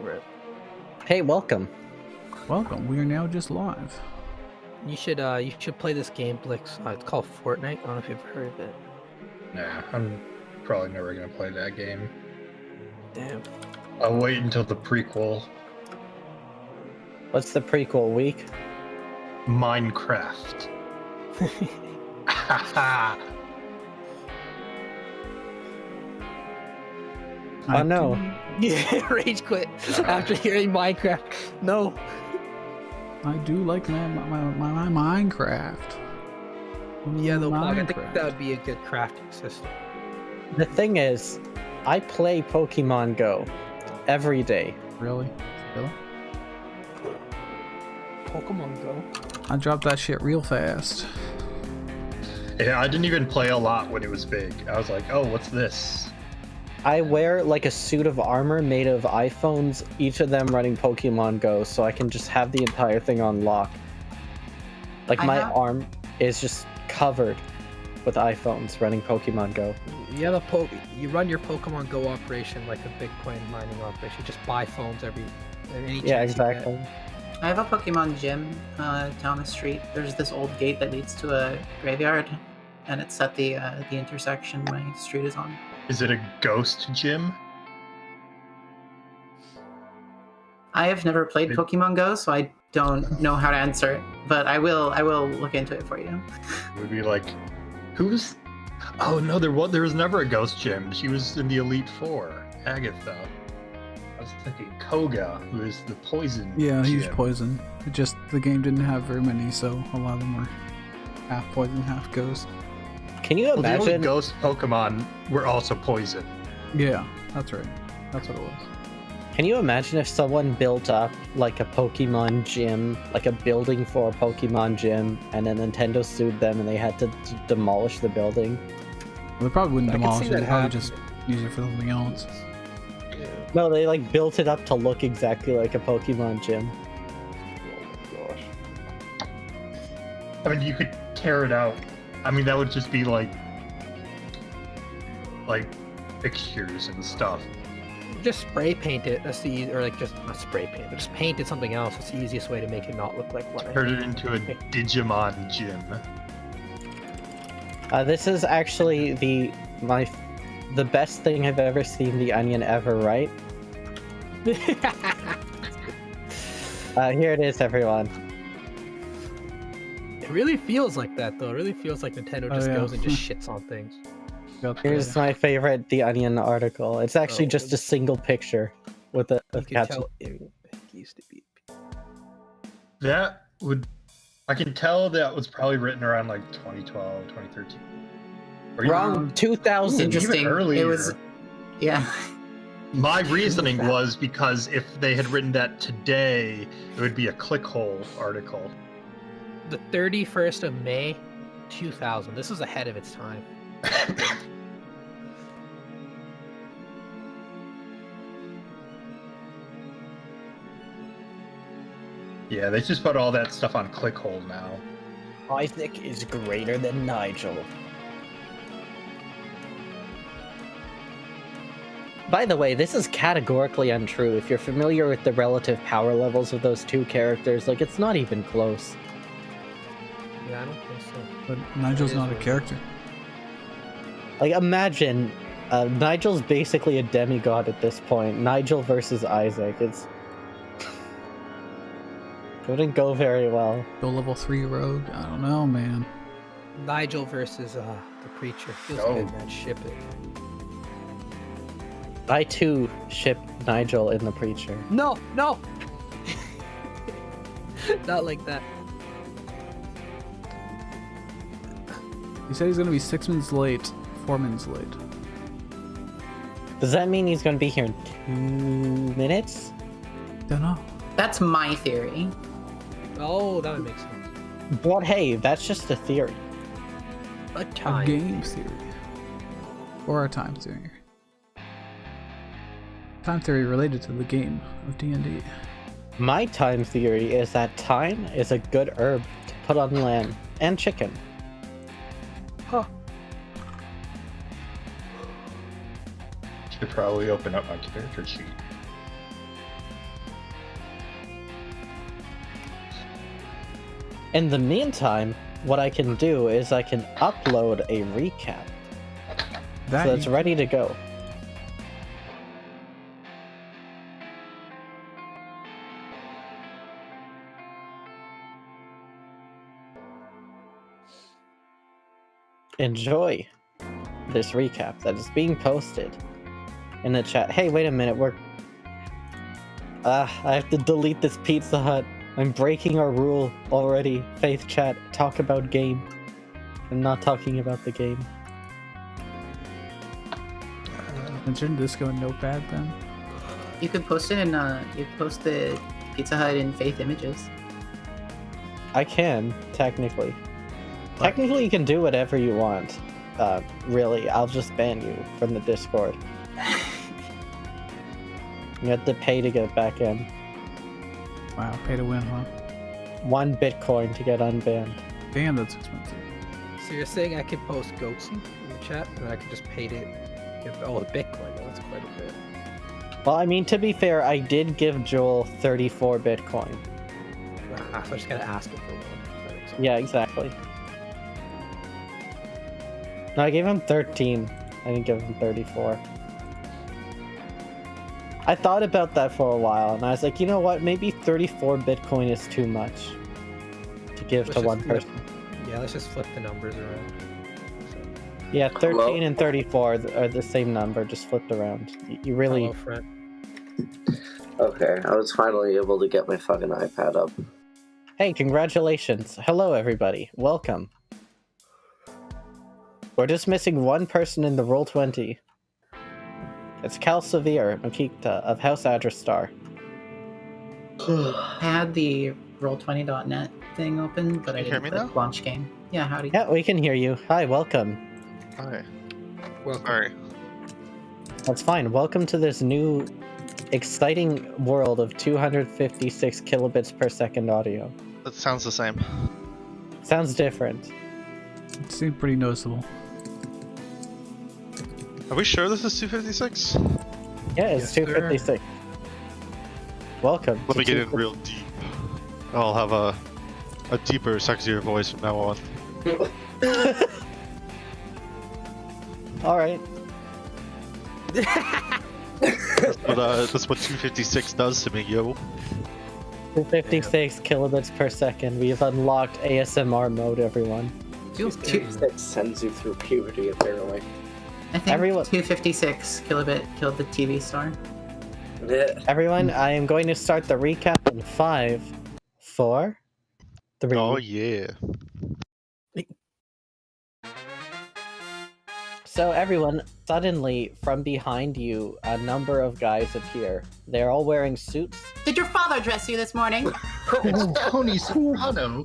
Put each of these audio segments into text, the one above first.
Rip. Hey, welcome. Welcome. We are now just live. You should play this game, Blix. It's called Fortnite. I don't know if you've heard of it. Nah, I'm probably never gonna play that game. Damn. I'll wait until the prequel. What's the prequel week? Minecraft. Oh no. Yeah, rage quit after hearing Minecraft. No. I do like my Minecraft. Yeah, though, Pog, I think Minecraft. that would be a good crafting system. The thing is, I play Pokemon Go every day. Really? Pokemon Go. I dropped that shit real fast. Yeah, I didn't even play a lot when it was big. I was like, oh, what's this? I wear like a suit of armor made of iPhones, each of them running Pokemon Go, so I can just have the entire thing on lock. Like my arm is just covered with iPhones running Pokemon Go. Yeah, you run your Pokemon Go operation like a Bitcoin mining operation. You just buy phones any Yeah, chance you get. exactly. I have a Pokemon gym down the street. There's this old gate that leads to a graveyard, and it's at the intersection my street is on. Is it a ghost gym? I have never played Pokemon Go, so I don't know how to answer it. But I will look into it for you. It would be like, who's? Oh no, there was never a ghost gym. She was in the Elite Four. Agatha. I was thinking Koga, who is the poison. Yeah, he's gym. poison. It just the game didn't have very many, so a lot of them were half poison, half ghost. Can you Well, the only imagine? ghost Pokemon were also poison. Yeah, that's right. That's what it was. Can you imagine if someone built up like a Pokemon gym, like a building for a Pokemon gym, and then Nintendo sued them and they had to demolish the building? Well, they probably wouldn't I can demolish see it. that They'd probably happen. just use it for something else. No, they like built it up to look exactly like a Pokemon gym. Oh my gosh. I mean, you could tear it out. I mean, that would just be like fixtures and stuff. Just spray paint it. That's the or like just not spray paint, but just paint it something else. That's the easiest way to make it not look like what. Turn it into a Digimon gym. This is actually the best thing I've ever seen the Onion ever write. Here it is, everyone. It really feels like that, though. It really feels like Nintendo just yeah. goes and just shits on things. Here's my favorite The Onion article. It's actually just a single picture with a You can caption. tell it used to be. That would... I can tell that was probably written around like 2012, 2013. Or even- Wrong, 2000. Interesting. Even earlier. It was, yeah. My reasoning was because if they had written that today, it would be a clickhole article. The 31st of May, 2000. This is ahead of its time. Yeah, they just put all that stuff on clickhole now. Isaac is greater than Nigel. By the way, this is categorically untrue. If you're familiar with the relative power levels of those two characters, like, it's not even close. Yeah, I don't think so. But Nigel's It is not a what it character. Like, imagine, Nigel's basically a demigod at this point. Nigel versus Isaac. It wouldn't go very well. Go level 3 rogue. I don't know, man. Nigel versus the preacher. Feels Oh. good, man. Ship it. I too ship Nigel in The Preacher. No, no. Not like that. He said he's gonna be 6 minutes late, 4 minutes late. Does that mean he's going to be here in 2 minutes? Don't know. That's my theory. Oh, that would make sense. But hey, that's just a theory. A A time. game theory. Or a time theory. Time theory related to the game of D&D. My time theory is that thyme is a good herb to put on lamb and chicken. Huh. Should probably open up my character sheet. In the meantime, what I can do is I can upload a recap. That So it's you- ready to go. Enjoy this recap that is being posted in the chat. Hey, wait a minute, I have to delete this Pizza Hut. I'm breaking our rule already. Faith chat, talk about game. I'm not talking about the game. Shouldn't this go in Notepad then? You could post it in you could post the Pizza Hut in Faith images. I can, technically. But- Technically, you can do whatever you want. Really, I'll just ban you from the Discord. You have to pay to get back in. Wow, pay to win, huh? 1 Bitcoin to get unbanned. Damn, that's expensive. So you're saying I could post Goatsy in the chat, and I could just paid it? Oh, the Bitcoin. That's quite a bit. Well, I mean, to be fair, I did give Joel 34 Bitcoin. So I just gotta ask him for one. That makes sense. Yeah, exactly. No, I gave him 13. I didn't give him 34. I thought about that for a while, and I was like, you know what? Maybe 34 Bitcoin is too much to give Let's to just one flip- person. Yeah, let's just flip the numbers around. Yeah, 13 Hello? and 34 are the same number, just flipped around. You really... Hello, friend. Okay, I was finally able to get my fucking iPad up. Hey, congratulations. Hello, everybody. Welcome. We're just missing one person in the Roll20. It's Cal Severe Makikta of House Adrestar. I had the Roll20.net thing open, but I Can you hear didn't me click now? launch game. Yeah, howdy. Yeah, we can hear you. Hi, welcome. Hi. Welcome. Sorry. That's fine. Welcome to this new, exciting world of 256 kilobits per second audio. That sounds the same. Sounds different. It seemed pretty noticeable. Are we sure this is 256? Yeah, it's Yes, sir. 256. Welcome. Let to me get in 256. real deep. I'll have a deeper, sexier voice from now on. All right. That's what 256 does to me, yo. 256 kilobits per second. We have unlocked ASMR mode, everyone. That sends you through puberty, apparently. I think Everyone- 256 kilobit killed the TV star. Yeah. Everyone, I am going to start the recap in 5, 4, 3. Oh yeah. So everyone, suddenly from behind you, a number of guys appear. They're all wearing suits. Did your father dress you this morning? Tony Soprano.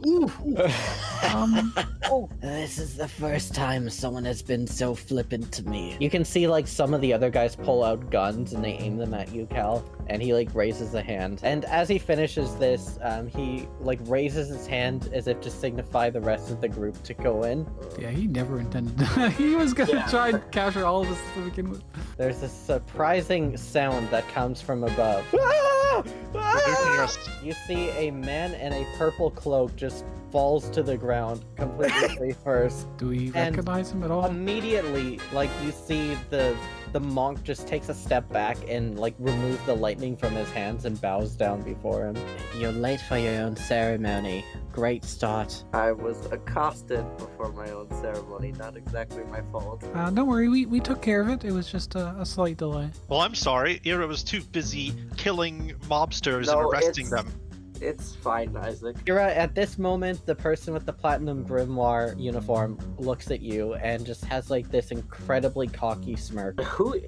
This is the first time someone has been so flippant to me. You can see like some of the other guys pull out guns and they aim them at you, Cal. And he like raises a hand. And as he finishes this, he like raises his hand as if to signify the rest of the group to go in. Yeah, he never intended to. He was gonna Yeah. try and capture all of us to begin with. There's a surprising sound that comes from above. Reducing us. You see a man in a purple cloak just falls to the ground, completely first. Do we And recognize him at all? Immediately, like, you see the monk just takes a step back and, like, removes the lightning from his hands and bows down before him. You're late for your own ceremony. Great start. I was accosted before my own ceremony, not exactly my fault. Don't worry, we took care of it. It was just a slight delay. Well, I'm sorry. Ira was too busy killing mobsters and No, arresting it's- them. It's fine, Isaac. Kira, at this moment, the person with the Platinum Grimoire uniform looks at you and just has, like, this incredibly cocky smirk. Who?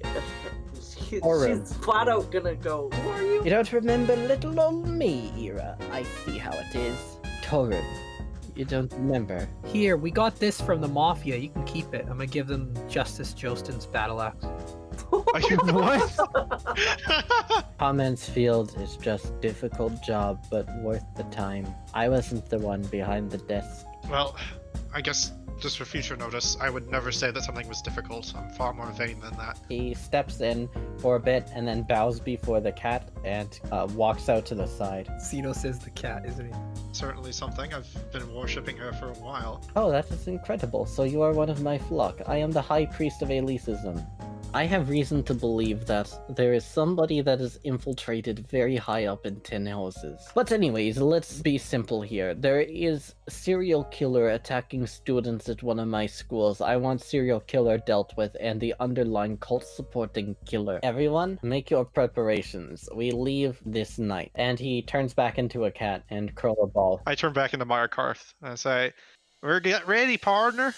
Orin. She's flat out gonna go, who are you? You don't remember little old me, Ira. I see how it is. Torin. You don't remember. Here, we got this from the Mafia. You can keep it. I'm gonna give them Justice Jostin's battle axe. Are you what? Comments field is just difficult job, but worth the time. I wasn't the one behind the desk. Well, I guess just for future notice, I would never say that something was difficult. I'm far more vain than that. He steps in for a bit and then bows before the cat and walks out to the side. Cito says the cat, isn't he? Certainly something. I've been worshipping her for a while. Oh, that is incredible. So you are one of my flock. I am the High Priest of Elicism. I have reason to believe that there is somebody that is infiltrated very high up in tin houses. But anyways, let's be simple here. There is a serial killer attacking students at one of my schools. I want serial killer dealt with and the underlying cult supporting killer. Everyone, make your preparations. We leave this night. And he turns back into a cat and curl a ball. I turn back into Meyerkarth and I say, "We're get ready, partner."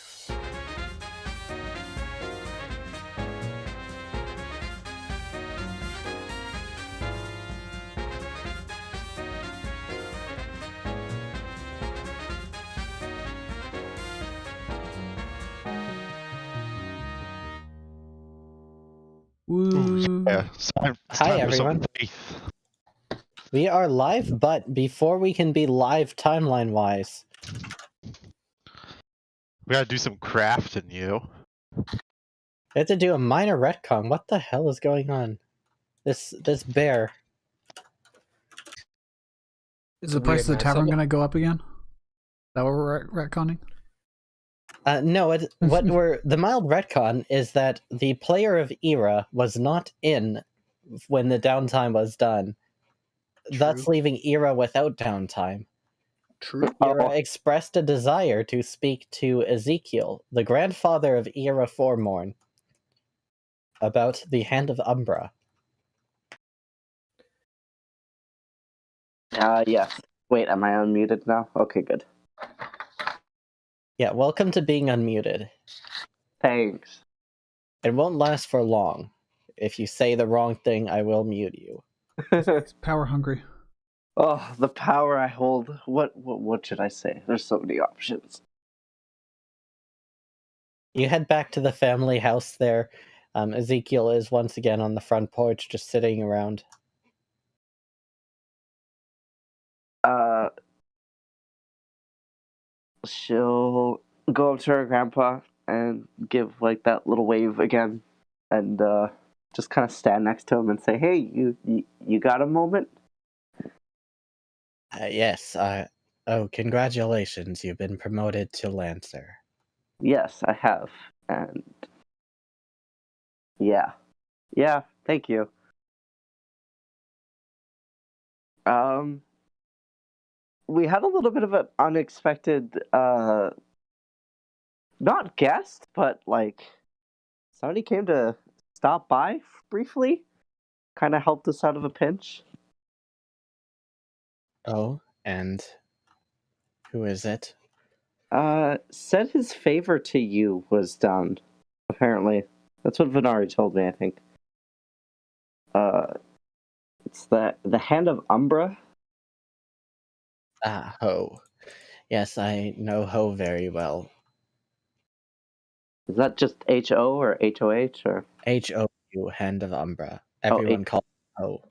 Woo. Yeah. It's time Hi, for some everyone. faith. We are live, but before we can be live timeline-wise, We gotta do some crafting, you. we have to do a minor retcon. What the hell is going on? This bear. Is the price of the Weird, man. tavern gonna go up again? Is that what we're retconning? No, the mild retcon is that the player of Era was not in when the downtime was done. Thus True. leaving Era without downtime. True. Era expressed a desire to speak to Ezekiel, the grandfather of Era Formorn, about the Hand of Umbra. Yes. Wait, am I unmuted now? Okay, good. Yeah, welcome to being unmuted. Thanks. It won't last for long. If you say the wrong thing, I will mute you. It's power hungry. Oh, the power I hold. What should I say? There's so many options. You head back to the family house there. Ezekiel is once again on the front porch, just sitting around. She'll go up to her grandpa and give like that little wave again, and just kind of stand next to him and say, "Hey, you got a moment?" Yes, oh, congratulations, you've been promoted to Lancer. Yes, I have, and yeah, thank you. We had a little bit of an unexpected, not guest, but like somebody came to stop by briefly, kind of helped us out of a pinch. Oh, and who is it? Said his favor to you was done. Apparently, that's what Venari told me. I think. It's the Hand of Umbra. Ah, Ho. Yes, I know Ho very well. Is that just H-O or H-O-H or? H-O-U, Hand of Umbra. Everyone calls him Ho.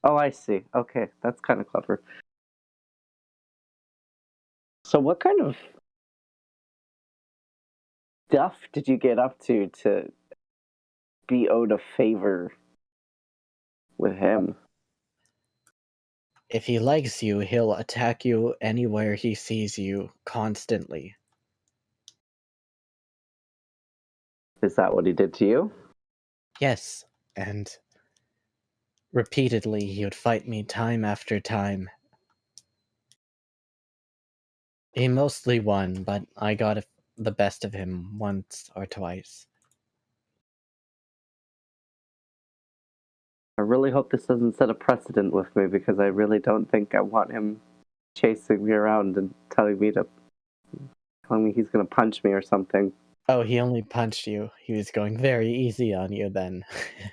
Oh, I see. Okay, that's kind of clever. So what kind of stuff did you get up to be owed a favor with him? If he likes you, he'll attack you anywhere he sees you, constantly. Is that what he did to you? Yes, and repeatedly he would fight me time after time. He mostly won, but I got the best of him once or twice. I really hope this doesn't set a precedent with me, because I really don't think I want him chasing me around and telling me he's gonna punch me or something. Oh, he only punched you. He was going very easy on you then.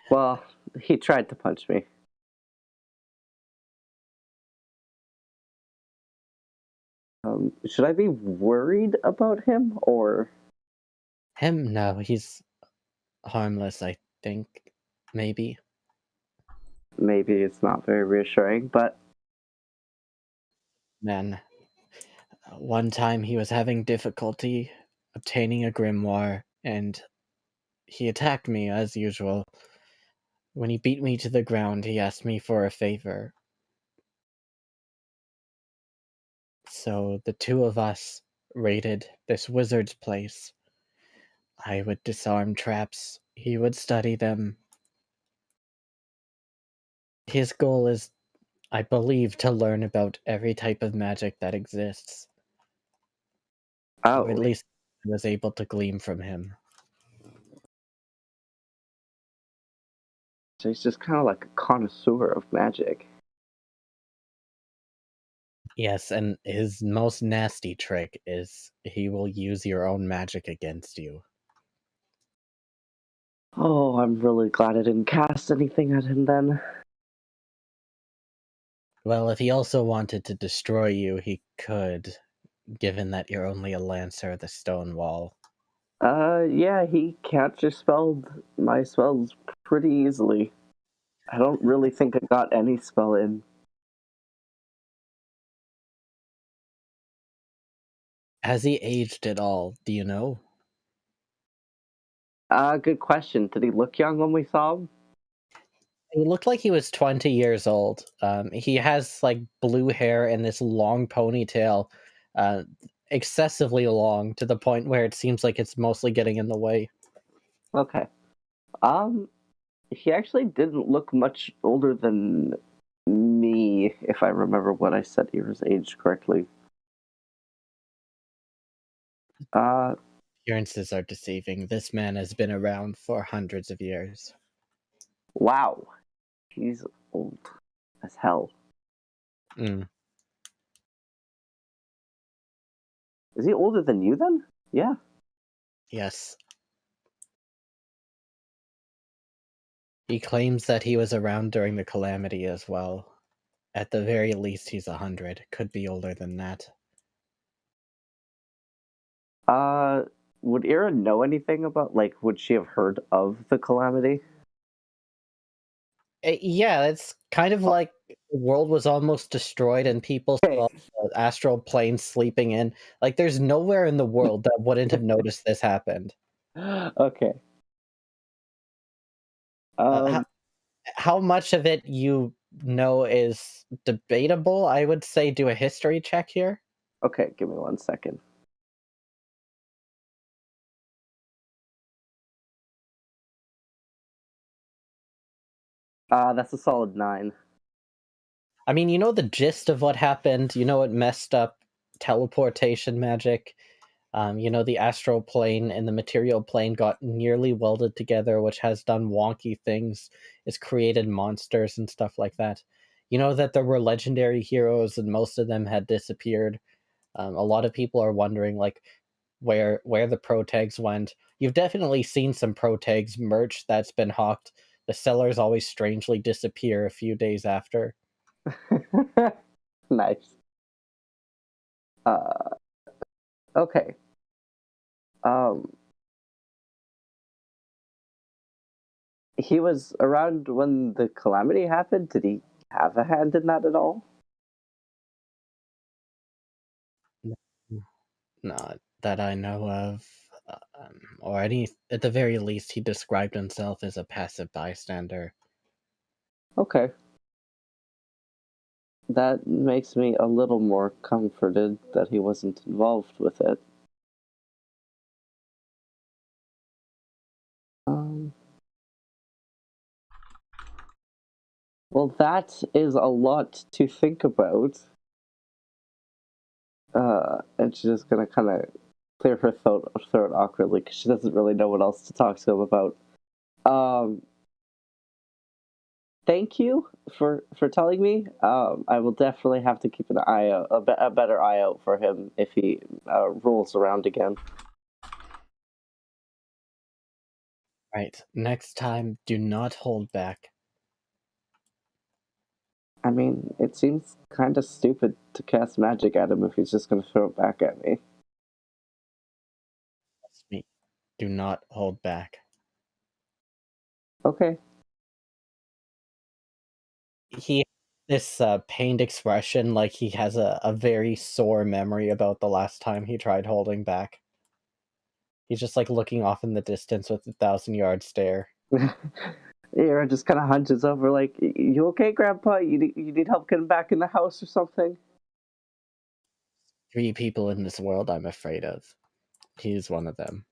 Well, he tried to punch me. Should I be worried about him, or? Him? No, he's harmless, I think. Maybe. Maybe it's not very reassuring, but... Man, one time he was having difficulty obtaining a grimoire, and he attacked me as usual. When he beat me to the ground, he asked me for a favor. So the two of us raided this wizard's place. I would disarm traps, he would study them. His goal is, I believe, to learn about every type of magic that exists. Oh, Or at least I was able to glean from him. so he's just kind of like a connoisseur of magic. Yes, and his most nasty trick is he will use your own magic against you. Oh, I'm really glad I didn't cast anything at him then. Well, if he also wanted to destroy you, he could, given that you're only a Lancer of the Stone Wall. Yeah, he counterspelled my spells pretty easily. I don't really think I got any spell in. Has he aged at all? Do you know? Good question. Did he look young when we saw him? He looked like he was 20 years old. He has like blue hair and this long ponytail, excessively long to the point where it seems like it's mostly getting in the way. Okay. He actually didn't look much older than me, if I remember what I said he was aged correctly. Appearances are deceiving. This man has been around for hundreds of years. Wow. He's old as hell. Mm. Is he older than you then? Yeah. Yes. He claims that he was around during the Calamity as well. At the very least, he's 100. Could be older than that. Would Ira know anything about, like, would she have heard of the Calamity? Yeah, it's kind of like the world was almost destroyed and people Okay. saw the astral plane sleeping in. Like, there's nowhere in the world that wouldn't have noticed this happened. Okay. How much of it you know is debatable? I would say do a history check here. Okay, give me 1 second. That's a solid 9. I mean, you know the gist of what happened. You know it messed up teleportation magic. You know the astral plane and the material plane got nearly welded together, which has done wonky things. It's created monsters and stuff like that. You know that there were legendary heroes and most of them had disappeared. A lot of people are wondering like where the pro tags went. You've definitely seen some pro tags merch that's been hawked. The sellers always strangely disappear a few days after. Nice. Okay. He was around when the Calamity happened. Did he have a hand in that at all? Not that I know of. Or at the very least, he described himself as a passive bystander. Okay. That makes me a little more comforted that he wasn't involved with it. Well, that is a lot to think about. And she's just gonna kind of clear her throat awkwardly because she doesn't really know what else to talk to him about. Thank you for telling me. I will definitely have to keep an eye out, a better eye out for him if he rolls around again. Right. Next time, do not hold back. I mean, it seems kind of stupid to cast magic at him if he's just going to throw it back at me. Trust me. Do not hold back. Okay. He this pained expression like he has a very sore memory about the last time he tried holding back. He's just like looking off in the distance with a 1,000-yard stare. Ira just kind of hunches over, like, "You okay, Grandpa? You need help getting back in the house or something?" 3 people in this world I'm afraid of. He's one of them.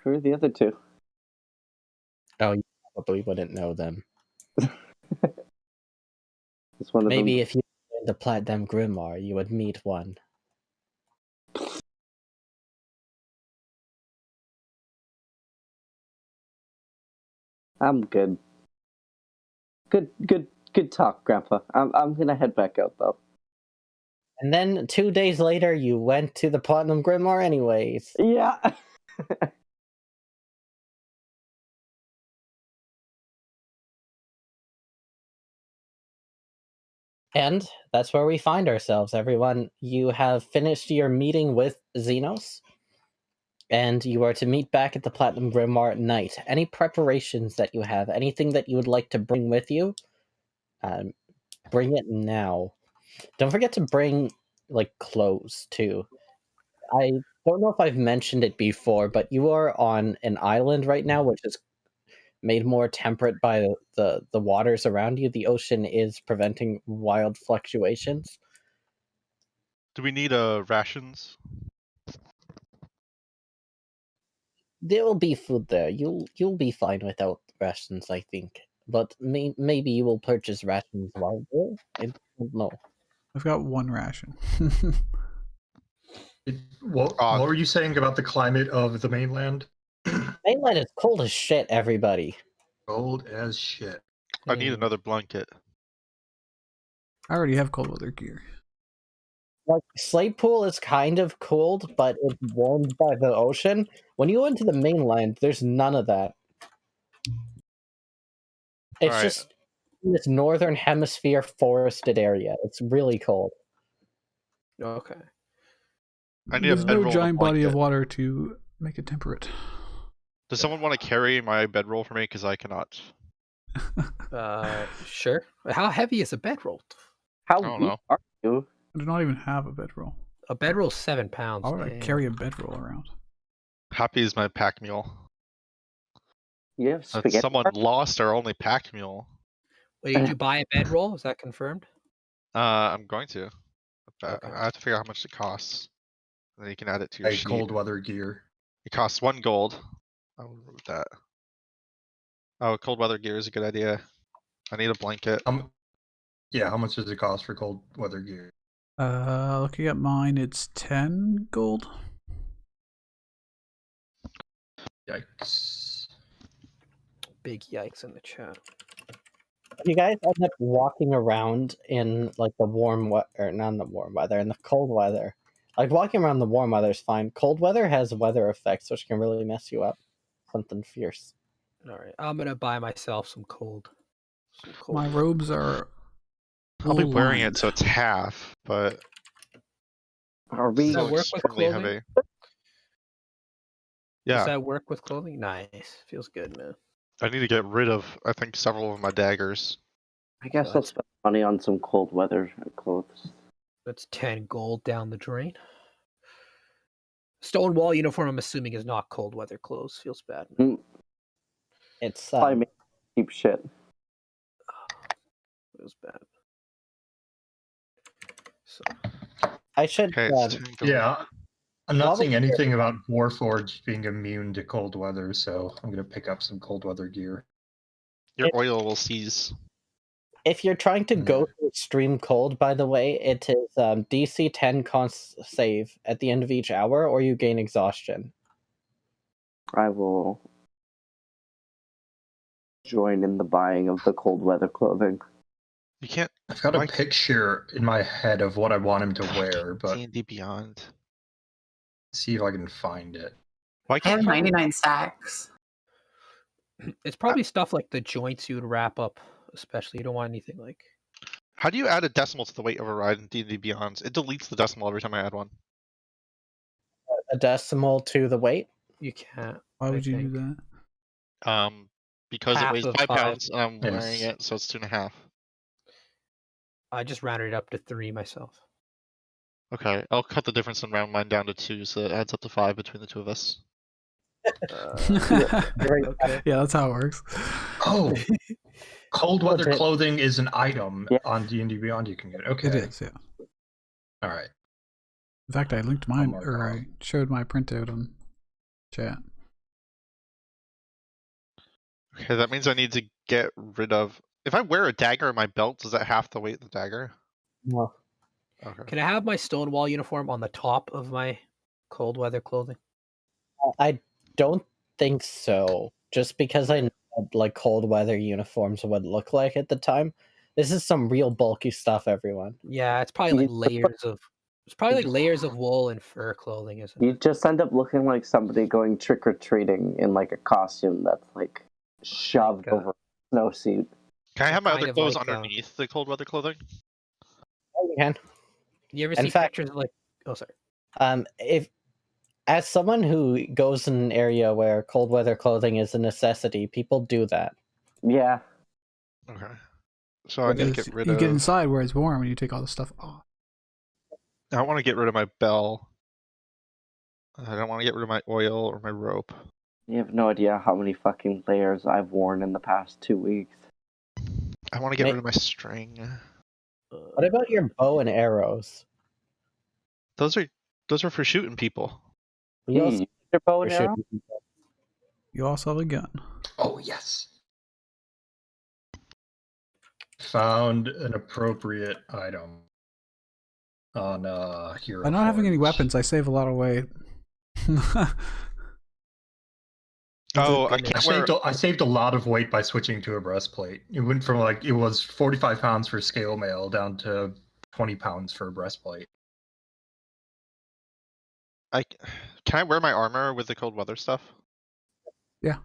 Who are the other 2? Oh, you probably wouldn't know them. It's one of Maybe them. if you were in the Platnium Grimoire, you would meet one. I'm good. Good talk, Grandpa. I'm gonna head back out though. And then 2 days later, you went to the Platnium Grimoire anyways. Yeah. And that's where we find ourselves, everyone. You have finished your meeting with Xenos, and you are to meet back at the Platnium Grimoire at night. Any preparations that you have, anything that you would like to bring with you, bring it now. Don't forget to bring, like, clothes, too. I don't know if I've mentioned it before, but you are on an island right now, which is made more temperate by the waters around you. The ocean is preventing wild fluctuations. Do we need rations? There will be food there. You'll be fine without rations, I think. But maybe you will purchase rations while there. I don't know. I've got 1 ration. What were you saying about the climate of the mainland? Mainland is cold as shit, everybody. Cold as shit. I need another blanket. I already have cold weather gear. Like, Slate Pool is kind of cold, but it's warmed by the ocean. When you go into the mainland, there's none of that. It's just in this northern hemisphere forested area. It's really cold. Okay. I need There's a no bedroll. giant body of water to make it temperate. Does someone want to carry my bedroll for me? Because I cannot. Sure. How heavy is a bedroll? How don't weak know. are you? I do not even have a bedroll. A bedroll's 7 pounds. Why would I damn. carry a bedroll around? Happy is my pack mule. You have spaghetti. Someone lost our only pack mule. Wait, did you buy a bedroll? Is that confirmed? I'm going to. But Okay. I have to figure out how much it costs. And then you can add it to your Like sheet. cold weather gear. It costs 1 gold. I'll remove that. Oh, cold weather gear is a good idea. I need a blanket. Yeah, how much does it cost for cold weather gear? Looking at mine, it's 10 gold. Yikes. Big yikes in the chat. You guys end up walking around in like the warm or not in the warm weather, in the cold weather. Like walking around the warm weather is fine. Cold weather has weather effects, which can really mess you up. Something fierce. All right, I'm gonna buy myself some cold. My robes are. I'll be wearing wool-lined. it so it's half, but Are we? Does that still work with extremely clothing? heavy. Does Yeah, that work with clothing? Nice. Feels good, man. I need to get rid of, I think, several of my daggers. I guess So I'll spend money on some cold weather clothes. That's 10 gold down the drain. Stonewall uniform, I'm assuming, is not cold weather clothes. Feels bad. It's I make cheap shit. Feels bad. So I should. Okay, it's 10 gold. Yeah. I'm not Well, seeing anything about Warforged being immune to cold weather, so I'm gonna pick up some cold weather gear. Your oil will seize. If you're trying to go to extreme cold, by the way, it is DC 10 const save at the end of each hour, or you gain exhaustion. I will join in the buying of the cold weather clothing. You can't. I've got a Why- picture in my head of what I want him to wear, but D&D Beyond. see if I can find it. Why I can't have you? 99 sacks. it's probably stuff like the joints you would wrap up, especially. You don't want anything like. How do you add a decimal to the weight override in D&D Beyond? It deletes the decimal every time I add one. A decimal to the weight. You can't. Why would I you do think. that? Because Half it weighs of 5 5. pounds and I'm wearing Yes. it, so it's 2.5. I just rounded it up to 3 myself. Okay, I'll cut the difference in round mine down to 2, so it adds up to 5 between the two of us. Okay. Yeah, that's how it works. Oh, cold weather Okay. clothing is an item Yeah. on D&D Beyond you can get. Okay. It is, yeah. All right. In fact, I linked mine, mark or off. I showed my printout on chat. Okay, that means I need to get rid of... If I wear a dagger in my belt, does that half the weight of the dagger? No. Okay. Can I have my Stonewall uniform on the top of my cold weather clothing? I don't think so. Just because I know what, like cold weather uniforms would look like at the time. This is some real bulky stuff, everyone. Yeah, it's probably like layers of. It's probably like layers of wool and fur clothing, isn't You it? just end up looking like somebody going trick or treating in like a costume that's like shoved Like, over a snowsuit. Can I have my kind other of clothes like, underneath the cold weather clothing? You can. You ever In see fact- pictures of like? Oh, sorry. If as someone who goes in an area where cold weather clothing is a necessity, people do that. Yeah. Okay. So I need to Because get rid you of... get inside where it's warm and you take all the stuff off. I want to get rid of my bell. I don't want to get rid of my oil or my rope. You have no idea how many fucking layers I've worn in the past 2 weeks. I want to get Ma- rid of my string. What about your bow and arrows? Those are for shooting people. You You also use your bow and for arrow? shooting people. You also have a gun. Oh, yes. Found an appropriate item on Hero By not having any Forge. weapons, I save a lot of weight. Oh, I goodness. can't wear... I saved a lot of weight by switching to a breastplate. It went from like it was 45 pounds for scale mail down to 20 pounds for a breastplate. Can I wear my armor with the cold weather stuff? Yeah.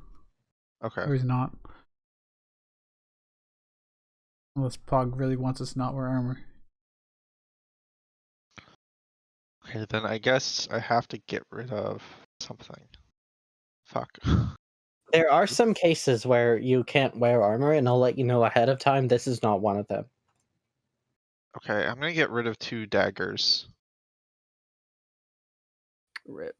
Okay. Or he's not. Unless Pog really wants us to not wear armor. Okay, then I guess I have to get rid of something. Fuck. There are some cases where you can't wear armor, and I'll let you know ahead of time. This is not one of them. Okay, I'm gonna get rid of 2 daggers. Rip.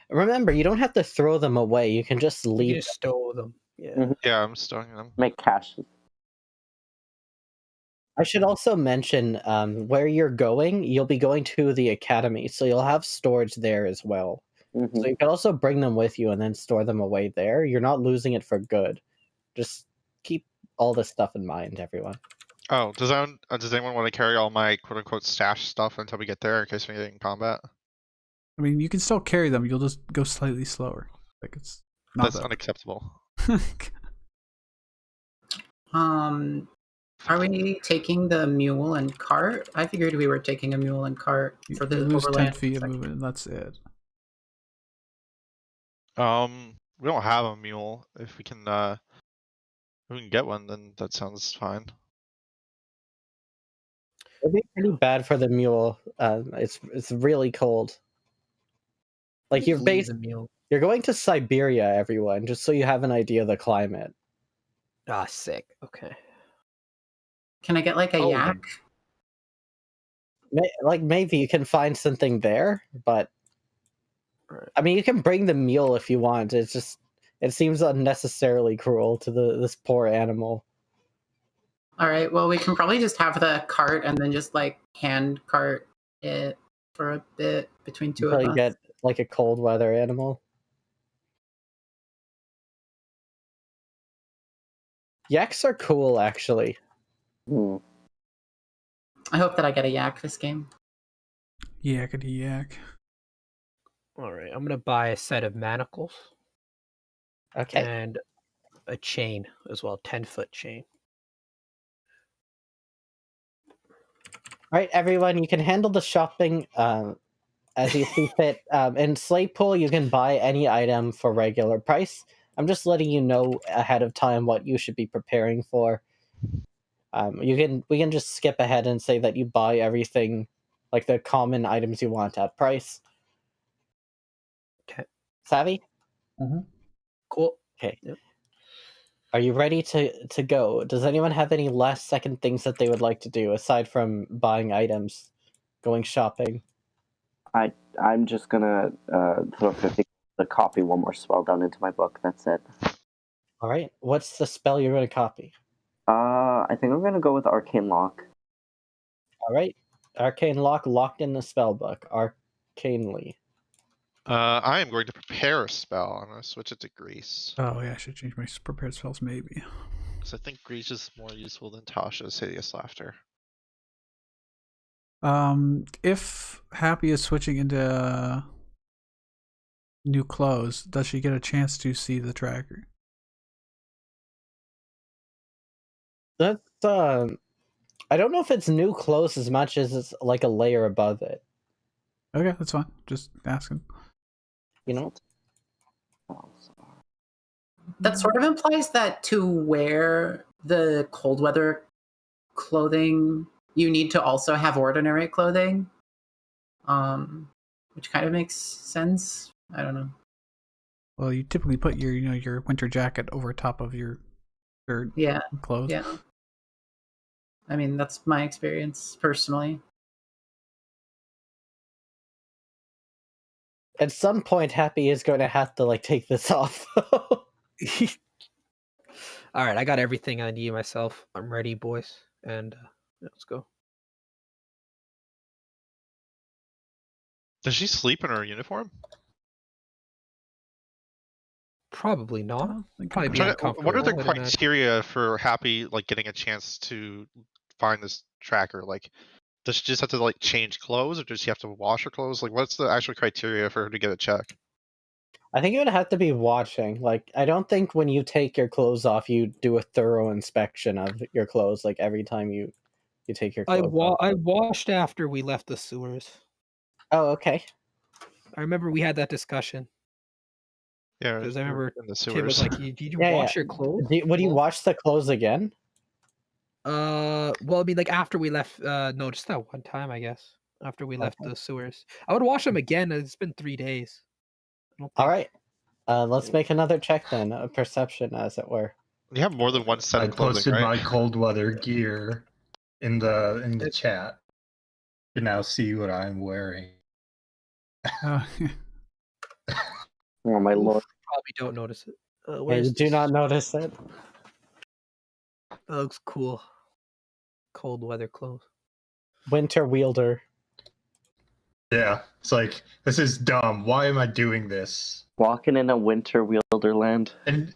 Remember, you don't have to throw them away. You can just You leave. can just stow them. Yeah. Mhm. Yeah, I'm stowing them. Make caches. I should also mention where you're going. You'll be going to the academy, so you'll have storage there as well. Mhm. So you can also bring them with you and then store them away there. You're not losing it for good. Just keep all this stuff in mind, everyone. Oh, does anyone want to carry all my quote-unquote stash stuff until we get there in case we get in combat? I mean, you can still carry them. You'll just go slightly slower. Like it's not That's that. unacceptable. Are we taking the mule and cart? I figured we were taking a mule and cart You for the lose 10 overland feet of section. movement, and that's it. We don't have a mule. If we can get one, then that sounds fine. It'd be pretty bad for the mule. It's really cold. Like Just leave the mule. you're going to Siberia, everyone, just so you have an idea of the climate. Ah, sick. Okay. Can I get like a Oh, yak? Maybe you can find something there, but Right. I mean, you can bring the mule if you want. It's just it seems unnecessarily cruel to this poor animal. All right. Well, we can probably just have the cart and then just like hand cart it for a bit between two Until of you us. get like a cold weather animal. Yaks are cool, actually. Mm. I hope that I get a yak this game. Yakety yak. All right. I'm gonna buy a set of manacles Okay. and a chain as well, 10-foot chain. All right, everyone, you can handle the shopping as you see fit. In Slaypool, you can buy any item for regular price. I'm just letting you know ahead of time what you should be preparing for. We can just skip ahead and say that you buy everything, like the common items you want at price. Okay. Savvy? Cool. Okay. Yep. Are you ready to go? Does anyone have any last second things that they would like to do aside from buying items? going shopping. I'm just gonna throw 50 to copy one more spell down into my book. That's it. All right. What's the spell you're going to copy? I think I'm gonna go with Arcane Lock. All right. Arcane Lock locked in the spell book. Arcanely. I am going to prepare a spell. I'm going to switch it to Grease. Oh yeah, I should change my prepared spells maybe. Because I think Grease is more useful than Tasha's Hideous Laughter. If Happy is switching into new clothes, does she get a chance to see the tracker? That's I don't know if it's new clothes as much as it's like a layer above it. Okay, that's fine. Just asking. You know? That sort of implies that to wear the cold weather clothing, you need to also have ordinary clothing, which kind of makes sense. I don't know. Well, you typically put your winter jacket over top of your shirt. Yeah, Clothes. yeah. I mean, that's my experience personally. At some point, Happy is going to have to like take this off. All right, I got everything I need myself. I'm ready, boys, and let's go. Does she sleep in her uniform? Probably not. Probably I'm be trying to- uncomfortable. what are the I'd imagine. criteria for Happy like getting a chance to find this tracker? Like, does she just have to like change clothes, or does she have to wash her clothes? Like, what's the actual criteria for her to get a check? I think it would have to be watching. Like, I don't think when you take your clothes off, you do a thorough inspection of your clothes. Like every time you take your clothes off. I washed after we left the sewers. Oh, okay. I remember we had that discussion. Yeah, Because I remember in the Tim was sewers. like, "Did you Yeah, wash yeah. your clothes?" Would you wash the clothes again? Well, I mean, like after we left. No, just that one time, I guess. After we left the sewers, I would wash them again. It's been 3 days. I don't All think- right. Let's make another check then, a perception, as it were. You have more than one set I of clothing, posted right? my cold weather gear in the chat. You can now see what I'm wearing. Oh, Oh my lord! Probably don't notice it. I Where's do this? not notice it. That looks cool. Cold weather clothes. Winter Wielder. Yeah, it's like, this is dumb. Why am I doing this? Walking in a winter Wilderland. And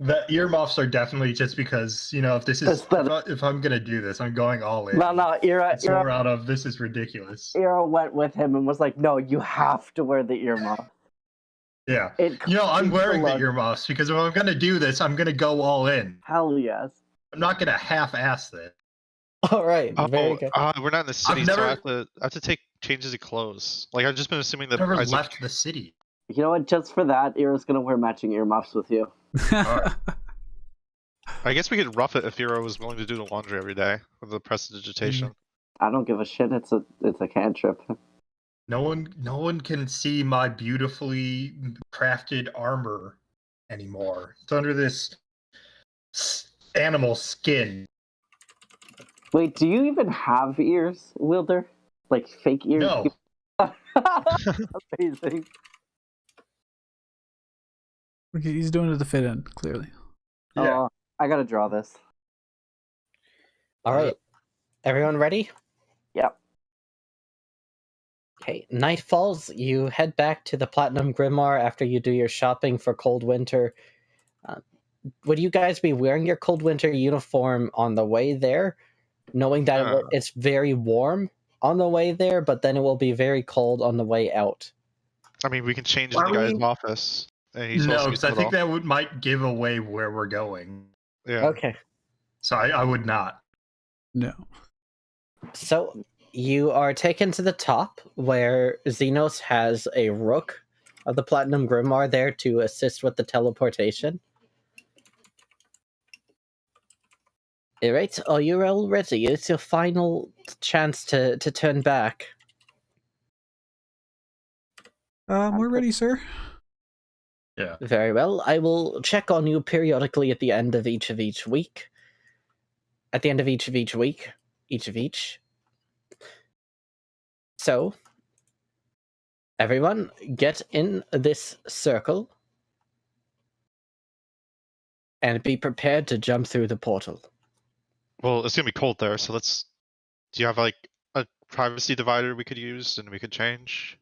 the earmuffs are definitely just because, if this is if I'm gonna do this, I'm going all in. No, Ira It's more out of this is ridiculous. Ira went with him and was like, "No, you have to wear the earmuff." Yeah. It I'm wearing the look. earmuffs because if I'm gonna do this, I'm gonna go all in. Hell yes. I'm not gonna half-ass this. All right. Very good. We're not in the city, so never- I have to take changes of clothes. Like, I've just been assuming that I've never Isaac- left the city. You know what? Just for that, Ira's gonna wear matching earmuffs with you. Alright. I guess we could rough it if Hero was willing to do the laundry every day with the prestidigitation. I don't give a shit. It's a cantrip. No one can see my beautifully crafted armor anymore. It's under this animal skin. Wait, do you even have ears, Wilder? Like fake ears? No. Amazing. He's doing it to fit in, clearly. Yeah. Oh, I gotta draw this. All right. Everyone ready? Yep. Okay. Night falls. You head back to the Platinum Grimoire after you do your shopping for Cold Winter. Would you guys be wearing your Cold Winter uniform on the way there, knowing that it's very warm on the way there, but then it will be very cold on the way out? I mean, we can change in the guy's office. And he's No, supposed to because I be think little. that might give away where we're going. Yeah. Okay. So I would not. No. So you are taken to the top where Xenos has a rook of the Platinum Grimoire there to assist with the teleportation. Alright, are you all ready? It's your final chance to turn back. We're ready, sir. Yeah. Very well. I will check on you periodically at the end of each week. At the end of each week. So, everyone, get in this circle and be prepared to jump through the portal. Well, it's gonna be cold there, so let's. Do you have like a privacy divider we could use and we could change?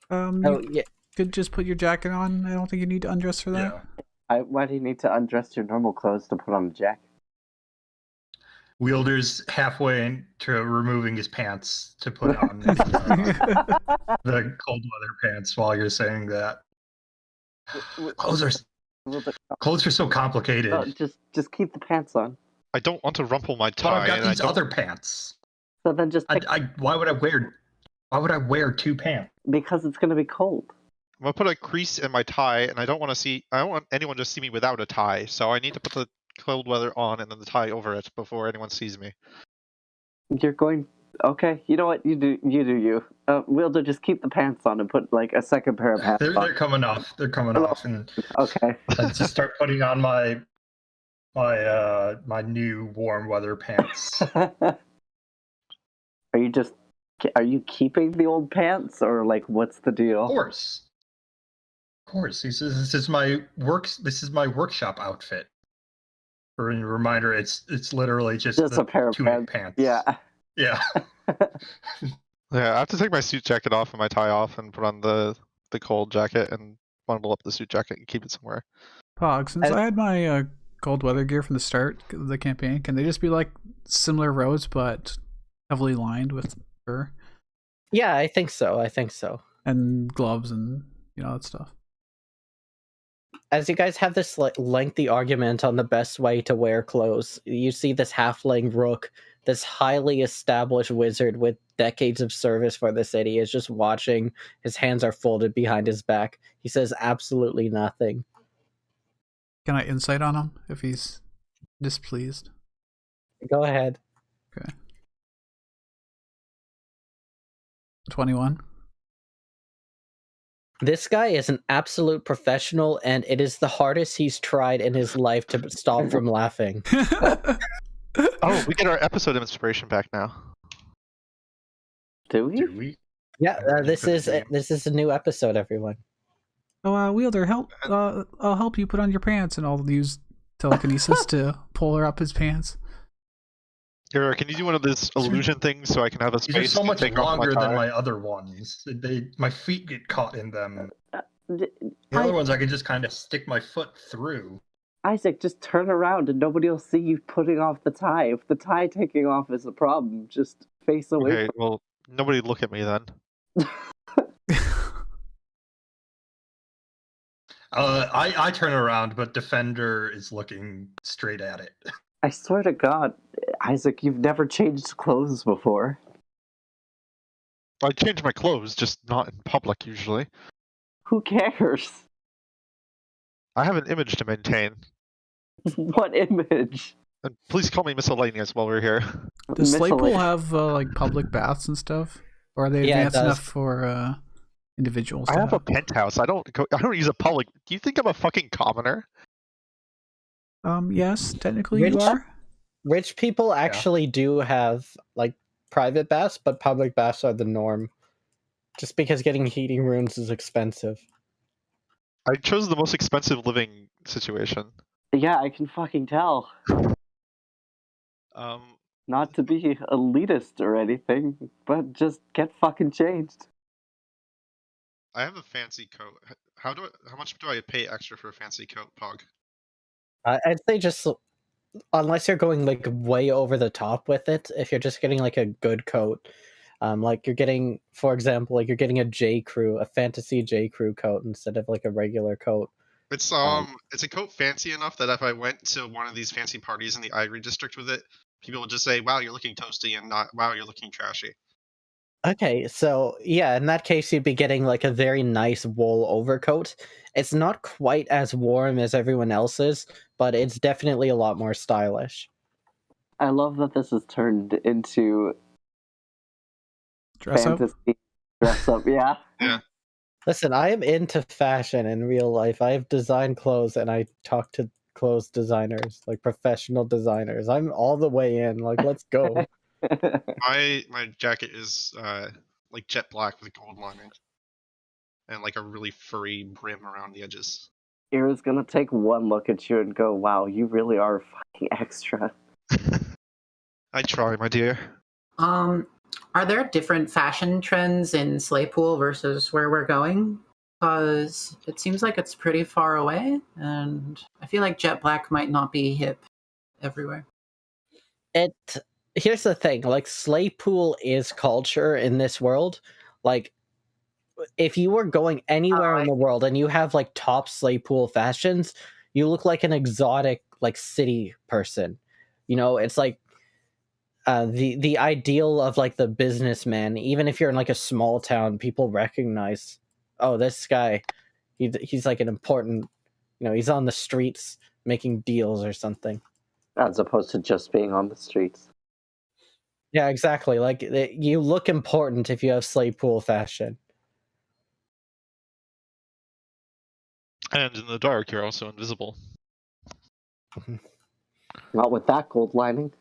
Oh, You yeah. could just put your jacket on. I don't think you need to undress for that. Yeah. Why do you need to undress your normal clothes to put on a jacket? Wielder's halfway into removing his pants to put on the cold weather pants while you're saying that. Clothes are so complicated. Oh, just keep the pants on. I don't want to rumple my But tie. I've got and I these don't- other pants. So then just pick, Why would I wear two pants? because it's gonna be cold. I'm gonna put a crease in my tie, and I don't want anyone to see me without a tie. So I need to put the cold weather on and then the tie over it before anyone sees me. You're going. Okay, you know what? You do you. Wielder, just keep the pants on and put like a second pair of pants on. They're coming off. They're coming off, and Okay. I just start putting on my new warm weather pants. Are you keeping the old pants, or like what's the deal? Of course. This is my workshop outfit. For a reminder, it's literally just a pair of pants. Yeah. Yeah. Yeah, I have to take my suit jacket off and my tie off and put on the cold jacket and bundle up the suit jacket and keep it somewhere. Pog, since I had my cold weather gear from the start of the campaign, can they just be like similar roads but heavily lined with fur? Yeah, I think so. And gloves and that stuff. As you guys have this lengthy argument on the best way to wear clothes, you see this halfling Rook, this highly established wizard with decades of service for the city, is just watching. His hands are folded behind his back. He says absolutely nothing. Can I insight on him if he's displeased? Go ahead. Okay. 21. This guy is an absolute professional, and it is the hardest he's tried in his life to stop from laughing. Oh, we get our episode inspiration back now. Do we? Do we? Yeah, this is a new episode, everyone. Oh, Wielder, help! I'll help you put on your pants, and I'll use telekinesis to pull her up his pants. Here, can you do one of those illusion things so I can have a These are space so to much take off my longer than tie? my other ones. My feet get caught in them. The I- other ones I can just kind of stick my foot through. Isaac, just turn around and nobody will see you putting off the tie. If the tie taking off is a problem, just face away Okay, from well, nobody look at me then. I turn around, but Defender is looking straight at it. I swear to God, Isaac, you've never changed clothes before. I change my clothes, just not in public usually. Who cares? I have an image to maintain. What image? And please call me miscellaneous while we're here. Does Slaypool Miscellaneous. have like public baths and stuff, or are they Yeah, it advanced does. enough for individuals? I to have a penthouse. I don't use a public. Do you think I'm a fucking commoner? Yes, technically you Rich- are. Rich people actually do have like private baths, but public baths are the norm. Just because getting heating rooms is expensive. I chose the most expensive living situation. Yeah, I can fucking tell. Not to be elitist or anything, but just get fucking changed. I have a fancy coat. How much do I pay extra for a fancy coat, Pog? I'd say just unless you're going like way over the top with it, if you're just getting like a good coat, like you're getting, for example, like you're getting a fantasy J Crew coat instead of like a regular coat. It's a coat fancy enough that if I went to one of these fancy parties in the Ivory District with it, people would just say, "Wow, you're looking toasty," and not, "Wow, you're looking trashy." Okay, so yeah, in that case, you'd be getting like a very nice wool overcoat. It's not quite as warm as everyone else's, but it's definitely a lot more stylish. I love that this has turned into Dress up. fantasy dress up. Yeah. Listen, I am into fashion in real life. I have designed clothes and I talk to clothes designers, like professional designers. I'm all the way in. Like, let's go. My jacket is like jet black with gold lining, and like a really furry brim around the edges. Ira's gonna take one look at you and go, "Wow, you really are fucking extra." I try, my dear. Are there different fashion trends in Slaypool versus where we're going? Because it seems like it's pretty far away, and I feel like jet black might not be hip everywhere. Here's the thing, like Slaypool is culture in this world. Like if you were going anywhere in the world and you have like top Slaypool fashions, you look like an exotic like city person. You know, it's like the ideal of like the businessman. Even if you're in like a small town, people recognize, oh, this guy, he's like an important, you know, he's on the streets making deals or something. As opposed to just being on the streets. Yeah, exactly. Like you look important if you have Slaypool fashion. And in the dark, you're also invisible. Not with that gold lining.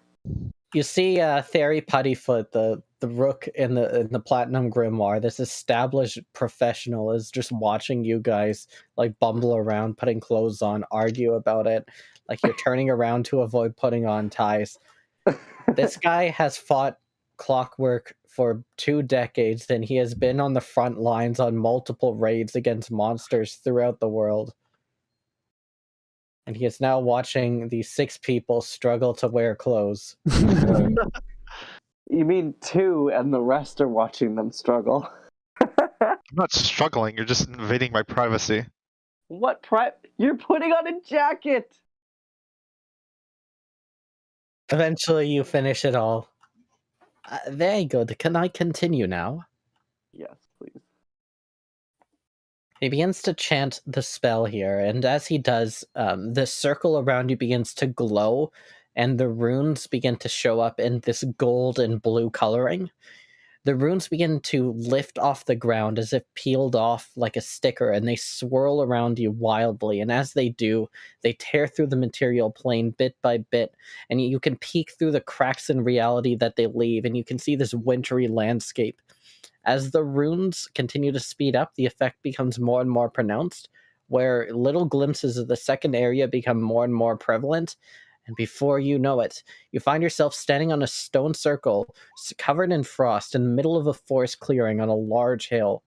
You see Theory Puttyfoot, the rook in the Platinum Grimoire, this established professional, is just watching you guys like bumble around, putting clothes on, argue about it, like you're turning around to avoid putting on ties. This guy has fought Clockwork for 2 decades, and he has been on the front lines on multiple raids against monsters throughout the world. And he is now watching these 6 people struggle to wear clothes. You mean 2 and the rest are watching them struggle? I'm not struggling, you're just invading my privacy. What You're putting on a jacket! Eventually you finish it all. Very good. Can I continue now? Yes, please. He begins to chant the spell here, and as he does, the circle around you begins to glow, and the runes begin to show up in this gold and blue coloring. The runes begin to lift off the ground as if peeled off like a sticker, and they swirl around you wildly. And as they do, they tear through the material plane bit by bit, and you can peek through the cracks in reality that they leave, and you can see this wintry landscape. As the runes continue to speed up, the effect becomes more and more pronounced, where little glimpses of the second area become more and more prevalent. And before you know it, you find yourself standing on a stone circle covered in frost in the middle of a forest clearing on a large hill.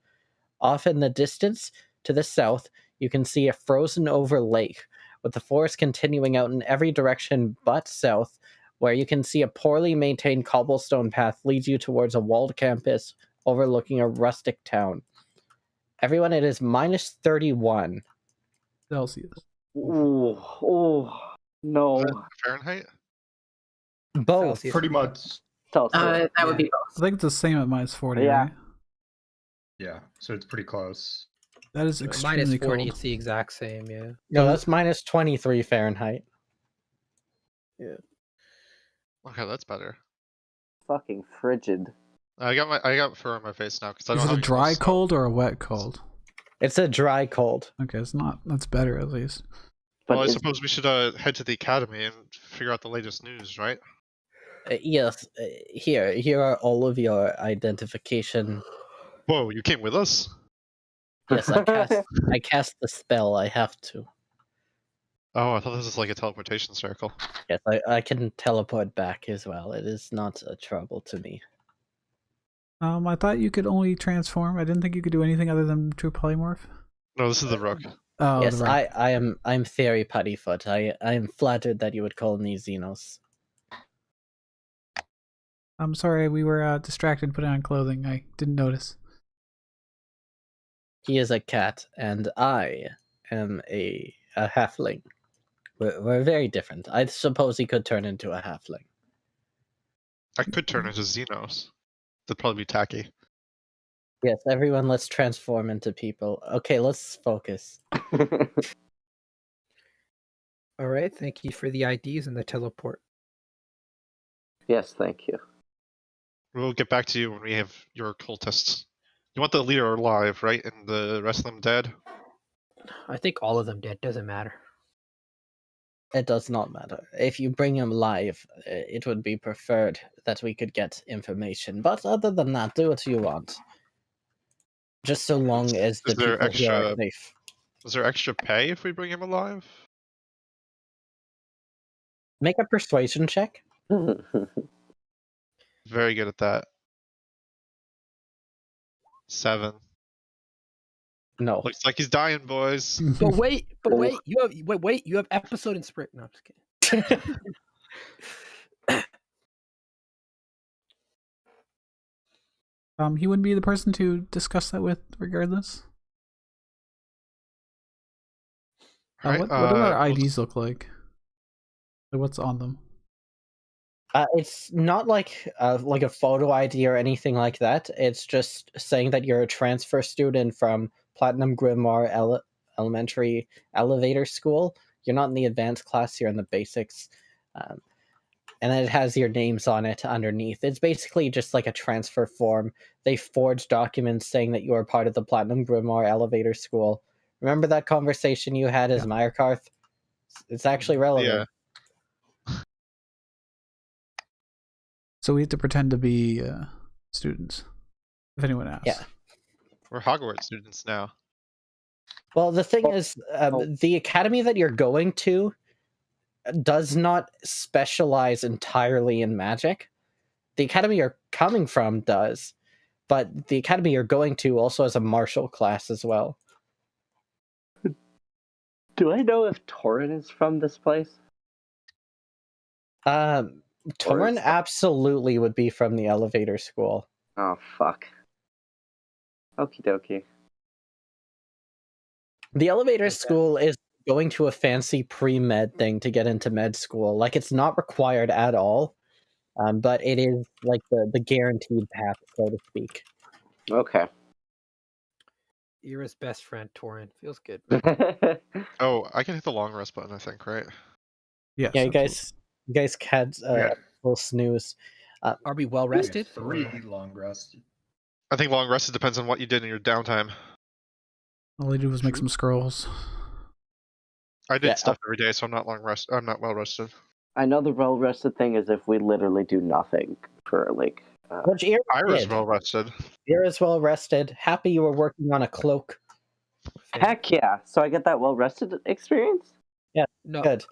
Off in the distance, to the south, you can see a frozen over lake, with the forest continuing out in every direction but south, where you can see a poorly maintained cobblestone path leads you towards a walled campus overlooking a rustic town. Everyone, it is minus 31. Celsius. No. Fahrenheit? Both. Celsius. Pretty much. That would be both. I think it's the same at minus 40, Yeah. right? Yeah, so it's pretty close. That is Minus extremely 40, cold. it's the exact same, yeah. No, that's minus 23 Fahrenheit. Okay, that's better. Fucking frigid. I got fur on my face now because I don't Is it have a any dry clothes, so- cold or a wet cold? It's a dry cold. Okay, it's not. That's better at least. But Well, I is- suppose we should head to the academy and figure out the latest news, right? Yes, here are all of your identification. Whoa, you came with us? Yes, I cast the spell. I have to. Oh, I thought this was like a teleportation circle. Yes, I can teleport back as well. It is not a trouble to me. I thought you could only transform. I didn't think you could do anything other than true polymorph. No, this is the rook. Oh, Yes, the right. I'm Theory Puttyfoot. I am flattered that you would call me Xenos. I'm sorry, we were distracted putting on clothing. I didn't notice. He is a cat, and I am a halfling. We're very different. I suppose he could turn into a halfling. I could turn into Xenos. That'd probably be tacky. Yes, everyone, let's transform into people. Okay, let's focus. All right, thank you for the IDs and the teleport. Yes, thank you. We'll get back to you when we have your cultists. You want the leader alive, right? And the rest of them dead? I think all of them dead, doesn't matter. It does not matter. If you bring him live, it would be preferred that we could get information. But other than that, do what you want. Just so long as the Is there people here are extra? safe. Is there extra pay if we bring him alive? Make a persuasion check. Very good at that. 7. No. Looks like he's dying, boys. But wait, you have episode inspiration. No, I'm just kidding. He wouldn't be the person to discuss that with, regardless. Right, What do our IDs look like? What's on them? It's not like a photo ID or anything like that. It's just saying that you're a transfer student from Platnium Grimoire Elementary Elevator School. You're not in the advanced class, you're in the basics. And then it has your names on it underneath. It's basically just like a transfer form. They forged documents saying that you are part of the Platnium Grimoire Elevator School. Remember that conversation you had as Meyerkarth? It's actually relevant. Yeah. So we have to pretend to be students, if anyone asks. Yeah. We're Hogwarts students now. Well, the thing is, the academy that you're going to does not specialize entirely in magic. The academy you're coming from does, but the academy you're going to also has a martial class as well. Do I know if Torin is from this place? Torin absolutely would be from the elevator school. Oh, fuck. Okie dokie. The elevator school is going to a fancy pre-med thing to get into med school. Like, it's not required at all, but it is like the guaranteed path, so to speak. Okay. Ira's best friend, Torin. Feels good. Oh, I can hit the long rest button, I think, right? Yes, Yeah, you absolutely. guys had a little snooze. Are we well rested? 3 long rests. I think long rest depends on what you did in your downtime. All I did was make some scrolls. I did Yeah, stuff every day, so I'm not well rested. I know the well rested thing is if we literally do nothing for like. Which Ira Ira's did. well rested. Ira's well rested. Happy you were working on a cloak. Heck yeah! So I get that well rested experience. No. Good.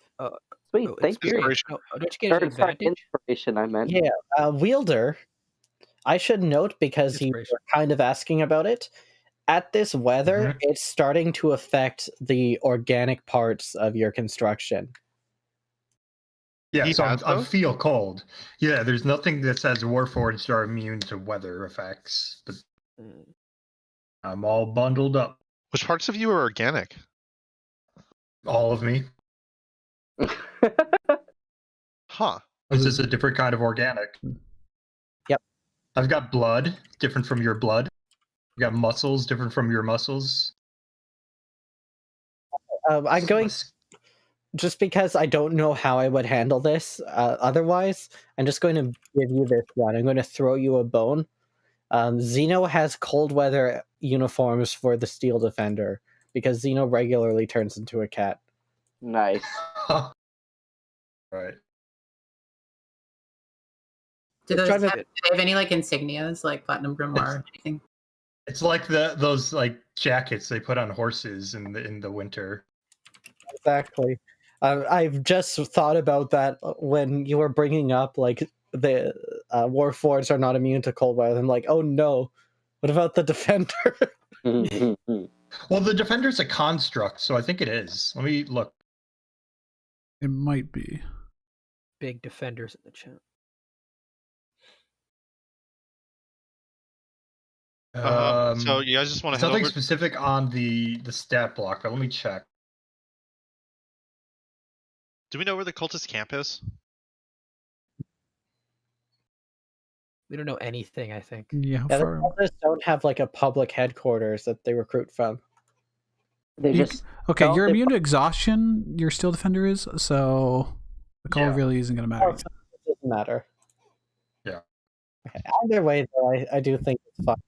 Sweet, thank you. Experience. No, don't you get an advantage? Inspiration, I meant. Yeah, Wielder, I should note, because you were kind of asking about it, at this weather, it's starting to affect the organic parts of your construction. Yeah, so I feel cold. Yeah, there's nothing that says Warforged are immune to weather effects, but I'm all bundled up. Which parts of you are organic? All of me. Huh. This is a different kind of organic. Yep. I've got blood, different from your blood. I've got muscles, different from your muscles. I'm going, just because I don't know how I would handle this otherwise, I'm just going to give you this one. I'm going to throw you a bone. Xeno has cold weather uniforms for the Steel Defender, because Xeno regularly turns into a cat. Nice. Right. Do they have any like insignias, like Platinum Grimoire or anything? It's like those like jackets they put on horses in the winter. Exactly. I've just thought about that when you were bringing up like the Warforged are not immune to cold weather. I'm like, oh no, what about the Defender? Well, the Defender's a construct, so I think it is. Let me look. It might be. Big defenders in the chat. So you guys just want to head something over? specific on the stat block, but let me check. Do we know where the cultist camp is? We don't know anything, I think. Yeah, how Yeah, the far? cultists don't have like a public headquarters that they recruit from. They just Okay, don't- you're they- immune to exhaustion. Your Steel Defender is, so the call Yeah. really isn't going to matter. It doesn't matter. Yeah. Okay. Either way, though, I do think it's fun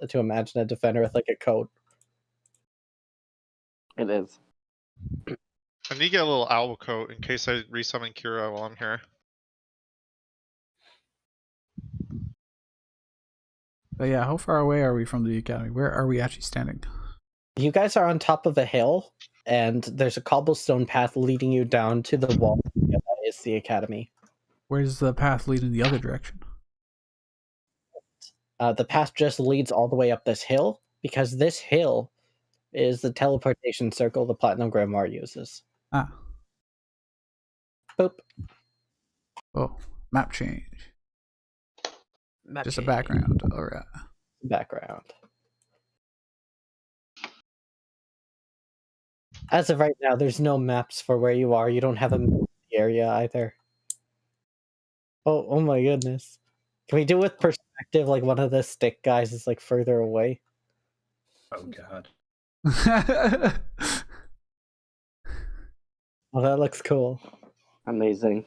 to imagine a Defender with like a coat. It is. I need to get a little owl coat in case I resummon Kira while I'm here. But yeah, how far away are we from the academy? Where are we actually standing? You guys are on top of a hill, and there's a cobblestone path leading you down to the wall. Yeah, that is the academy. Where's the path leading the other direction? The path just leads all the way up this hill, because this hill is the teleportation circle the Platnium Grimoire uses. Ah. Boop. Oh, map change. Map Just a change. background. Alright. Background. As of right now, there's no maps for where you are. You don't have a map of the area either. Oh my goodness. Can we do with perspective, like one of the stick guys is like further away? Oh god. Oh, that looks cool. Amazing.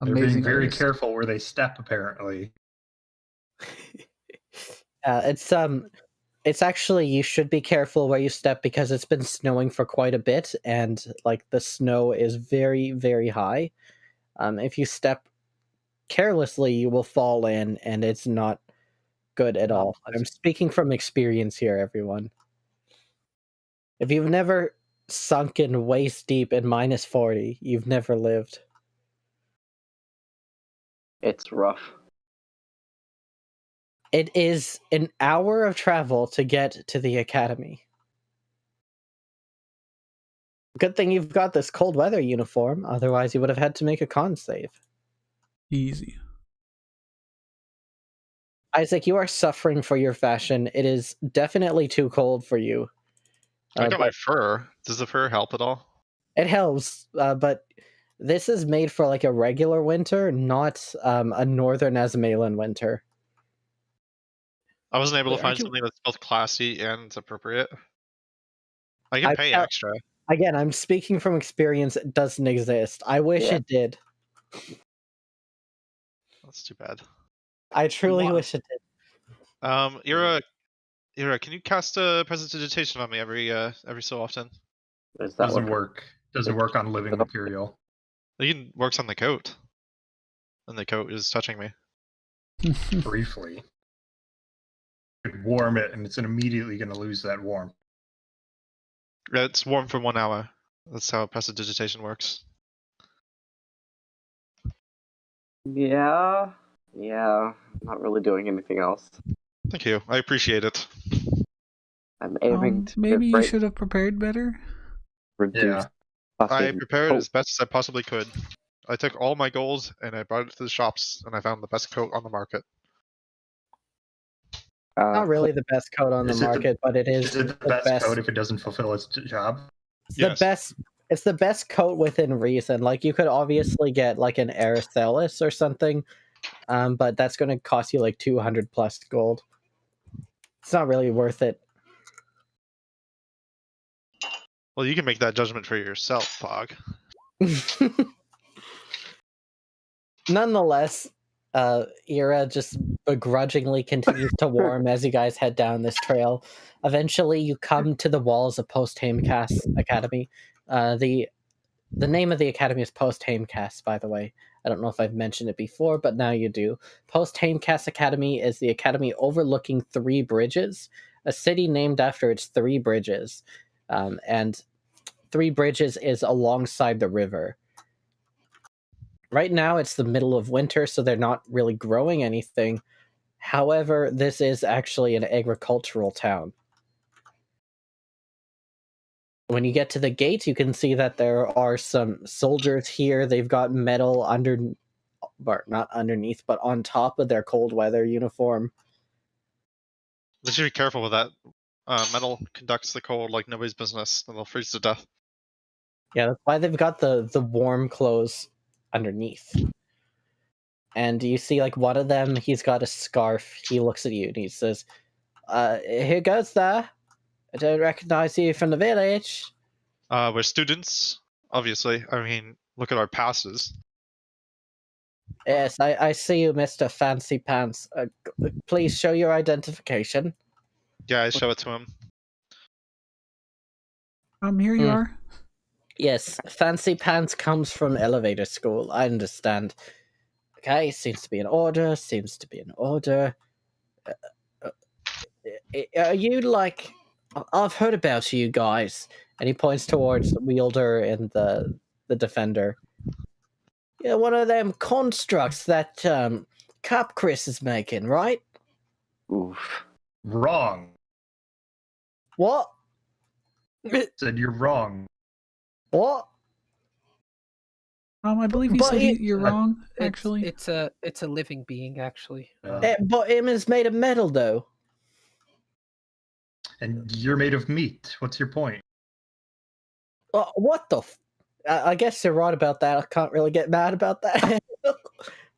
They're being Amazing. very artist. careful where they step, apparently. It's actually, you should be careful where you step because it's been snowing for quite a bit, and like the snow is very, very high. If you step carelessly, you will fall in, and it's not good at all. I'm speaking from experience here, everyone. If you've never sunk in waist deep in -40, you've never lived. It's rough. It is an hour of travel to get to the academy. Good thing you've got this cold weather uniform, otherwise you would have had to make a con save. Easy. Isaac, you are suffering for your fashion. It is definitely too cold for you. I got my but fur. Does the fur help at all? it helps, but this is made for like a regular winter, not a northern as mainland winter. I wasn't able Wait, to find aren't you- something that's both classy and appropriate. I can pay tell- extra. Again, I'm speaking from experience. It doesn't exist. I wish Yeah. it did. That's too bad. I truly want- wish it did. Ira, can you cast a prestidigitation on me every so often? Does that Doesn't work? work. Doesn't work on living material. It works on the coat. And the coat is touching me. Briefly. You could warm it, and it's immediately going to lose that warmth. It's warm for 1 hour. That's how prestidigitation works. Yeah. I'm not really doing anything else. Thank you. I appreciate it. I'm aiming to maybe you break- should have prepared better. reduce. Yeah. I fucking prepared coat. as best as I possibly could. I took all my gold and I brought it to the shops and I found the best coat on the market. Not really the best coat on the Is it the- market, but it is Is it the best coat if it doesn't fulfill its job? It's Yes. the best. It's the best coat within reason. Like you could obviously get like an Araceli or something, but that's going to cost you like 200 plus gold. It's not really worth it. Well, you can make that judgment for yourself, Pog. Nonetheless, Ira just begrudgingly continues to warm as you guys head down this trail. Eventually, you come to the walls of Post Hamecast Academy. The name of the academy is Post Hamecast, by the way. I don't know if I've mentioned it before, but now you do. Post Hamecast Academy is the academy overlooking 3 bridges, a city named after its 3 bridges. And 3 bridges is alongside the river. Right now, it's the middle of winter, so they're not really growing anything. However, this is actually an agricultural town. When you get to the gate, you can see that there are some soldiers here. They've got metal not underneath, but on top of their cold weather uniform. They should be careful with that. Metal conducts the cold like nobody's business, and they'll freeze to death. Yeah, that's why they've got the warm clothes underneath. And you see, like, one of them, he's got a scarf. He looks at you and he says, "Who goes there? I don't recognize you from the village." We're students, obviously. I mean, look at our passes. "Yes, I see you, Mr. Fancy Pants. Please show your identification." Yeah, I show it to him. Here you Hmm. are. Yes, fancy pants comes from elevator school. I understand. Okay, seems to be an order. Seems to be an order. Are you like? I've heard about you guys, and he points towards the wielder and the defender. Yeah, one of them constructs that Cap Chris is making, right? Oof. Wrong. What? Said you're wrong. What? I believe he But said it- you're wrong. Actually, It's a living being actually. But him is made of metal, though. And you're made of meat. What's your point? What the? I guess you're right about that. I can't really get mad about that.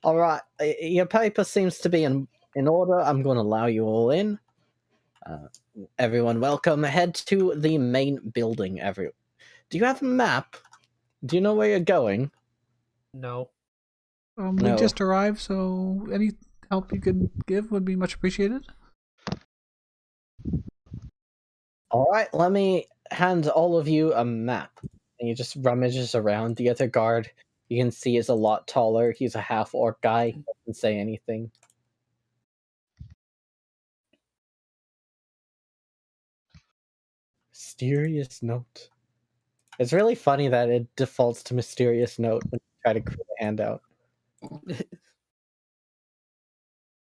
All right, your paper seems to be in order. I'm going to allow you all in. Everyone, welcome. Head to the main building. Do you have a map? Do you know where you're going? No. we No. just arrived, so any help you could give would be much appreciated. All right, let me hand all of you a map. And he just rummages around. The other guard, you can see, is a lot taller. He's a half-orc guy. He doesn't say anything. Mysterious note. It's really funny that it defaults to mysterious note when you try to create a handout.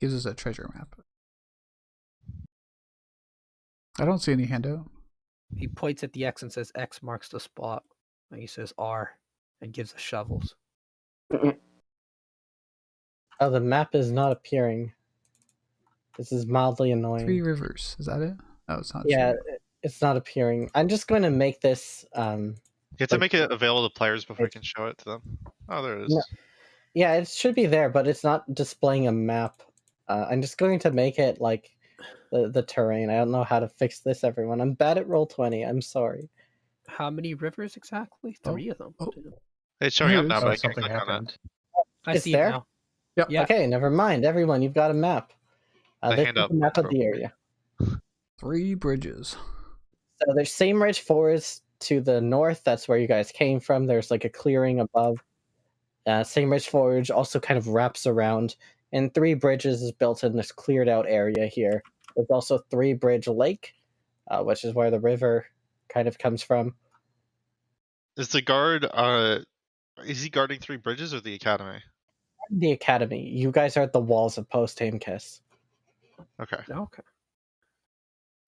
Gives us a treasure map. I don't see any handout. He points at the X and says X marks the spot. And he says R and gives us shovels. Oh, the map is not appearing. This is mildly annoying. 3 rivers. Is that it? Oh, it's not. Yeah, it's not appearing. I'm just going to make this. You have to make it available to players before you can show it to them. Oh, there it is. No. Yeah, it should be there, but it's not displaying a map. I'm just going to make it like the terrain. I don't know how to fix this, everyone. I'm bad at Roll20. I'm sorry. How many rivers exactly? 3 of them. It's showing Here up it now, is. but Oh, I can't something click on it. happened. I It's see there? it now. Yep. Yeah. Okay, never mind. Everyone, you've got a map. The This is handout the map of the broke. area. 3 bridges. So there's Same Ridge Forest to the north. That's where you guys came from. There's like a clearing above. Same Ridge Forge also kind of wraps around, and 3 Bridges is built in this cleared out area here. There's also 3 Bridge Lake, which is where the river kind of comes from. Is the guard is he guarding 3 bridges or the academy? The academy. You guys are at the walls of Post Tame Kiss. Okay. Okay.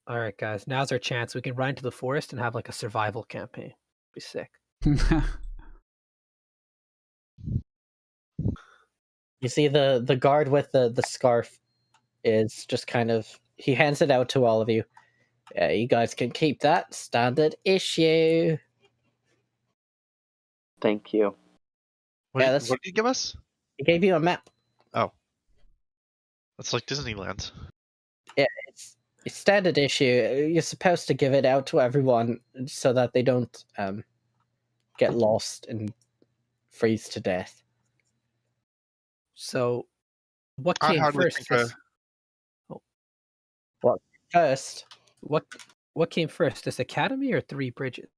All right, guys. Now's our chance. We can run into the forest and have like a survival campaign. Be sick. You see the guard with the scarf is just kind of, he hands it out to all of you. You guys can keep that. Standard issue. Thank you. What, Yeah, what did you give us? He gave you a map. That's like Disneyland. Yeah, it's standard issue. You're supposed to give it out to everyone so that they don't get lost and freeze to death. So, what I came hardly first? think First, What came first? This academy or 3 bridges?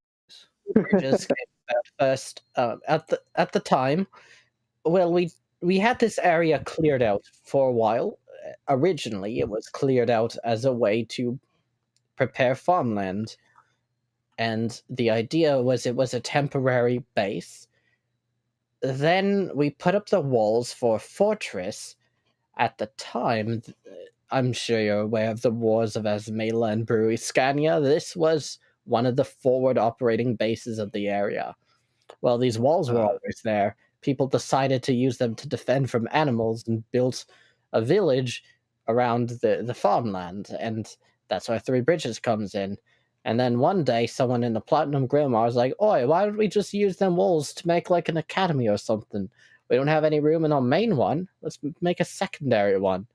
Bridges came out first. At the time, well, we had this area cleared out for a while. Originally, it was cleared out as a way to prepare farmland, and the idea was it was a temporary base. Then we put up the walls for a fortress. At the time, I'm sure you're aware of the wars of Asmela and Brewery Scania. This was one of the forward operating bases of the area. Well, these walls were always there. People decided to use them to defend from animals and built a village around the farmland, and that's where 3 Bridges comes in. And then one day, someone in the Platnium Grimoire was like, "Oi, why don't we just use them walls to make like an academy or something? We don't have any room in our main one. Let's make a secondary one."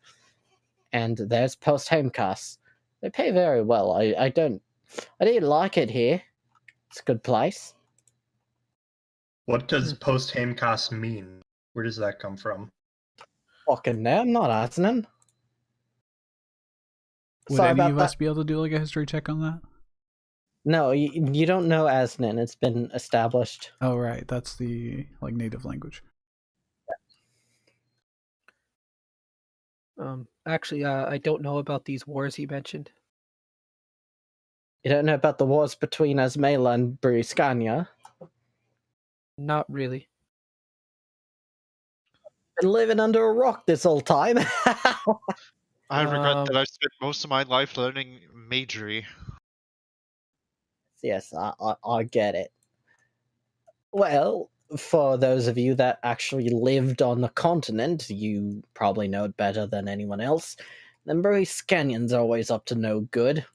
And there's Post Hamecast. They pay very well. I didn't like it here. It's a good place. What does post Hamecast mean? Where does that come from? Fucking no, I'm not asking. Would Sorry any about of that. us be able to do like a history check on that? No, you don't know Asnan. It's been established. Oh, right. That's the native language. Actually, I don't know about these wars he mentioned. You don't know about the wars between Asmela and Briskania? Not really. Been living under a rock this whole time. I regret Um, that I spent most of my life learning magery. Yes, I get it. Well, for those of you that actually lived on the continent, you probably know it better than anyone else. The Briskanians always up to no good.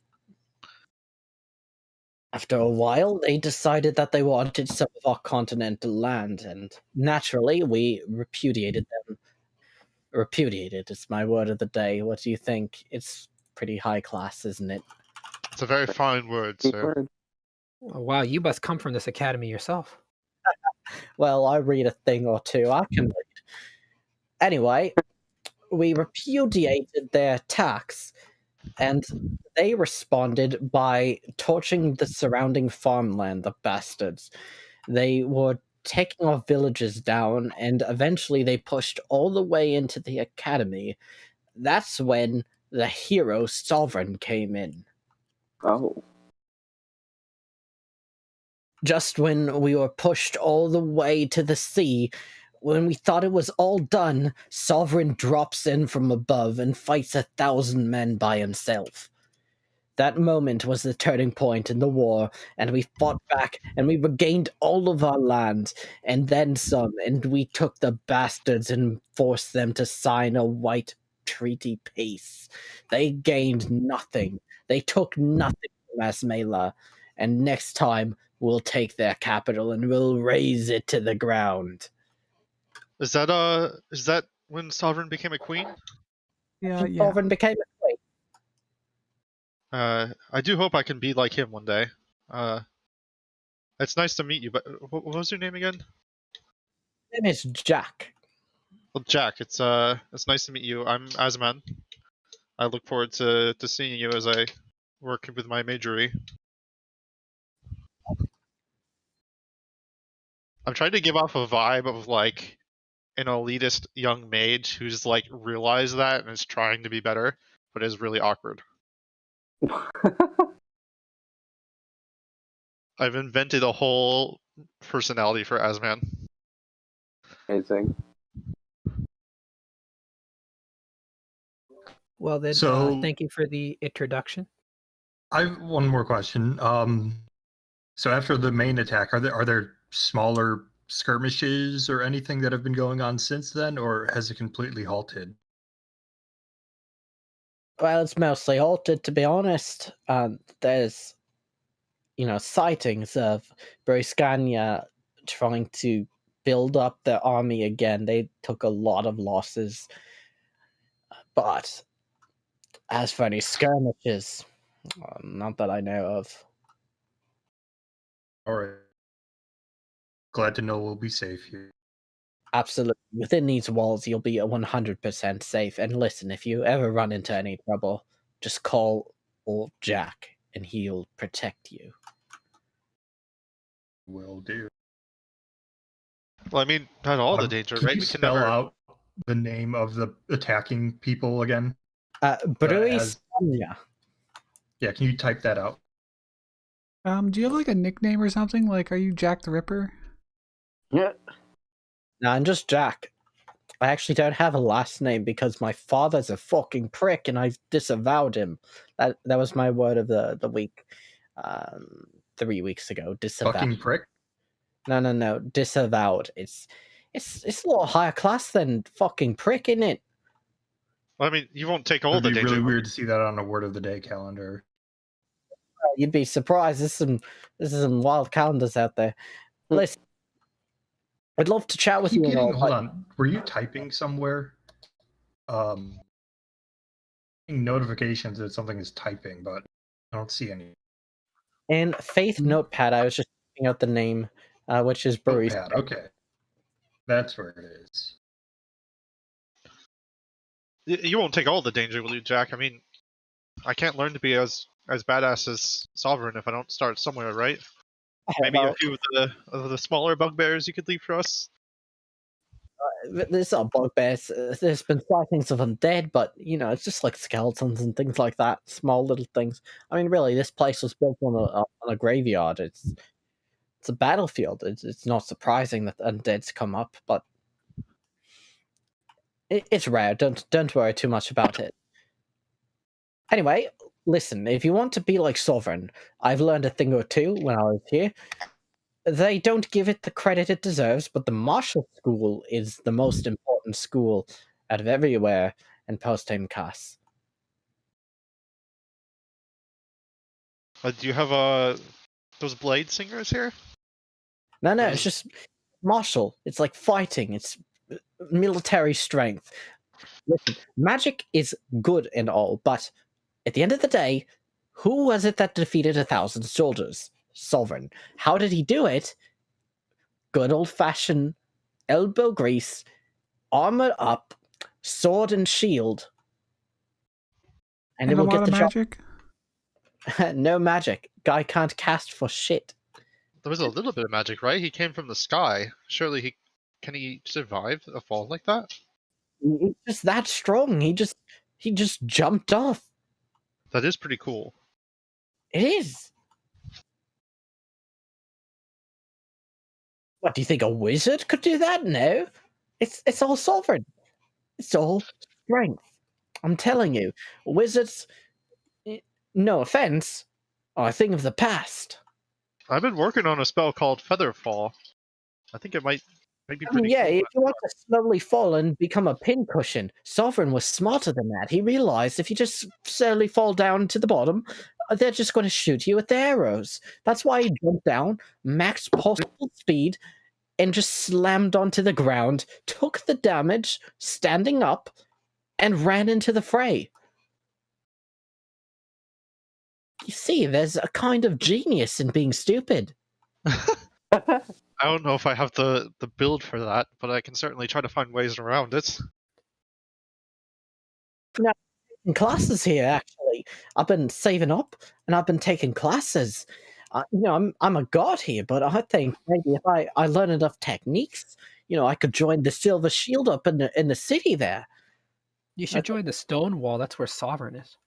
After a while, they decided that they wanted some of our continental land, and naturally, we repudiated them. Repudiated is my word of the day. What do you think? It's pretty high class, isn't it? It's a very fine word, Big sir. word. oh, wow, you must come from this academy yourself. Well, I read a thing or two. I can read. Anyway, we repudiated their attacks, and they responded by torching the surrounding farmland, the bastards. They were taking our villages down, and eventually they pushed all the way into the academy. That's when the hero Sovereign came in. Oh. Just when we were pushed all the way to the sea, when we thought it was all done, Sovereign drops in from above and fights 1,000 men by himself. That moment was the turning point in the war, and we fought back, and we regained all of our land, and then some, and we took the bastards and forced them to sign a white treaty peace. They gained nothing. They took nothing from Asmela, and next time we'll take their capital and we'll raze it to the ground. Is that when Sovereign became a queen? Yeah. Sovereign became a queen. I do hope I can be like him one day. It's nice to meet you, but what was your name again? His name is Jack. Well, Jack, it's nice to meet you. I'm Asman. I look forward to seeing you as I work with my majory. I'm trying to give off a vibe of like an elitist young mage who's like realized that and is trying to be better, but is really awkward. I've invented a whole personality for Asman. Amazing. Well then, So- thank you for the introduction. I have one more question. So after the main attack, are there smaller skirmishes or anything that have been going on since then, or has it completely halted? Well, it's mostly halted, to be honest. There's, sightings of Briskania trying to build up their army again. They took a lot of losses. But as for any skirmishes, not that I know of. All right. Glad to know we'll be safe here. Absolutely. Within these walls, you'll be 100% safe. And listen, if you ever run into any trouble, just call old Jack, and he'll protect you. Will do. Well, I mean, not all the danger, Could right? you We can spell never. out the name of the attacking people again? Briskania. Yeah, can you type that out? Do you have like a nickname or something? Like, are you Jack the Ripper? Yeah. No, I'm just Jack. I actually don't have a last name because my father's a fucking prick and I disavowed him. That was my word of the week. 3 weeks ago. Disavowed. Fucking prick. No. Disavowed. It's a little higher class than fucking prick, isn't it? Well, I mean, you won't take all It'd the be danger. really weird to see that on a word of the day calendar. You'd be surprised. There's some wild calendars out there. Listen, I'd love to chat with you. Hold on. Were you typing somewhere? Notifications that something is typing, but I don't see any. In Faith Notepad, I was just checking out the name, which is Brewery. Notepad. Okay, that's where it is. You won't take all the danger, will you, Jack? I mean, I can't learn to be as as badass as Sovereign if I don't start somewhere, right? Maybe Well, a few of the smaller bugbears you could leave for us. there's not bugbears. There's been sightings of undead, but it's just like skeletons and things like that. Small little things. I mean, really, this place was built on a graveyard. It's a battlefield. It's not surprising that undeads come up, but it's rare. Don't worry too much about it. Anyway, listen. If you want to be like Sovereign, I've learned a thing or two when I was here. They don't give it the credit it deserves, but the martial school is the most important school out of everywhere in post-time casts. Do you have those blade singers here? No, it's just martial. It's like fighting. It's military strength. Listen, magic is good and all, but at the end of the day, who was it that defeated 1,000 soldiers? Sovereign. How did he do it? Good old-fashioned elbow grease, armor up, sword and shield. And it a will lot get of the magic. job. No magic. Guy can't cast for shit. There was a little bit of magic, right? He came from the sky. Surely can he survive a fall like that? He's just that strong. He just jumped off. That is pretty cool. It is. What do you think? A wizard could do that? No. It's all Sovereign. It's all strength. I'm telling you, wizards. No offense, are a thing of the past. I've been working on a spell called Featherfall. I think it might be I pretty mean, yeah, cool. if you want to slowly fall and become a pincushion, Sovereign was smarter than that. He realized if you just slowly fall down to the bottom, they're just going to shoot you with their arrows. That's why he jumped down, max possible speed, and just slammed onto the ground, took the damage, standing up, and ran into the fray. You see, there's a kind of genius in being stupid. I don't know if I have the build for that, but I can certainly try to find ways around it. Now, in classes here, actually, I've been saving up and I've been taking classes. I'm a god here, but I think maybe if I learn enough techniques, I could join the Silver Shield up in the city there. You should join the Stone Wall. That's where Sovereign is.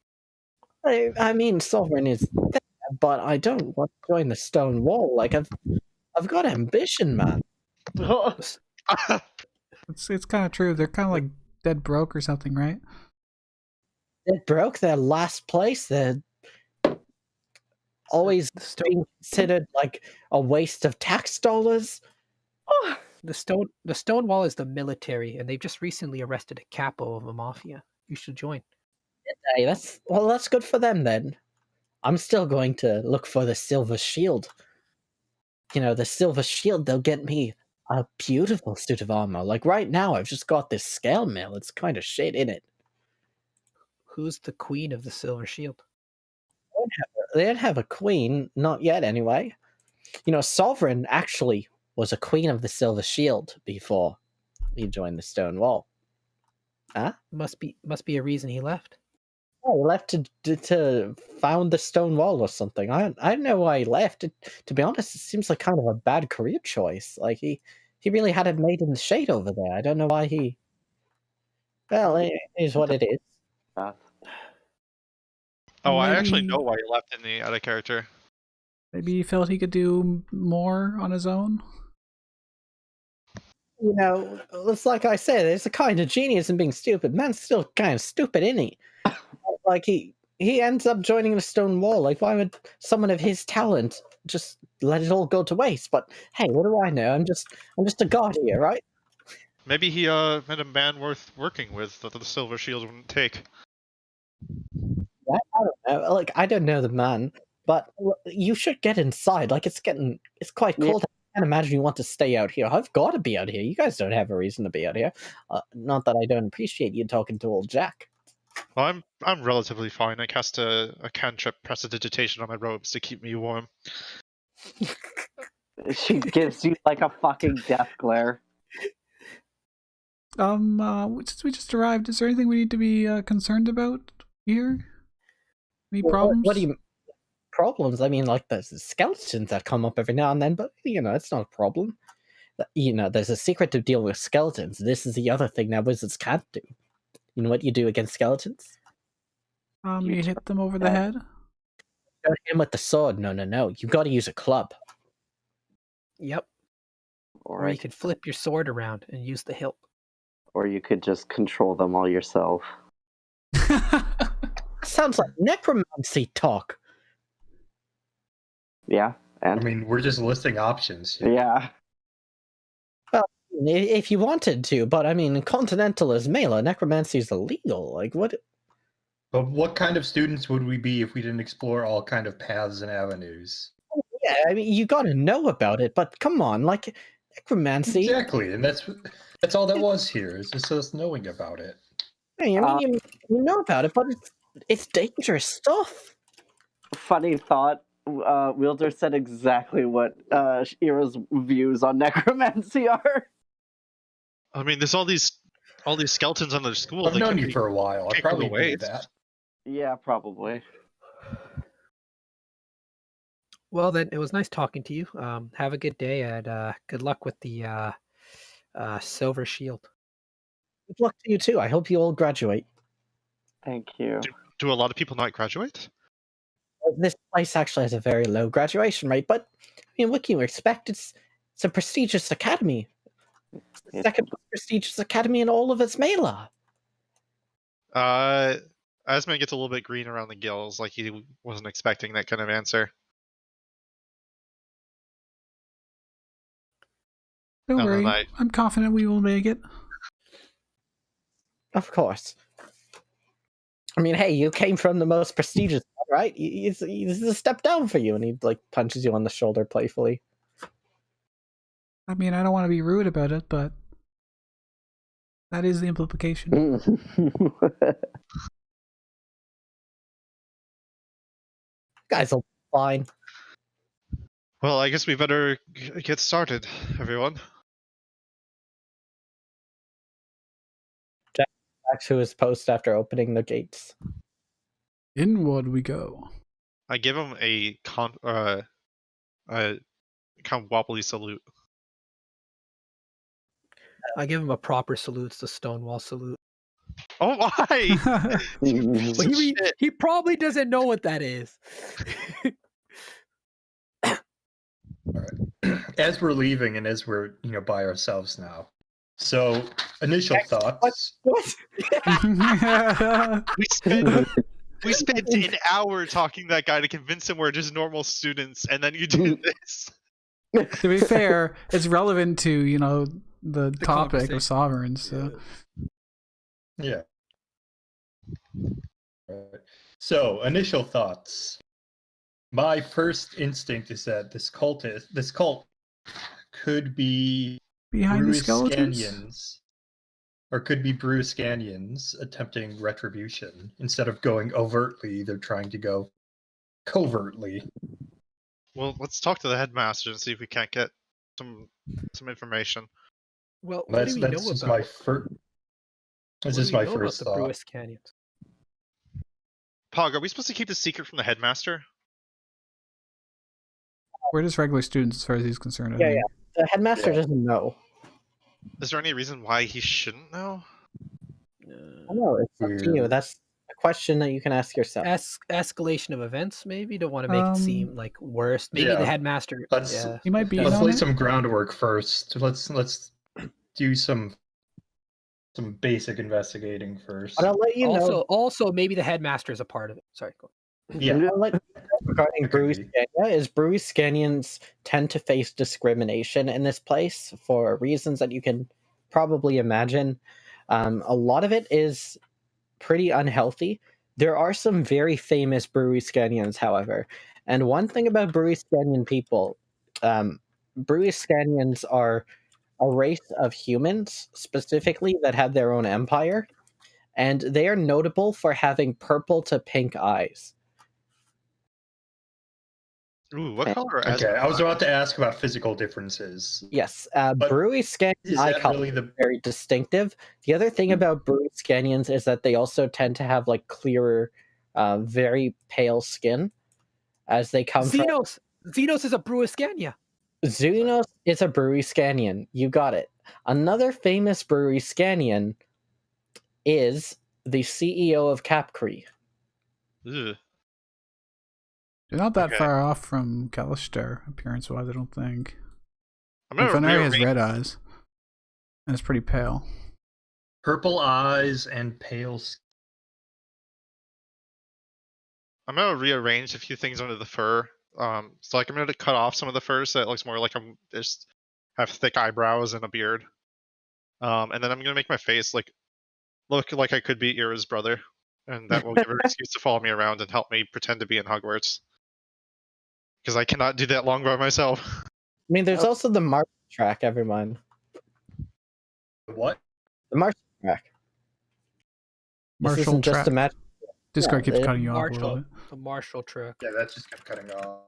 I mean, Sovereign is there, but I don't want to join the Stone Wall. Like I've got ambition, man. It's kind of true. They're kind of like dead broke or something, right? They broke their last place. They're always being considered like a waste of tax dollars. The Stone Wall is the military, and they've just recently arrested a capo of a mafia. You should join. Hey, that's good for them then. I'm still going to look for the Silver Shield. The Silver Shield, they'll get me a beautiful suit of armor. Like right now, I've just got this scale mail. It's kind of shit in it. Who's the queen of the Silver Shield? They don't have a queen, not yet anyway. Sovereign actually was a queen of the Silver Shield before he joined the Stone Wall. Huh? Must be a reason he left. Oh, he left to found the Stone Wall or something. I don't know why he left. To be honest, it seems like kind of a bad career choice. Like he really had it made in the shade over there. I don't know why he. Well, it is what it is. Oh, I actually know why he left in the other character. Maybe he felt he could do more on his own. It's like I said, there's a kind of genius in being stupid. Man's still kind of stupid, isn't he? Like he ends up joining the Stone Wall. Like, why would someone of his talent just let it all go to waste? But hey, what do I know? I'm just a god here, right? Maybe he met a man worth working with that the Silver Shield wouldn't take. I don't know. Like, I don't know the man, but you should get inside. Like, it's quite cold. I can't imagine you want to stay out here. I've got to be out here. You guys don't have a reason to be out here. Not that I don't appreciate you talking to old Jack. Well, I'm relatively fine. I cast a cantrip prestidigitation on my robes to keep me warm. She gives you like a fucking death glare. Since we just arrived, is there anything we need to be concerned about here? Any problems? What do you problems. I mean, like, there's skeletons that come up every now and then, but, it's not a problem. There's a secret to deal with skeletons. This is the other thing that wizards can't do. You know what you do against skeletons? You hit them over the head? Don't hit him with the sword. No. You gotta use a club. Yep. Or Or you could flip your sword around and use the hilt. or you could just control them all yourself. Sounds like necromancy talk. Yeah, I and mean, we're just listing options. here. yeah. If you wanted to, but I mean, Continental is melee, necromancy is illegal. Like, what? But what kind of students would we be if we didn't explore all kind of paths and avenues? Yeah, I mean, you gotta know about it, but come on, like, necromancy. Exactly, and that's all that was here. Is just us knowing about it. Hey, I mean, you know about it, but it's dangerous stuff. Funny thought. Wielder said exactly what Ira's views on necromancy are. I mean, there's all these skeletons on the school. I've They known could you be for a while. I kicked probably away. knew that. Yeah, probably. Well, then, it was nice talking to you. Have a good day, and good luck with the silver shield. Good luck to you too. I hope you all graduate. Thank you. Do a lot of people not graduate? This place actually has a very low graduation rate, but I mean, what can you expect? It's a prestigious academy. It's the second most prestigious academy in all of its Mela. Asman gets a little bit green around the gills, like he wasn't expecting that kind of answer. Don't And then worry. I'm confident we will make it. Of course. I mean, hey, you came from the most prestigious one, right? This is a step down for you, and he like punches you on the shoulder playfully. I mean, I don't want to be rude about it, but that is the implication. Guys will be fine. Well, I guess we better get started, everyone. Jack back to his post after opening the gates. Inward we go. I give him a kind of wobbly salute. I give him a proper salute. It's the Stonewall salute. Oh my! But he probably doesn't know what that is. All right. As we're leaving and as we're by ourselves now. So initial thoughts. What? We spent an hour talking to that guy to convince him we're just normal students, and then you do this. To be fair, it's relevant to, the topic of sovereigns. So. Yeah. Right. So initial thoughts. My first instinct is that this cult could be Behind the skeletons? Bruscanians, or could be Bruscanians attempting retribution. Instead of going overtly, they're trying to go covertly. Well, let's talk to the headmaster and see if we can't get some information. Well, what do we know This is about? my first. This is my first the thought. Brewis Canyons. Pog, are we supposed to keep this secret from the headmaster? We're just regular students as far as he's concerned. I Yeah, think. yeah. The headmaster doesn't know. Is there any reason why he shouldn't know? I know, it's up to you. That's a question that you can ask yourself. Escalation of events, maybe? Don't want to make it seem like worse. Maybe yeah. the headmaster. He might be. Let's lay some groundwork first. Let's do some basic investigating first. But I'll let you know. Also, maybe the headmaster is a part of it. Sorry, go on. Yeah. I'll let you know regarding Bruscania is Bruscanians tend to face discrimination in this place for reasons that you can probably imagine. A lot of it is pretty unhealthy. There are some very famous Bruscanians, however. And one thing about Bruscanian people, Bruscanians are a race of humans, specifically, that have their own empire. And they are notable for having purple to pink eyes. Ooh, what color? Okay, I was about to ask about physical differences. Yes, But Bruscanian is eye that color really is very distinctive. The other thing about Bruscanians is that they also tend to have like clearer, very pale skin. as they come from... Xenos! Xenos is a Bruiscania. Xenos is a Bruiscanian. You got it. Another famous Bruiscanian is the CEO of Capcree. Ugh. They're not that Okay. far off from Callister, appearance-wise, I don't think. I'm gonna Funari has rearrange. red eyes. And it's pretty pale. Purple eyes and pale skin. I'm gonna rearrange a few things under the fur. So like I'm gonna cut off some of the fur so it looks more like I'm just have thick eyebrows and a beard. And then I'm gonna make my face like look like I could be Ira's brother, and that will give her an excuse to follow me around and help me pretend to be in Hogwarts. Because I cannot do that long by myself. I mean, there's also the Martial track, everyone. What? The Martial track. This Martial isn't just track. a match. Discord keeps it- cutting you off a little Marshall. bit. The Marshall trick. Yeah, that just kept cutting off.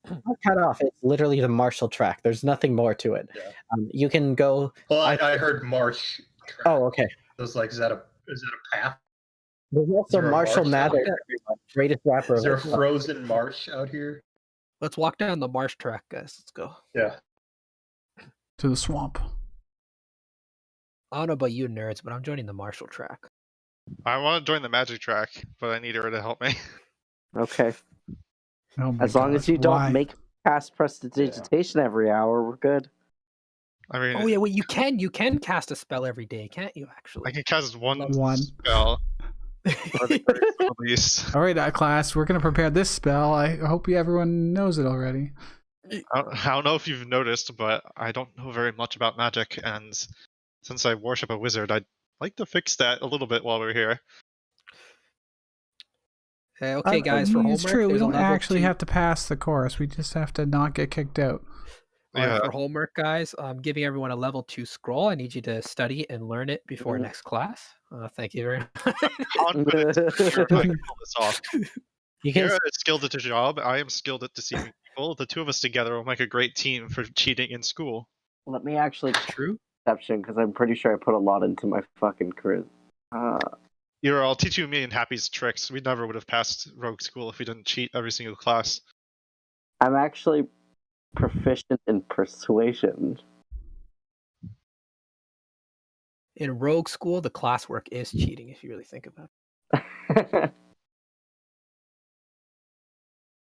Not cut off. It's literally the Martial track. There's nothing more to it. Yeah. You can go... Well, I heard marsh. Track. Oh, okay. I was like, is that a path? There's also there a Marshall marsh Mather, there? everyone. Greatest rapper Is there a of all time. frozen marsh out here? Let's walk down the marsh track, guys. Let's go. Yeah. To the swamp. I don't know about you nerds, but I'm joining the Marshall track. I want to join the magic track, but I need her to help me. Okay. Oh my As long God. as you don't Why? make cast prestidigitation every hour, we're good. I mean, Oh yeah, wait, you can cast a spell every day, can't you? Actually. I can cast one One. spell. At least. All right, class, we're going to prepare this spell. I hope everyone knows it already. I don't know if you've noticed, but I don't know very much about magic, and since I worship a wizard, I'd like to fix that a little bit while we're here. Okay, guys, for homework, It's true. We there's a don't level actually 2. have to pass the course. We just have to not get kicked out. Yeah. For homework, guys, I'm giving everyone a level 2 scroll. I need you to study and learn it before next class. Thank you very much. Confident you're going to pull this off. You can You're skilled at the job. I am skilled at deceiving people. The two of us together will make a great team for cheating in school. Let me actually True. perception because I'm pretty sure I put a lot into my fucking career. I'll teach you me and Happy's tricks. We never would have passed rogue school if we didn't cheat every single class. I'm actually proficient in persuasion. In rogue school, the classwork is cheating if you really think about it.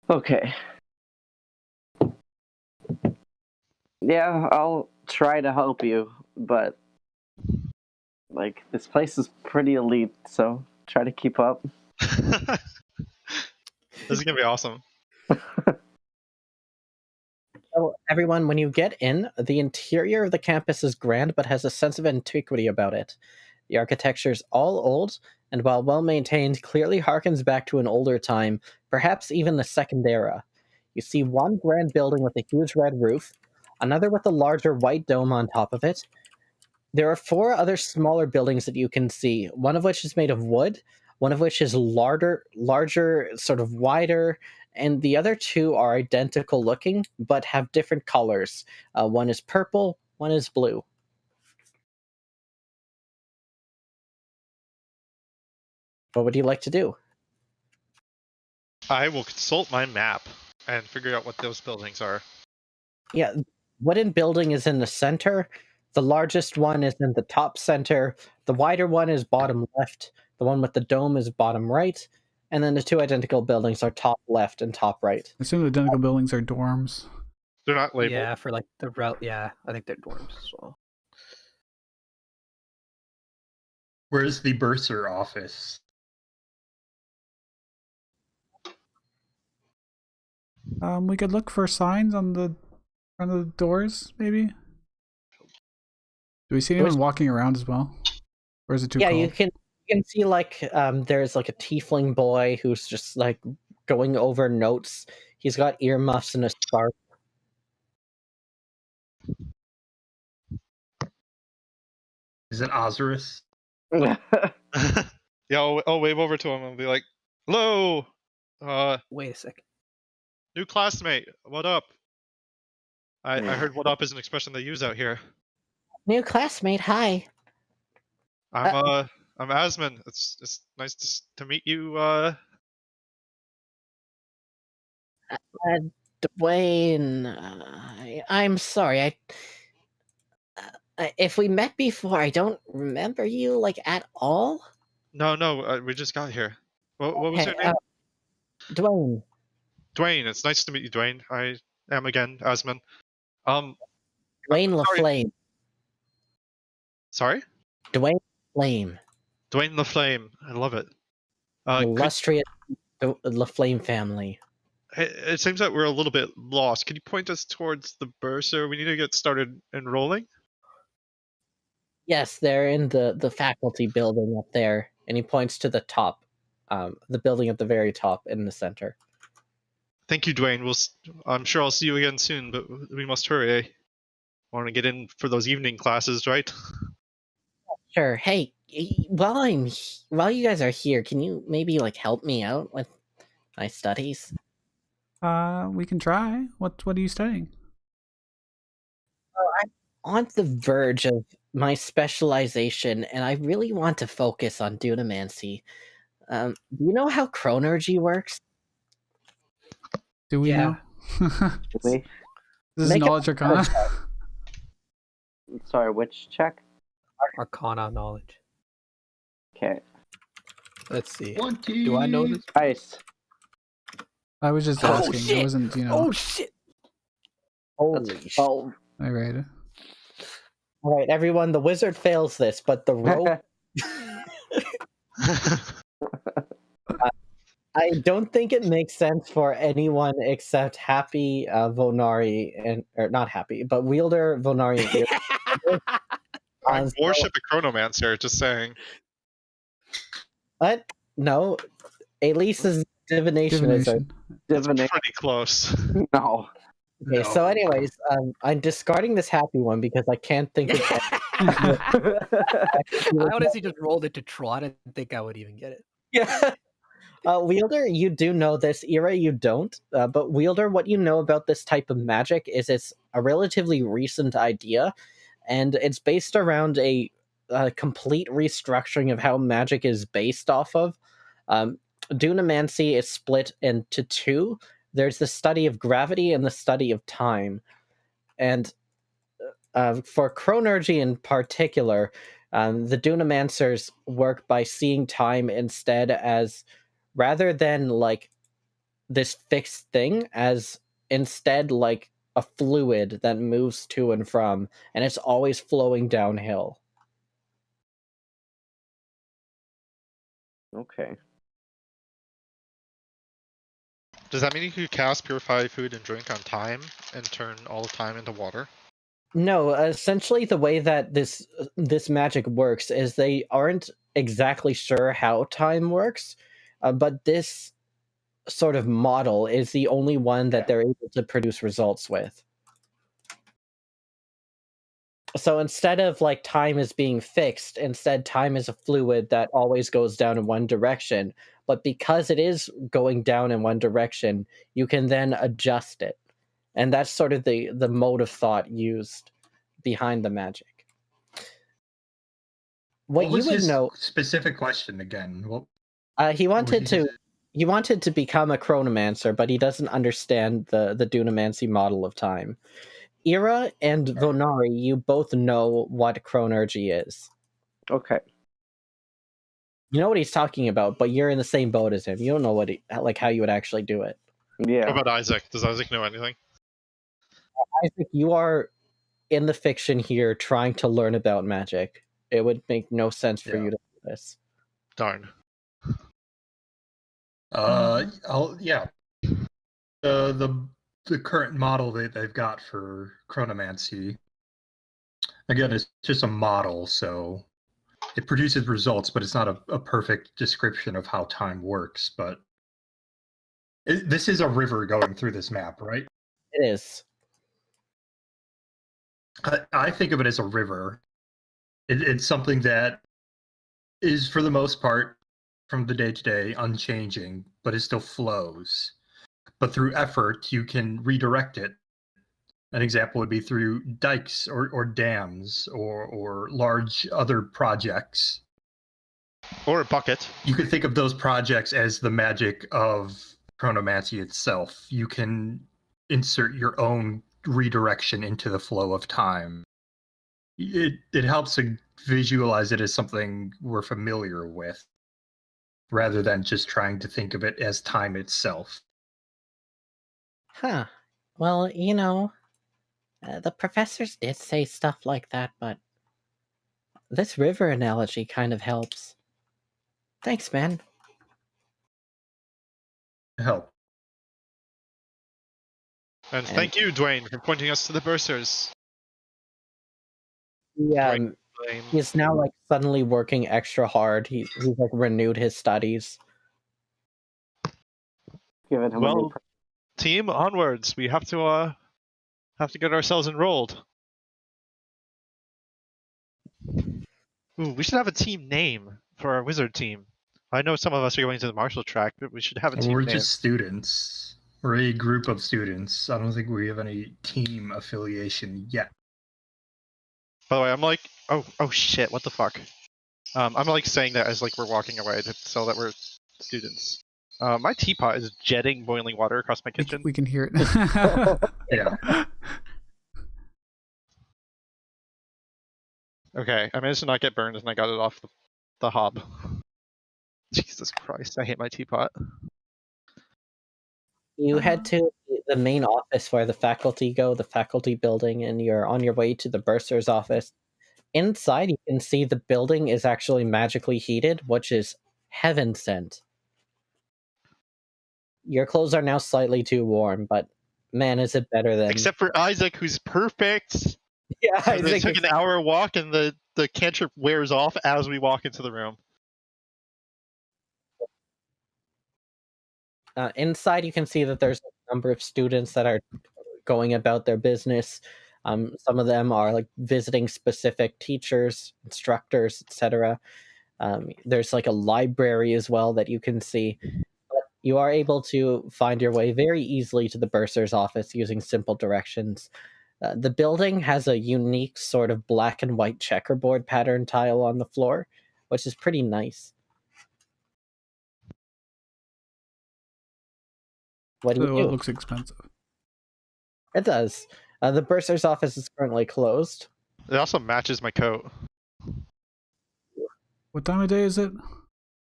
Okay. Yeah, I'll try to help you, but like this place is pretty elite, so try to keep up. This is gonna be awesome. So, everyone, when you get in, the interior of the campus is grand but has a sense of antiquity about it. The architecture is all old, and while well-maintained, clearly harkens back to an older time, perhaps even the Second Era. You see one grand building with a huge red roof, another with a larger white dome on top of it. There are 4 other smaller buildings that you can see, one of which is made of wood, one of which is larger, sort of wider, and the other 2 are identical looking, but have different colors. One is purple, one is blue. What would you like to do? I will consult my map and figure out what those buildings are. Yeah, wooden building is in the center. The largest one is in the top center. The wider one is bottom left. The one with the dome is bottom right. And then the 2 identical buildings are top left and top right. I assume the identical buildings are dorms. They're not labeled. Yeah, for like the route. Yeah, I think they're dorms as well. Where's the bursar office? We could look for signs on the front of the doors, maybe. Do we see anyone walking around as well? Or is it too Yeah, cold? you can see like there's like a tiefling boy who's just like going over notes. He's got earmuffs and a scarf. Is it Osiris? Yeah, I'll wave over to him and be like, "Hello, Wait a second. new classmate. What up?" I heard "what up" is an expression they use out here. New classmate, hi. I'm Asman. It's nice to meet you. Dwayne, I'm sorry. If we met before, I don't remember you like at all. No, we just got here. What was Okay, your name? Dwayne. Dwayne. It's nice to meet you, Dwayne. I am again Asman. I'm Dwayne sorry. LaFlame. Sorry? Dwayne LaFlame. Dwayne the Flame. I love it. Illustrious LaFlame family. It seems that we're a little bit lost. Could you point us towards the bursar? We need to get started enrolling. Yes, they're in the faculty building up there, and he points to the top, the building at the very top in the center. Thank you, Dwayne. I'm sure I'll see you again soon, but we must hurry. I want to get in for those evening classes, right? Sure. Hey, while you guys are here, can you maybe like help me out with my studies? We can try. What are you studying? I'm on the verge of my specialization, and I really want to focus on dunamancy. Do you know how chronergy works? Do we Yeah. know? Wait, This is Make a knowledge arcana. sorry, which check? Arcana knowledge. Okay. Let's see. 20. Do I know this? Nice. I was just Oh, asking. It shit. wasn't, Oh shit! Holy That's shit. 12. All right. All right, everyone, the wizard fails this, but the rope. I don't think it makes sense for anyone except Happy Vonari or not Happy, but Wielder Vonari. And I so- worship a chronomancer, just saying. What? No, Elise's divination wizard. Divination. Pretty close. No. Okay, so anyways, I'm discarding this Happy one because I can't think of. I honestly just rolled it to try. I didn't think I would even get it. Yeah. Wielder, you do know this. Era, you don't. But Wielder, what you know about this type of magic is it's a relatively recent idea, and it's based around a complete restructuring of how magic is based off of. Dunamancy is split into two. There's the study of gravity and the study of time. And for chronergy in particular, the Dunamancers work by seeing time instead as, rather than like this fixed thing, as instead like a fluid that moves to and from, and it's always flowing downhill. Okay. Does that mean you could cast Purify Food and Drink on time and turn all the time into water? No, essentially the way that this magic works is they aren't exactly sure how time works, but this sort of model is the only one that they're able to produce results with. So instead of like time is being fixed, instead time is a fluid that always goes down in one direction. But because it is going down in one direction, you can then adjust it. And that's sort of the mode of thought used behind the magic. What What you was would his know, specific question again? he wanted to become a chronomancer, but he doesn't understand the dunamancy model of time. Ira and Vonari, you both know what chronergy is. Okay. You know what he's talking about, but you're in the same boat as him. You don't know what how you would actually do it. Yeah. What about Isaac? Does Isaac know anything? Isaac, you are in the fiction here trying to learn about magic. It would make no sense for you to do this. Darn. Yeah. The current model that they've got for chronomancy, again, it's just a model, so it produces results, but it's not a perfect description of how time works. But this is a river going through this map, right? It is. I think of it as a river. It's something that is, for the most part, from the day to day, unchanging, but it still flows. But through effort, you can redirect it. An example would be through dikes or dams or large other projects. Or a bucket. You could think of those projects as the magic of chronomancy itself. You can insert your own redirection into the flow of time. It helps to visualize it as something we're familiar with, rather than just trying to think of it as time itself. Huh. Well, you know, the professors did say stuff like that, but this river analogy kind of helps. Thanks, man. Help. And thank you, Dwayne, for pointing us to the bursars. Yeah, Dwayne. he's now like suddenly working extra hard. He's like renewed his studies. Giving him a new Well, team, onwards. We have to get ourselves enrolled. Ooh, we should have a team name for our wizard team. I know some of us are going to the martial track, but we should have a team We're name. just students. We're a group of students. I don't think we have any team affiliation yet. By the way, I'm like, oh shit, what the fuck? I'm like saying that as like we're walking away to so that we're students. My teapot is jetting boiling water across my kitchen. We can hear it. Yeah. Okay, I managed to not get burned and I got it off the hob. Jesus Christ, I hate my teapot. You head to the main office where the faculty go, the faculty building, and you're on your way to the bursar's office. Inside, you can see the building is actually magically heated, which is heaven sent. Your clothes are now slightly too warm, but man, is it better than... Except for Isaac, who's perfect! Yeah, They took an hour walk and the cantrip wears off as we walk into the room. Inside, you can see that there's a number of students that are going about their business. Some of them are like visiting specific teachers, instructors, etc. There's like a library as well that you can see. But you are able to find your way very easily to the bursar's office using simple directions. The building has a unique sort of black and white checkerboard pattern tile on the floor, which is pretty nice. What do you do? It looks expensive. It does. The bursar's office is currently closed. It also matches my coat. What time of day is it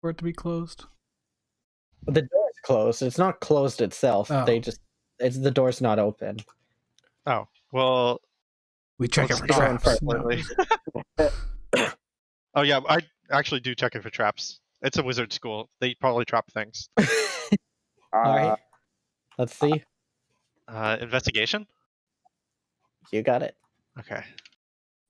for it to be closed? The door is closed. It's not closed itself. Oh. The door's not open. Oh, well... We check it for traps. No. Oh yeah, I actually do check it for traps. It's a wizard school. They probably trap things. Alright. Let's see. Investigation? You got it. Okay.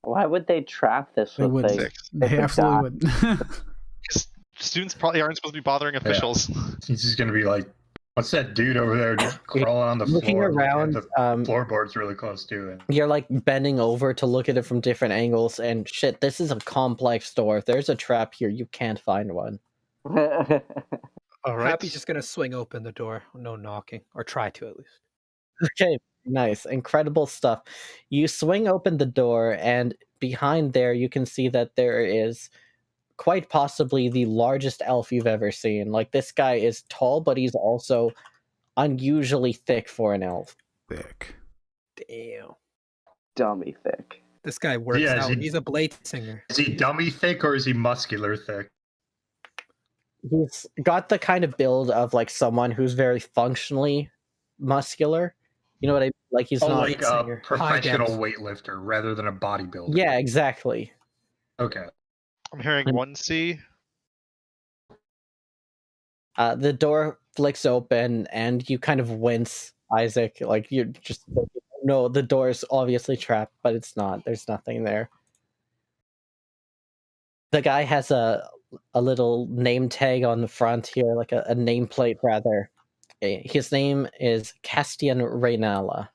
Why would they trap this They with wouldn't. things? They absolutely wouldn't. Because students probably aren't supposed to be bothering officials. Yeah. He's just gonna be like, "What's that dude over there just crawling on the Looking floor?" around, The floorboard's really close to it. You're like bending over to look at it from different angles, and shit, this is a complex door. If there's a trap here, you can't find one. All right. Happy's just gonna swing open the door, no knocking, or try to at least. Okay, nice. Incredible stuff. You swing open the door, and behind there, you can see that there is quite possibly the largest elf you've ever seen. Like, this guy is tall, but he's also unusually thick for an elf. Thick. Damn. Dummy thick. This guy works Yeah, out. He's a blade singer. Is he dummy thick or is he muscular thick? He's got the kind of build of like someone who's very functionally muscular. You know what I mean? Like, he's not like a singer. professional High weightlifter rather than a bodybuilder. Yeah, exactly. Okay. I'm hearing 1C. The door flicks open, and you kind of wince, Isaac. Like, you're just no. The door is obviously trapped, but it's not. There's nothing there. The guy has a little name tag on the front here, like a nameplate rather. His name is Castian Reynala.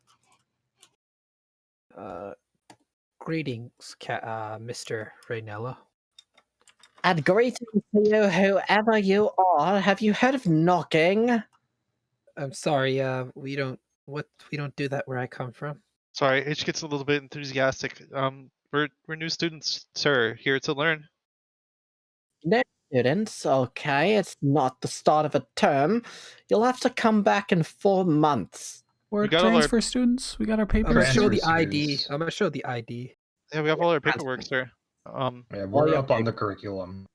Greetings, Mr. Raynella. And greetings to you, whoever you are. Have you heard of knocking? I'm sorry, we don't do that where I come from. Sorry, H gets a little bit enthusiastic. We're new students, sir, here to learn. No, students, okay? It's not the start of a term. You'll have to come back in 4 months. We're We got all our- transfer students. We got our I'm papers. gonna show the Transfer ID. students. I'm gonna show the ID. Yeah, we have all our That's- paperwork, sir. Yeah, we're yeah, up on the curriculum.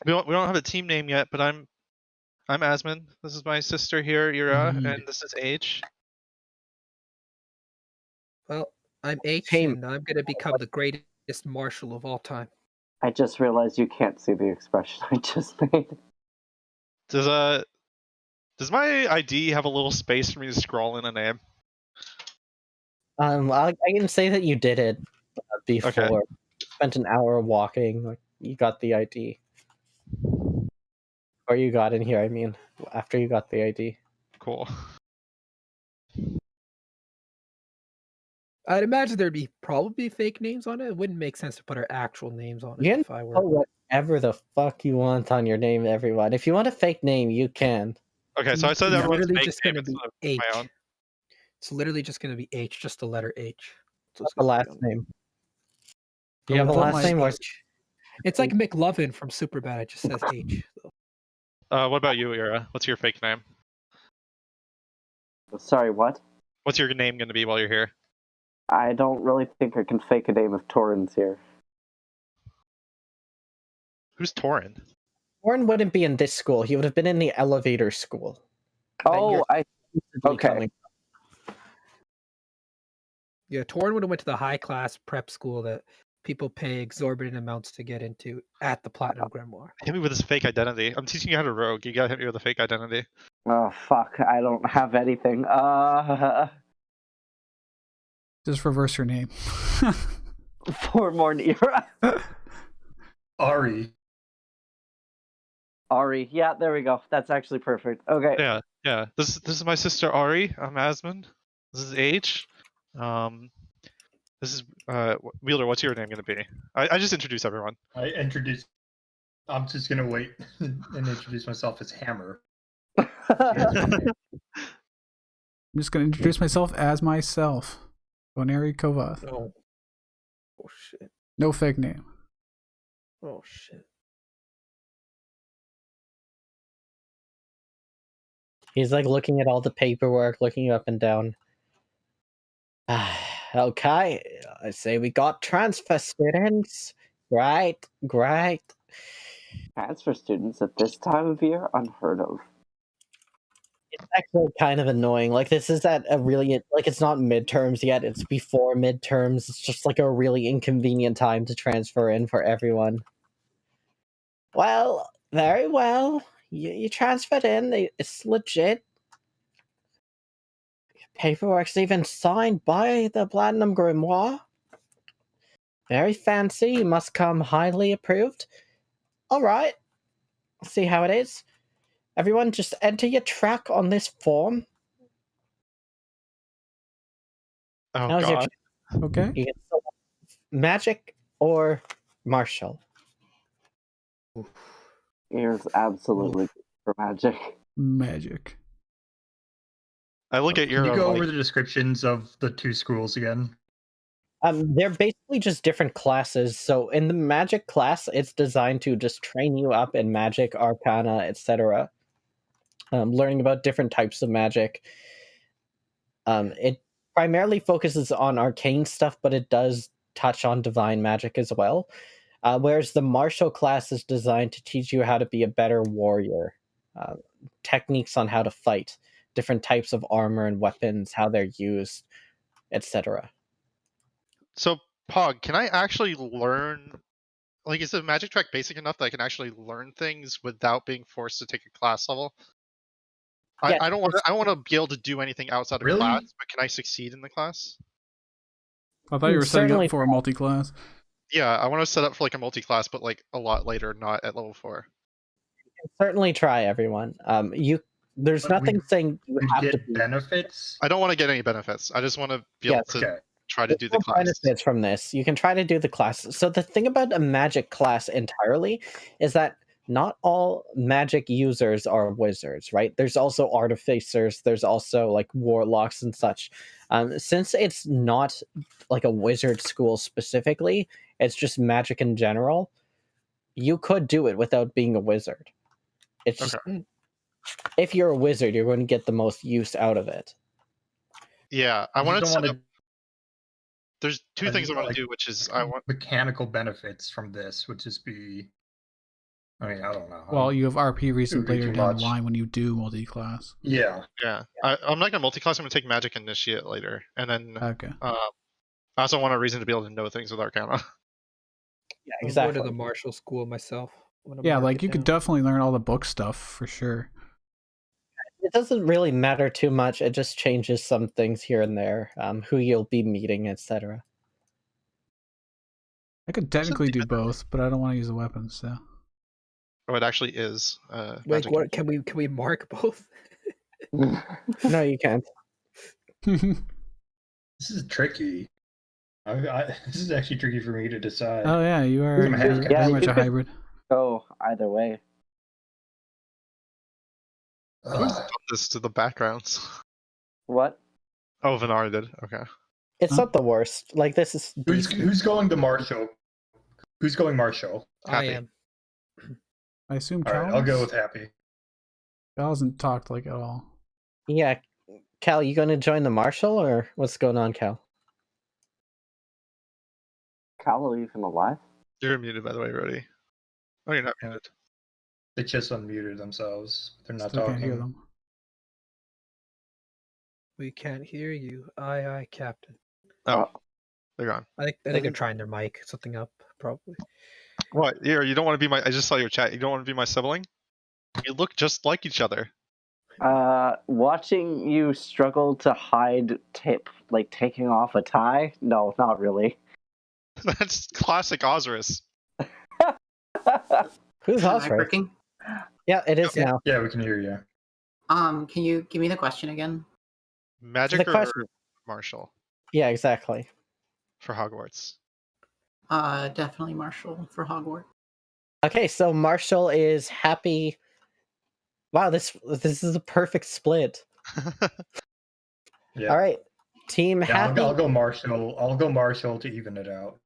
We don't have a team name yet, but I'm Asmund. This is my sister here, Ira, Indeed. and this is H. Well, I'm H, Hey. and I'm gonna become the greatest marshal of all time. I just realized you can't see the expression I just made. Does my ID have a little space for me to scroll in a name? I can say that you did it before. Okay. Spent an hour walking. Like, you got the ID. Or you got in here, I mean, after you got the ID. Cool. I'd imagine there'd be probably fake names on it. It wouldn't make sense to put our actual names on it You can if I were. put whatever the fuck you want on your name, everyone. If you want a fake name, you can. Okay, so I said It's everyone's literally fake just name gonna be instead of H. my own. It's literally just gonna be H, just the letter H. So What's it's the gonna last be on- name? Do you have a Put last my name or It's like McLovin from Superbad. It just says H. So. What about you, Ira? What's your fake name? Sorry, what? What's your name going to be while you're here? I don't really think I can fake a name if Torrens here. Who's Torin? Warren wouldn't be in this school. He would have been in the elevator school. Oh, I okay. Coming. Yeah, Torin would have went to the high class prep school that people pay exorbitant amounts to get into at the Platinum Grimoire. Hit me with his fake identity. I'm teaching you how to rogue. You gotta hit me with a fake identity. Oh fuck! I don't have anything. Just reverse your name. 4 more Nira. Ari. Ari. Yeah, there we go. That's actually perfect. Okay. Yeah. This is my sister Ari. I'm Asmund. This is H. This is Wheeler. What's your name gonna be? I just introduced everyone. I'm just gonna wait and introduce myself as Hammer. I'm just going to introduce myself as myself. Bonari Kovath. Oh shit. No fake name. Oh shit. He's like looking at all the paperwork, looking up and down. Okay, I say we got transfer students. Great. Transfer students at this time of year, unheard of. It's actually kind of annoying. Like, this is at a really, like, it's not midterms yet. It's before midterms. It's just like a really inconvenient time to transfer in for everyone. Well, very well. You transferred in. It's legit. Paperwork's even signed by the Platinum Grimoire. Very fancy. You must come highly approved. All right. See how it is. Everyone, just enter your track on this form. Oh Now's your god. Okay. You can select magic or martial. Here's absolutely for magic. Magic. I look at Can you Ira go like, over the descriptions of the 2 schools again? They're basically just different classes. So in the magic class, it's designed to just train you up in magic, arcana, etc. Learning about different types of magic. It primarily focuses on arcane stuff, but it does touch on divine magic as well. Whereas the martial class is designed to teach you how to be a better warrior. Techniques on how to fight, different types of armor and weapons, how they're used, etc. So Pog, can I actually learn? Like, is the magic track basic enough that I can actually learn things without being forced to take a class level? Yeah, I don't want to. I don't want to be able to do anything outside of Really? class, but can I succeed in the class? I thought you were setting Certainly up for a multi-class. Yeah, I want to set up for like a multi-class, but like a lot later, not at level 4. Certainly try, everyone. There's But nothing saying you We have to get be. benefits? I don't want to get any benefits. I just want to be able Yes. to Okay. try to do the There's no class. benefits from this. You can try to do the class. So the thing about a magic class entirely is that not all magic users are wizards, right? There's also artificers. There's also like warlocks and such. Since it's not like a wizard school specifically, it's just magic in general. you could do it without being a wizard. It's just if you're a wizard, you're going to get the most use out of it. Yeah, I I want to don't set want up. There's two things I want to do, which is I want mechanical benefits from this would just be. I mean, I don't know. Well, you have RP reason It would be later too down much. the line when you do multi-class. Yeah. Yeah, I'm not gonna multi-class. I'm gonna take Magic Initiate later, and then Okay. I also want a reason to be able to know things with Arcana. Yeah, I'll exactly. go to the martial school myself. Yeah, like you could definitely learn all the book stuff for sure. It doesn't really matter too much. It just changes some things here and there, who you'll be meeting, etc. I could technically do both, but I don't want to use the weapons. So. Oh, it actually is. Wait, Magic what? Can we mark both? No, you can't. This is tricky. This is actually tricky for me to decide. Oh yeah, you are I'm half very guy. much you a could- hybrid. Go either way. Who's done this to the backgrounds? What? Oh, Venari did. Okay. It's not the worst. Like this is Who's going to Marshall? Who's going Marshall? I Happy. am. I assume All Cal. right, I'll go with Happy. Cal hasn't talked like at all. Yeah, Cal, you going to join the marshal or what's going on, Cal? Cal even alive? You're muted, by the way, Rody. Oh, you're not muted. They just unmuted themselves. They're not Still can't talking. hear them. We can't hear you. Aye, Captain. Oh, they're gone. I think they're trying their mic something up probably. What? Here, you don't want to be my. I just saw your chat. You don't want to be my sibling? You look just like each other. Watching you struggle to hide taking off a tie? No, not really. That's classic Ozarus. Who's Am I Osprey? working? Yeah, it is now. Yeah, we can hear you. Can you give me the question again? Magic The or question- Marshall Yeah, exactly. for Hogwarts? Definitely Marshall for Hogwarts. Okay, so Marshall is happy. Wow, this is a perfect split. Yeah. All right, team Yeah, happy. I'll go Marshall. I'll go Marshall to even it out.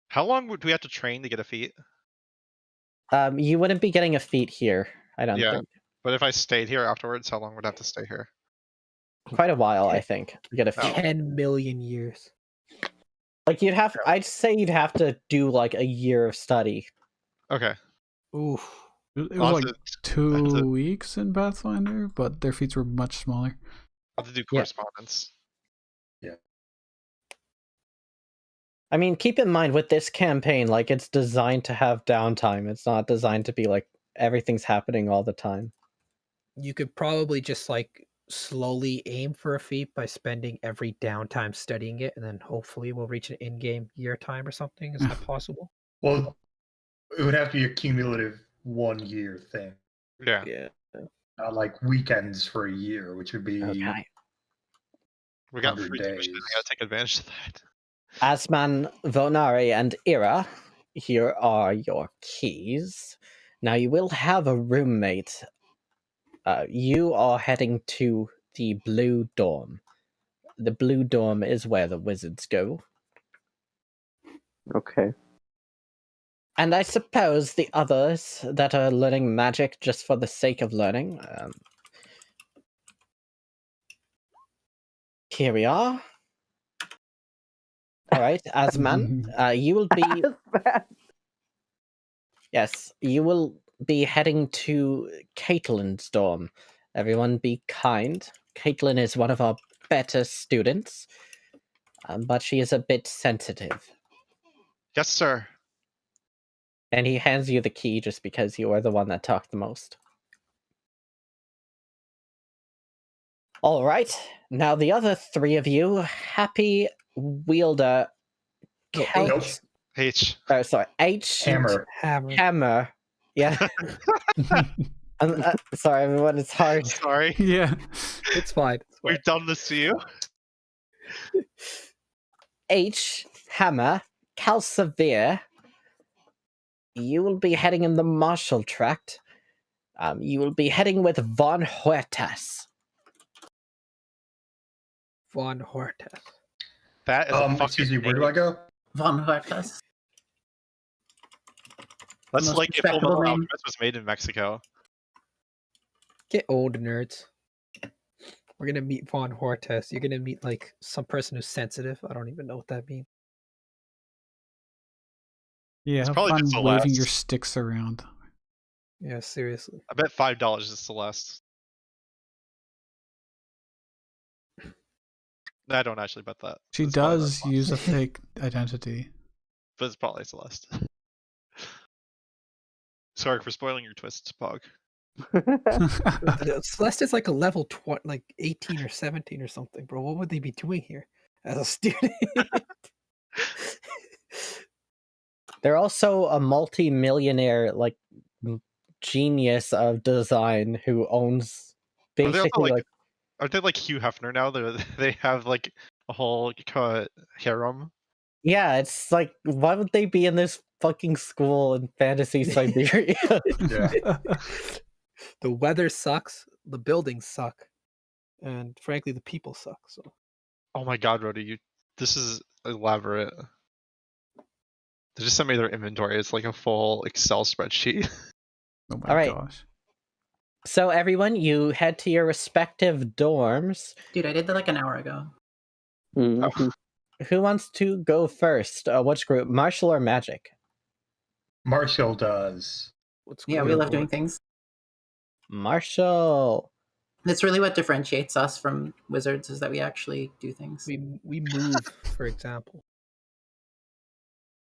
How long would we have to train to get a feat? You wouldn't be getting a feat here, I don't Yeah. think. But if I stayed here afterwards, how long would I have to stay here? Quite a while, I think, to get a feat. 10 million years. Like I'd say you'd have to do like a year of study. Okay. Oof. It was I'll like have to- 2 weeks in Pathfinder, but their feats were much smaller. I'll have to do Yeah. correspondence. I mean, keep in mind with this campaign, like it's designed to have downtime. It's not designed to be like everything's happening all the time. You could probably just like slowly aim for a feat by spending every downtime studying it, and then hopefully we'll reach an in-game year time or something. Is that possible? Well, it would have to be a cumulative 1 year thing, Yeah. Yeah. not like weekends for a year, which would be Okay. We got 100 free tuition. days. I gotta take advantage of that. Asman, Vonari, and Ira, here are your keys. Now you will have a roommate. You are heading to the Blue Dorm. The Blue Dorm is where the wizards go. Okay. And I suppose the others that are learning magic just for the sake of learning. Here we are. All right, Asman, you will be. Yes, you will be heading to Caitlin's dorm. Everyone be kind. Caitlin is one of our better students, but she is a bit sensitive. Yes, sir. And he hands you the key just because you are the one that talked the most. All right, now the other three of you, Happy, Wielder, Nope. H. Oh, sorry, H. Hammer. Hammer. Yeah. Sorry, everyone, it's hard. Sorry. Yeah. It's fine. It's fine. We've done this to you. H. Hammer, Calsevere. You will be heading in the Marshall Tract. You will be heading with Von Huertas. Von Hortus. That is a fucking Excuse me, where name. do I go? Von Huertas. That's Most like if respectable Fullmetal name. Alchemist was made in Mexico. Get old, nerds. We're gonna meet Von Hortes. You're gonna meet like some person who's sensitive. I don't even know what that means. Yeah, It's have probably fun just waving Celeste. your sticks around. Yeah, seriously. I bet $5 is Celeste. No, I don't actually bet that. She It's probably not does Celeste, use a fake identity. but it's probably Celeste. Sorry for spoiling your twists, Pog. Celeste is like a level 20, like 18 or 17 or something, bro. What would they be doing here as a student? They're also a multi-millionaire, like, genius of design who owns Are they also basically like? Are they like Hugh Hefner now? They have like a whole harem. yeah, it's like, why would they be in this fucking school in fantasy Siberia? Yeah. The weather sucks, the buildings suck, and frankly, the people suck. So Oh my God, Rody, this is elaborate. They just sent me their inventory. It's like a full Excel spreadsheet. Oh my All right. gosh. So everyone, you head to your respective dorms. Dude, I did that like an hour ago. Mhm. Who wants to go first? Which group, martial or magic? Marshall does. what's Yeah, we love doing things. Martial. That's really what differentiates us from wizards, is that we actually do things. We move, for example,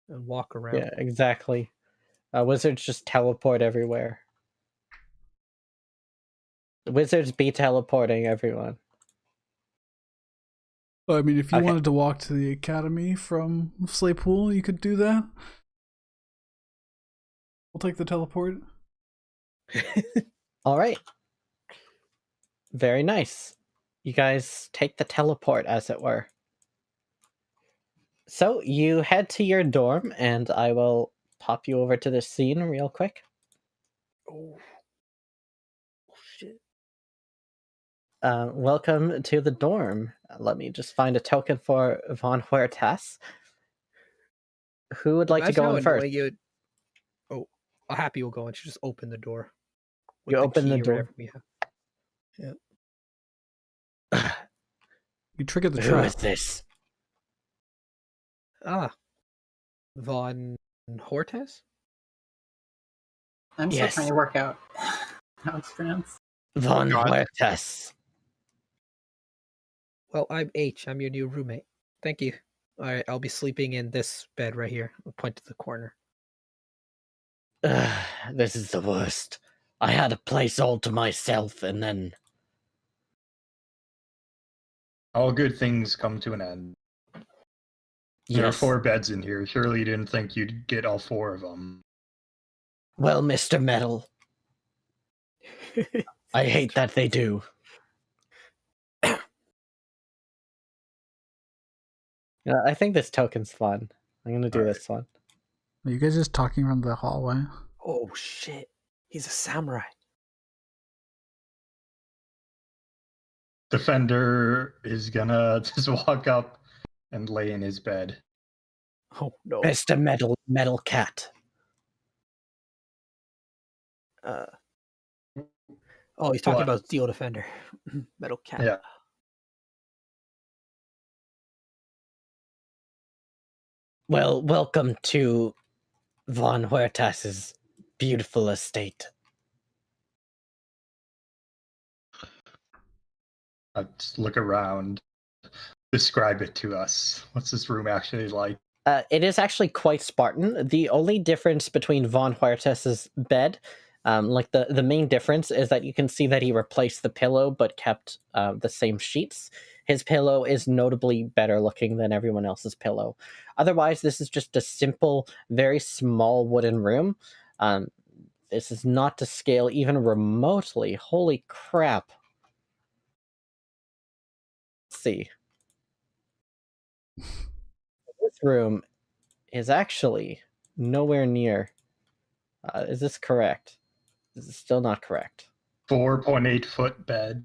and walk around. Yeah, exactly. Wizards just teleport everywhere. Wizards be teleporting everyone. Well, I mean, if you Okay. wanted to walk to the academy from Slaypool, you could do that. We'll take the teleport. All right. Very nice. You guys take the teleport, as it were. So you head to your dorm, and I will pop you over to this scene real quick. Oh shit! Welcome to the dorm. Let me just find a token for Von Huertas. Who would like to Imagine go how in first? annoying you. Oh, Happy will go and she just open the door. With You open the key or door. whatever we have. You triggered the Who trap. is this? Ah, Von Hortes. I'm still Yes. trying to work out how it's pronounced. Von God. Huertas. Well, I'm H. I'm your new roommate. Thank you. All right, I'll be sleeping in this bed right here. I'll point to the corner. This is the worst. I had a place all to myself, and then... All good things come to an end. There are Yes. 4 beds in here. Surely you didn't think you'd get all 4 of them. Well, Mr. Metal, I hate that they do. I think this token's fun. I'm gonna do Alright. this one. Are you guys just talking around the hallway? Oh shit! He's a samurai. Defender is gonna just walk up and lay in his bed. Oh no! Mr. Metal Cat. Oh, he's talking What? about Steel Defender, Metal Cat. Yeah. Well, welcome to Von Huertas's beautiful estate. Just look around. Describe it to us. What's this room actually like? It is actually quite Spartan. The only difference between Von Huertas's bed, like the main difference is that you can see that he replaced the pillow but kept the same sheets. His pillow is notably better looking than everyone else's pillow. Otherwise, this is just a simple, very small wooden room. This is not to scale even remotely. Holy crap. Let's see. This room is actually nowhere near. Is this correct? This is still not correct. 4.8 foot bed.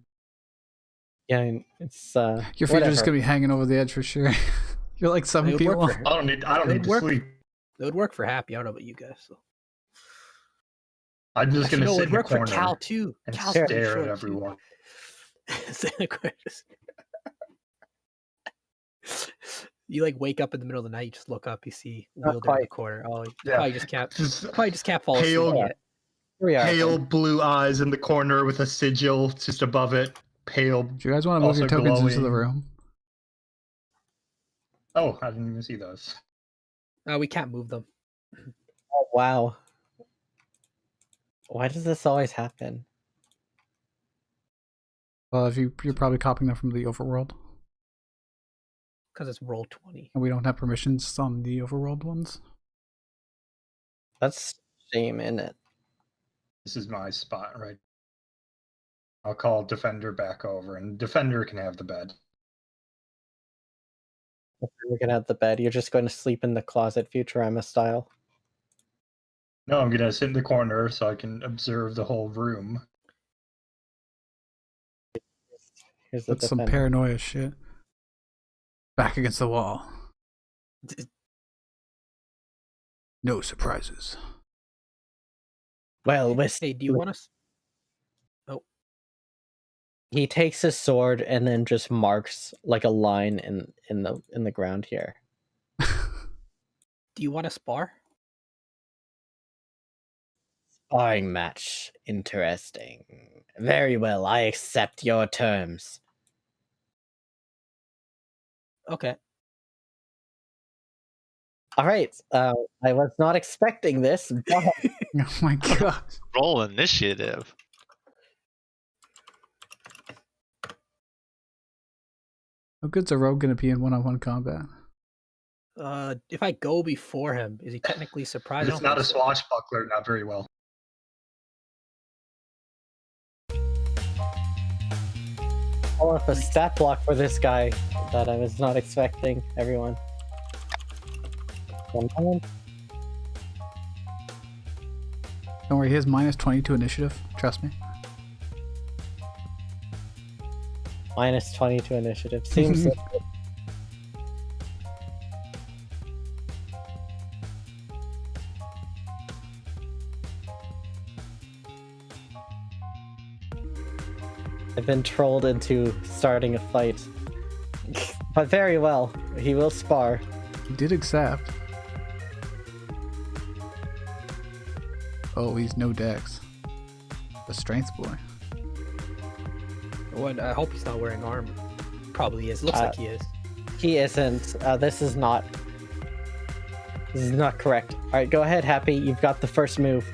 Yeah, it's Your feet are just whatever. gonna be hanging over the edge for sure. You're like It 7 would feet work long. for, I don't need It'd to work. sleep. It would work for Happy. I don't know about you guys. So. I'm just Actually, gonna no, sit it'd in the work for corner Cal too. and Cal's pretty stare short, at too. everyone. Sit in the corner, you like wake up in the middle of the night, you just look up, you see Not Wielder in the quite. corner. Oh, you Yeah. probably just can't fall Pale, asleep yet. Here we are. pale blue eyes in the corner with a sigil just above it. Pale. Do you guys want to move your Also tokens into the glowing. room? Oh, I didn't even see those. No, we can't move them. Oh, wow. Why does this always happen? Well, if you're probably copying them from the overworld, Because it's roll 20. and we don't have permissions on the overworld ones. That's shame, isn't it? This is my spot, right? I'll call Defender back over, and Defender can have the bed. We're gonna have the bed. You're just going to sleep in the closet, Futurama style. No, I'm gonna sit in the corner so I can observe the whole room. Here's the That's some defender. paranoia shit. Back against the wall. No surprises. Well, Hey, do you want us? he takes his sword and then just marks like a line in the ground here. Do you want to spar? Sparring match. Interesting. Very well, I accept your terms. Okay. Alright, I was not expecting this, but Oh my god. Roll initiative. How good's a rogue gonna be in one-on-one combat? If I go before him, is he technically surprised? I It's don't not a think so. swashbuckler, not very well. pull up a stat block for this guy that I was not expecting, everyone. 1 moment. Don't worry, he has -22 initiative. Trust me. Minus 22 initiative. Seems like I've been trolled into starting a fight. But very well. He will spar. He did accept. Oh, he's no dex. The strength boy. I hope he's not wearing armor. Probably is. Looks like he is. He isn't. This is not correct. Alright, go ahead, Happy. You've got the first move.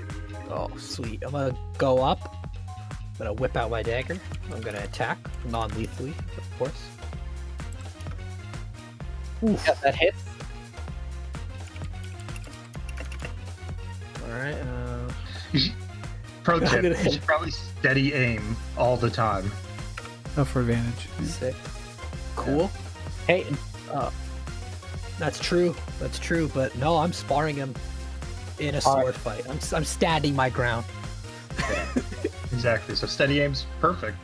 Oh, sweet. I'm gonna go up. I'm gonna whip out my dagger. I'm gonna attack non-lethally, of course. Oof. Yeah, that hits. Alright, Pro I'm tip, gonna- you should probably steady aim all the time. Oh, for advantage. Yeah. sick. Cool. Hey, That's true. That's true. But no, I'm sparring him in a sword fight. I'm standing my ground. Exactly. So steady aim's perfect.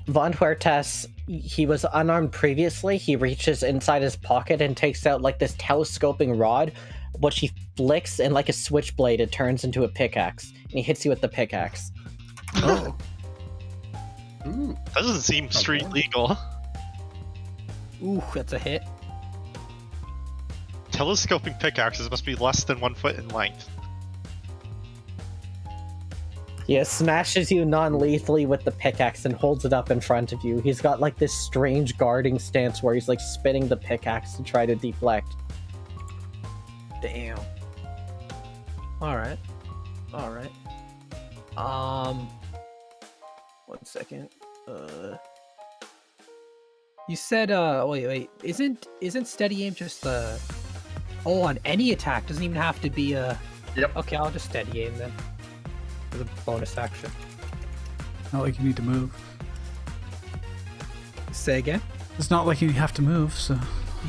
Von Huertas, he was unarmed previously. He reaches inside his pocket and takes out like this telescoping rod, which he flicks, and like a switchblade, it turns into a pickaxe. And he hits you with the pickaxe. Oh. Ooh. That doesn't seem street Okay. legal. Ooh, that's a hit. Telescoping pickaxes must be less than 1 foot in length. He smashes you non-lethally with the pickaxe and holds it up in front of you. He's got like this strange guarding stance where he's like spinning the pickaxe to try to deflect. Damn. Alright. Alright. 1 second. You said wait. Isn't steady aim just oh, on any attack? Doesn't even have to be a Yep. Okay, I'll just steady aim then. For the bonus action. Not like you need to move. Say again? It's not like you have to move, so.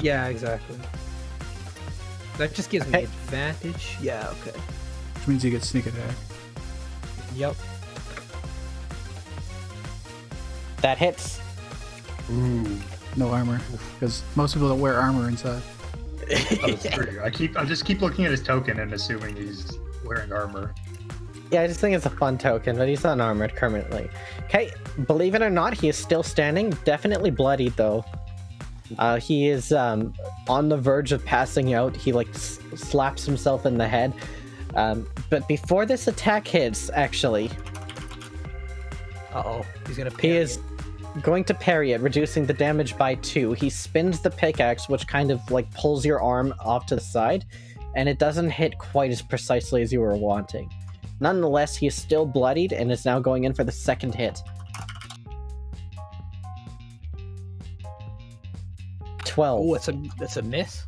Yeah, exactly. That just gives me Okay. advantage. Yeah, okay. Which means you get sneak attack. Yep. That hits. Ooh. no armor, because most people don't wear armor inside. Oh, that's true. I just keep looking at his token and assuming he's wearing armor. Yeah, I just think it's a fun token, but he's unarmored currently. Okay, believe it or not, he is still standing. Definitely bloodied, though. He is on the verge of passing out. He, like, slaps himself in the head. But before this attack hits, actually... Uh-oh. He's gonna He parry is it. going to parry it, reducing the damage by 2. He spins the pickaxe, which kind of, like, pulls your arm off to the side. And it doesn't hit quite as precisely as you were wanting. Nonetheless, he is still bloodied and is now going in for the second hit. 12. Oh, it's a miss.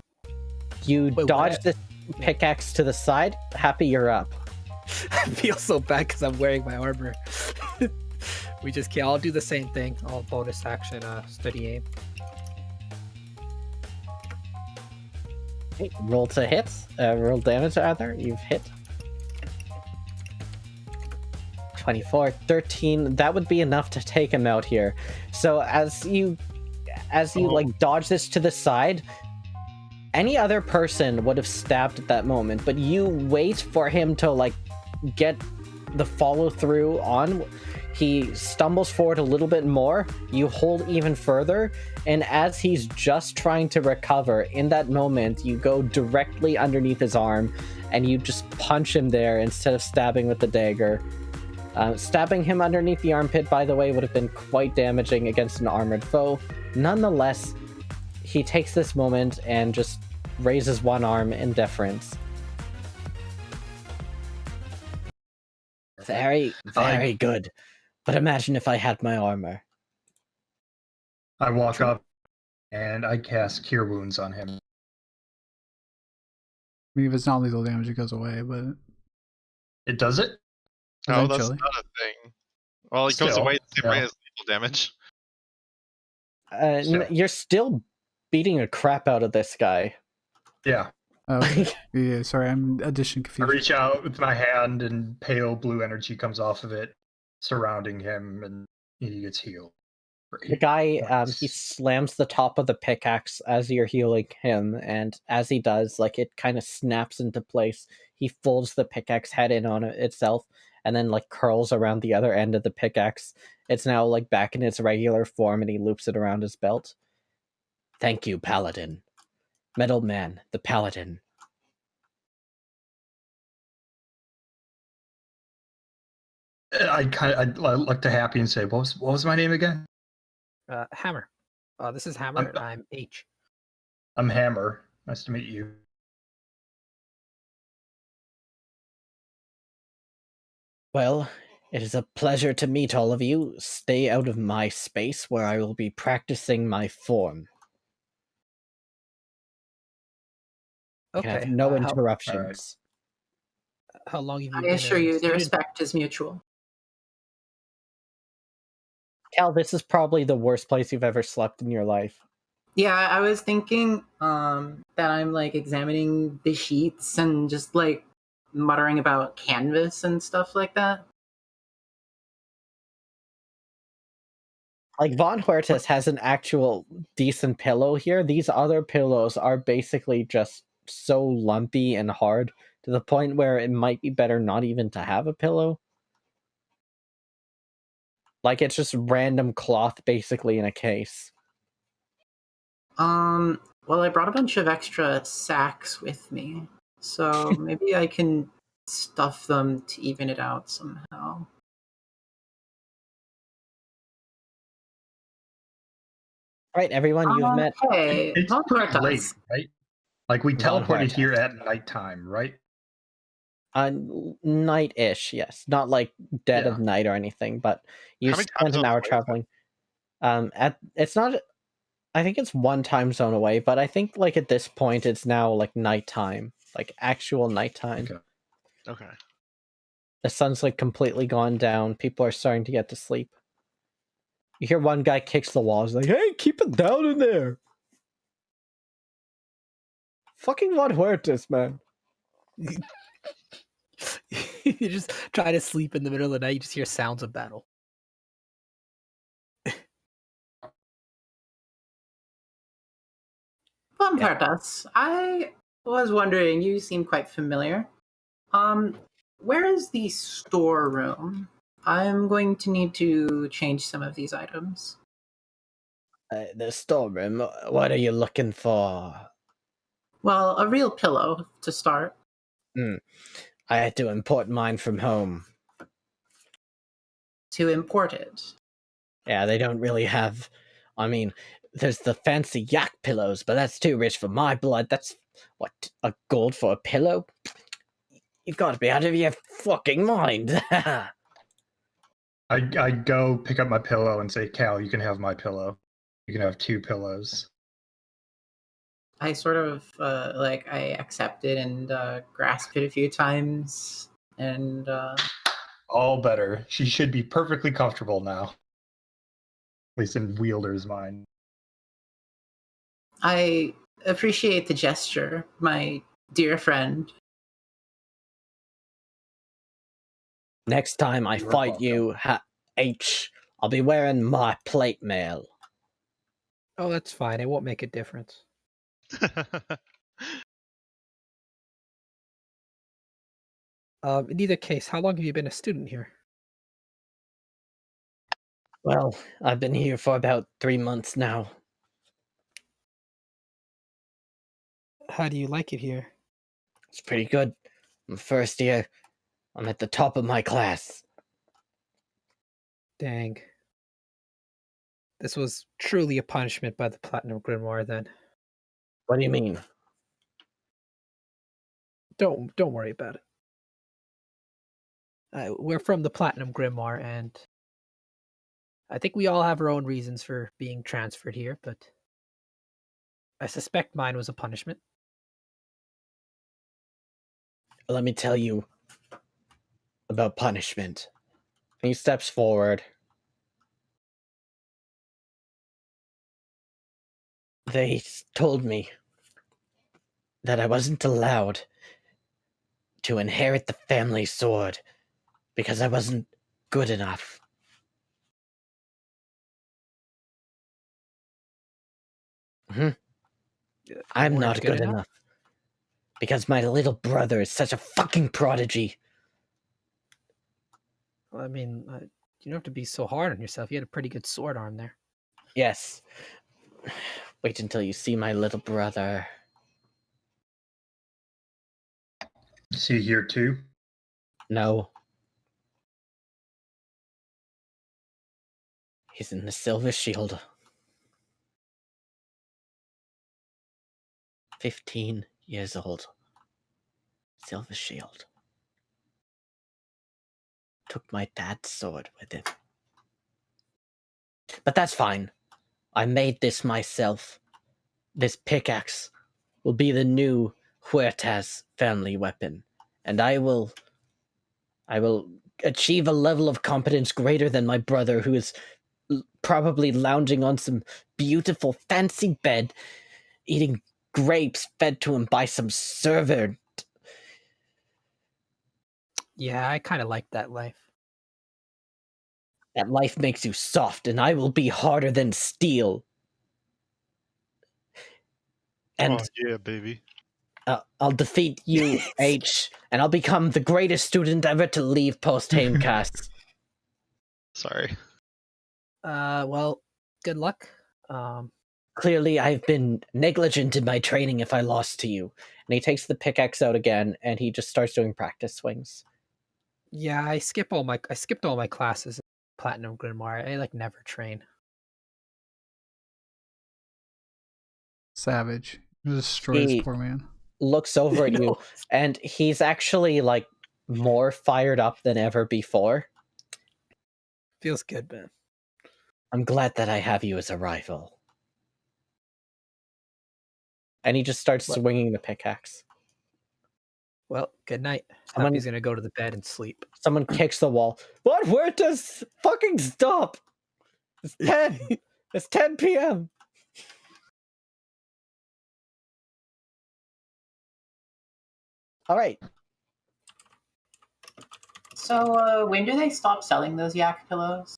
You Wait, dodge what? the pickaxe to the side. Happy, you're up. I feel so bad because I'm wearing my armor. We just can't. I'll do the same thing. I'll bonus action, steady aim. Okay, roll to hit. Roll damage, rather. You've hit. 24, 13. That would be enough to take him out here. So as you like dodge this to the side, any other person would have stabbed at that moment, but you wait for him to like get the follow through on. He stumbles forward a little bit more. You hold even further, and as he's just trying to recover, in that moment, you go directly underneath his arm, and you just punch him there instead of stabbing with the dagger. Stabbing him underneath the armpit, by the way, would have been quite damaging against an armored foe. Nonetheless, he takes this moment and just raises one arm in deference. Very, very good. But imagine if I had my armor. I walk up and I cast Cure Wounds on him. I mean, if it's not lethal damage, it goes away, but It does it? No, that's eventually. not a thing. Well, it goes Still, away the same way yeah. as lethal damage. Still. You're still beating a crap out of this guy. Yeah. Oh, okay. Yeah, sorry, I'm addition I confused. reach out with my hand and pale blue energy comes off of it, surrounding him, and he gets healed. The guy, he slams the top of the pickaxe as you're healing him, and as he does, like, it kind of snaps into place. He folds the pickaxe head in on itself, and then, like, curls around the other end of the pickaxe. It's now, like, back in its regular form, and he loops it around his belt. Thank you, Paladin. Metal Man, the Paladin. I look to Happy and say, what was my name again? Hammer. This is Hammer, and I'm H. I'm Hammer. Nice to meet you. Well, it is a pleasure to meet all of you. Stay out of my space where I will be practicing my form. Okay. Can have no how interruptions. long have you I been assure a you, the student? respect is mutual. Cal, this is probably the worst place you've ever slept in your life. Yeah, I was thinking that I'm like examining the sheets and just like muttering about canvas and stuff like that. Like, Von Huertas has an actual decent pillow here. These other pillows are basically just so lumpy and hard to the point where it might be better not even to have a pillow. Like, it's just random cloth basically in a case. Well, I brought a bunch of extra sacks with me, so maybe I can stuff them to even it out somehow. Right, everyone, you've met Hey, It's Von pretty Huertas. late, right? Like we Von teleported Huertas. here at nighttime, right? Night-ish, yes. Not like dead Yeah. of night or anything, but you How many spent time an zones hour away is that? traveling. It's not. I think it's one time zone away, but I think like at this point it's now like nighttime, like actual nighttime. Okay. Okay. The sun's like completely gone down. People are starting to get to sleep. You hear one guy kicks the walls, like, "Hey, keep it down in there!" Fucking Von Huertas, man. You just try to sleep in the middle of the night. You just hear sounds of battle. Bompartas, I was wondering, you seem quite familiar. Where is the storeroom? I'm going to need to change some of these items. The storeroom. What are you looking for? Well, a real pillow to start. I had to import mine from home. To import it. Yeah, they don't really have. I mean, there's the fancy yak pillows, but that's too rich for my blood. That's what, a gold for a pillow? You've got to be out of your fucking mind. I go pick up my pillow and say, Cal, you can have my pillow. You can have 2 pillows. I sort of I accept it and grasp it a few times, and All better. She should be perfectly comfortable now. At least in Wielder's mind. I appreciate the gesture, my dear friend. Next time I You're fight welcome. you, I'll be wearing my plate mail. Oh, that's fine. It won't make a difference. In either case, how long have you been a student here? Well, I've been here for about 3 months now. How do you like it here? It's pretty good. I'm first year. I'm at the top of my class. Dang. This was truly a punishment by the Platinum Grimoire then. What do you mean? Don't worry about it. We're from the Platinum Grimoire, and I think we all have our own reasons for being transferred here, but I suspect mine was a punishment. Let me tell you about punishment. He steps forward. They told me that I wasn't allowed to inherit the family sword because I wasn't good enough. I'm not good enough because my little brother is such a fucking prodigy. I mean, you don't have to be so hard on yourself. You had a pretty good sword arm there. Yes. Wait until you see my little brother. Is he here too? No. He's in the Silver Shield. 15 years old. Silver Shield. Took my dad's sword with him. But that's fine. I made this myself. This pickaxe will be the new Huertas family weapon, and I will achieve a level of competence greater than my brother, who is probably lounging on some beautiful fancy bed, eating grapes fed to him by some servant. Yeah, I kind of like that life. That life makes you soft, and I will be harder than steel. And oh yeah, baby. I'll defeat you, H, and I'll become the greatest student ever to leave post-Hamecast. Sorry. Well, good luck. Clearly, I've been negligent in my training if I lost to you. And he takes the pickaxe out again, and he just starts doing practice swings. Yeah, I skipped all my classes in Platinum Grimoire. I never train. Savage. Destroy this poor man. Looks over at you, and he's actually more fired up than ever before. Feels good, man. I'm glad that I have you as a rival. And he just starts swinging the pickaxe. Well, good night. Someone, He's gonna go to the bed and sleep. Someone kicks the wall. What? Where does fucking stop? It's 10. It's 10 p.m. All right. So, when do they stop selling those yak pillows?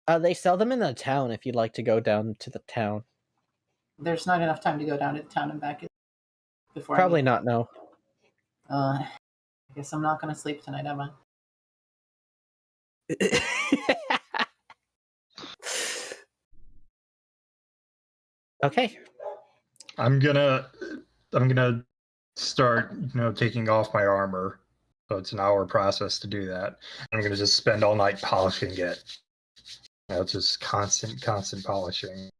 They sell them in the town if you'd like to go down to the town. There's not enough time to go down to town and back before. Probably not. No. I guess I'm not gonna sleep tonight, am I? Okay. I'm gonna start, taking off my armor. So it's an hour process to do that. I'm gonna just spend all night polishing it. It's just constant polishing.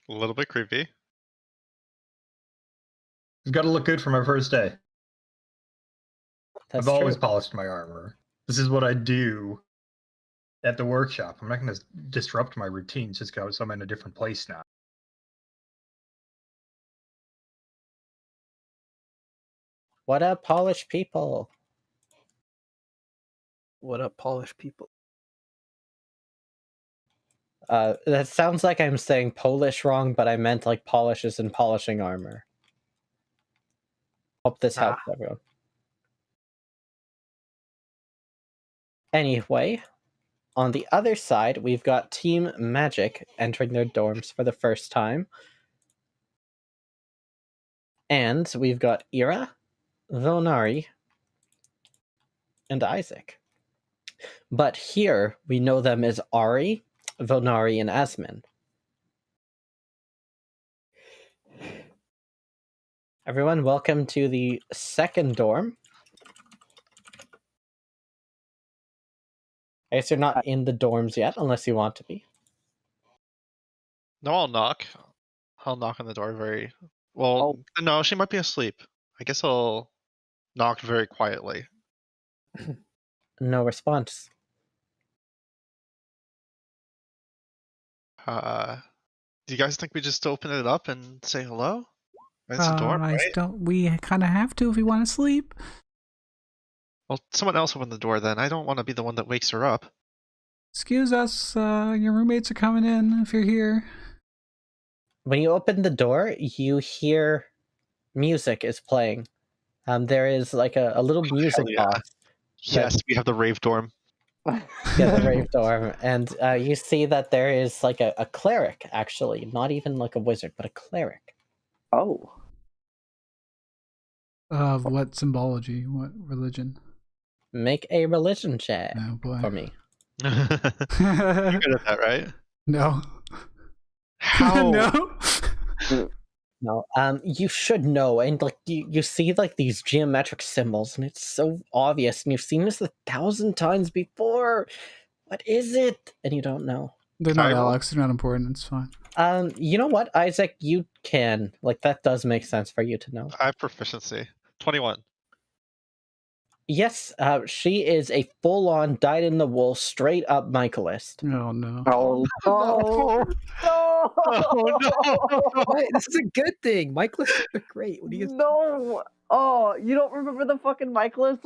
A little bit creepy. It's got to look good for my first day. That's I've always true. polished my armor. This is what I do at the workshop. I'm not going to disrupt my routines just because I'm in a different place now. What up, Polish people? What up, Polish people? That sounds like I'm saying Polish wrong, but I meant like polishes and polishing armor. Hope this helps everyone. Anyway, on the other side, we've got Team Magic entering their dorms for the first time. And we've got Ira, Vilnari, and Isaac. But here, we know them as Ari, Vilnari, and Asmin. Everyone, welcome to the second dorm. I guess you're not in the dorms yet, unless you want to be. No, I'll knock. I'll knock on the door very... Well, no, she might be asleep. I guess I'll knock very quietly. No response. Do you guys think we just open it up and say hello? It's a dorm, right? We kind of have to if we want to sleep. Well, someone else open the door then. I don't want to be the one that wakes her up. Excuse us, your roommates are coming in if you're here. When you open the door, you hear music is playing. There is like a little music box. Yes, we have the rave dorm. Yeah, the rave dorm. And you see that there is like a cleric, actually. Not even like a wizard, but a cleric. Oh. Of what symbology? What religion? Make a religion check for me. You're good at that, right? No. How? No. No, you should know, and like you see like these geometric symbols, and it's so obvious, and you've seen this 1,000 times before. What is it? And you don't know. They're not Alex. They're not important. It's fine. You know what, Isaac? You can that does make sense for you to know. I have proficiency. 21. Yes, she is a full-on dyed-in-the-wool, straight-up Michaelist. Oh no! Oh no! Oh no! Wait, this is a good thing. Michaelists are great. What do you? No! Oh, you don't remember the fucking Michaelist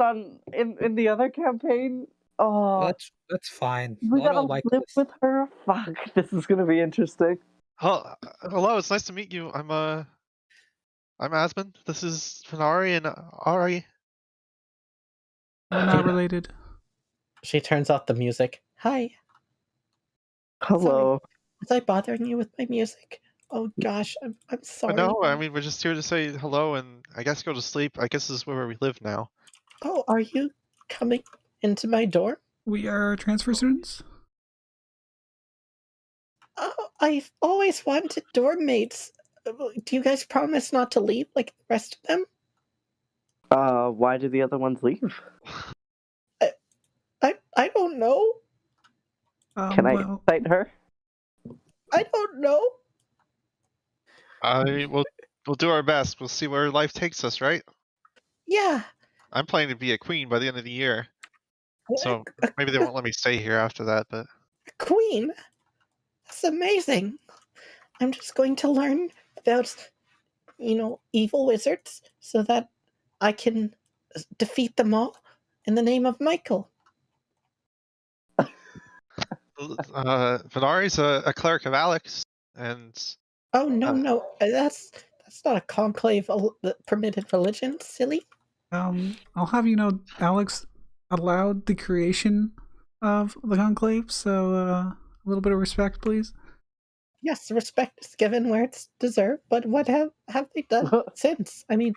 in the other campaign? Oh, That's fine. we Not gotta all live Michaelists. with her. Fuck, this is gonna be interesting. Hello, it's nice to meet you. I'm Asmund. This is Venari and Ari. We're not related. She turns off the music. Hi. Hello. Was I bothering you with my music? Oh gosh, I'm sorry. No, I mean we're just here to say hello and I guess go to sleep. I guess this is where we live now. Oh, are you coming into my dorm? We are transfer students. Oh, I've always wanted dorm mates. Do you guys promise not to leave like the rest of them? Why did the other ones leave? I don't know. Can I cite her? I don't know. We'll do our best. We'll see where life takes us, right? Yeah. I'm planning to be a queen by the end of the year. So maybe they won't let me stay here after that, but Queen? That's amazing. I'm just going to learn about, evil wizards so that I can defeat them all in the name of Michael. Venari's a cleric of Alex, and Oh no, that's not a conclave permitted religion, silly. I'll have you know, Alex allowed the creation of the conclave, so a little bit of respect, please. yes, respect is given where it's deserved, but what have they done since? I mean,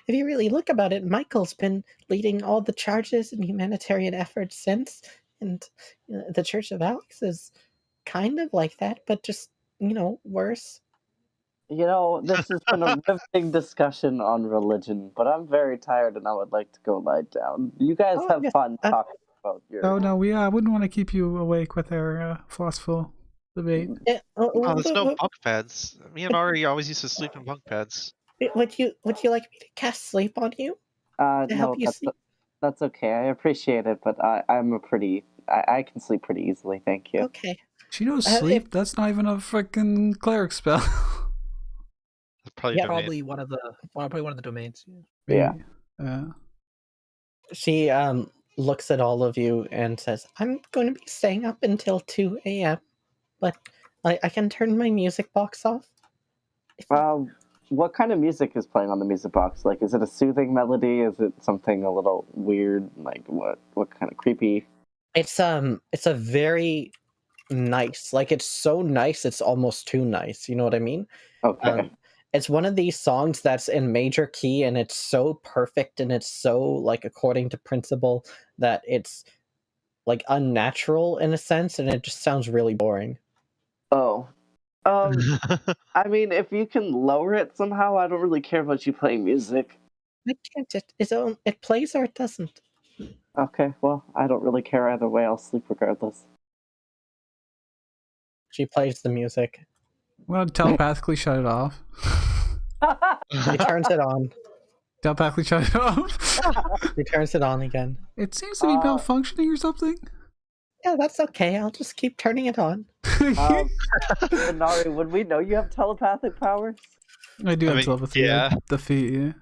if you really look about it, Michael's been leading all the charges and humanitarian efforts since, and the Church of Alex is kind of like that, but just, worse. This has been a riveting discussion on religion, but I'm very tired and I would like to go lie down. You guys Oh, have yes. fun talking about your. Oh no, we wouldn't want to keep you awake with our philosophical debate. Oh, there's no bunk beds. Me and Ari always used to sleep in bunk beds. Would you like me to cast sleep on you to help No, you sleep? that's okay. I appreciate it, but I can sleep pretty easily. Thank you. Okay. She knows sleep. That's not even a freaking cleric spell. Probably Yeah, Probably one of the domains. Yeah. She looks at all of you and says, "I'm going to be staying up until 2 a.m., but I can turn my music box off." What kind of music is playing on the music box? Like, is it a soothing melody? Is it something a little weird? Like, what kind of creepy? It's a very nice. Like, it's so nice, it's almost too nice. You know what I mean? Okay. It's one of these songs that's in major key, and it's so perfect, and it's so, like, according to principle that it's, like, unnatural in a sense, and it just sounds really boring. Oh. I mean, if you can lower it somehow, I don't really care about you playing music. I can't. It plays or it doesn't. Okay, well, I don't really care either way. I'll sleep regardless. She plays the music. Well, telepathically shut it off. She turns it on. Telepathically shut it off. She turns it on again. It seems to be malfunctioning or something. Yeah, that's okay. I'll just keep turning it on. Nari, would we know you have telepathic powers? I do have telepathy. Yeah. The feet, yeah.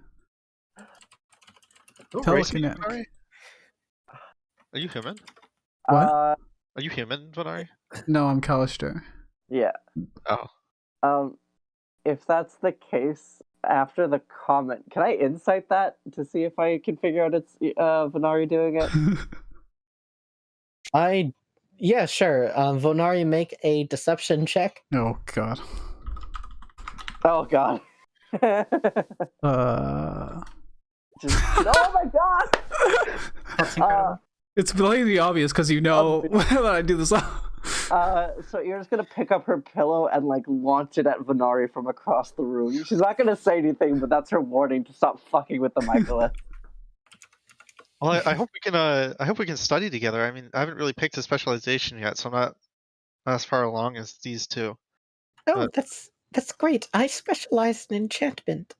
Telekinetic. Are you human? What? Are you human, Vanari? No, I'm Callister. Yeah. Oh. If that's the case, after the comment, can I insight that to see if I can figure out it's Vanari doing it? Yeah, sure. Vonari, make a deception check. Oh god. Oh god. Oh my god! That's incredible. It's blatantly obvious because you know that I do this. So you're just gonna pick up her pillow and like launch it at Vanari from across the room. She's not gonna say anything, but that's her warning to stop fucking with the Michaelith. Well, I hope we can. I hope we can study together. I mean, I haven't really picked a specialization yet, so I'm not as far along as these two. Oh, that's great. I specialize in enchantment.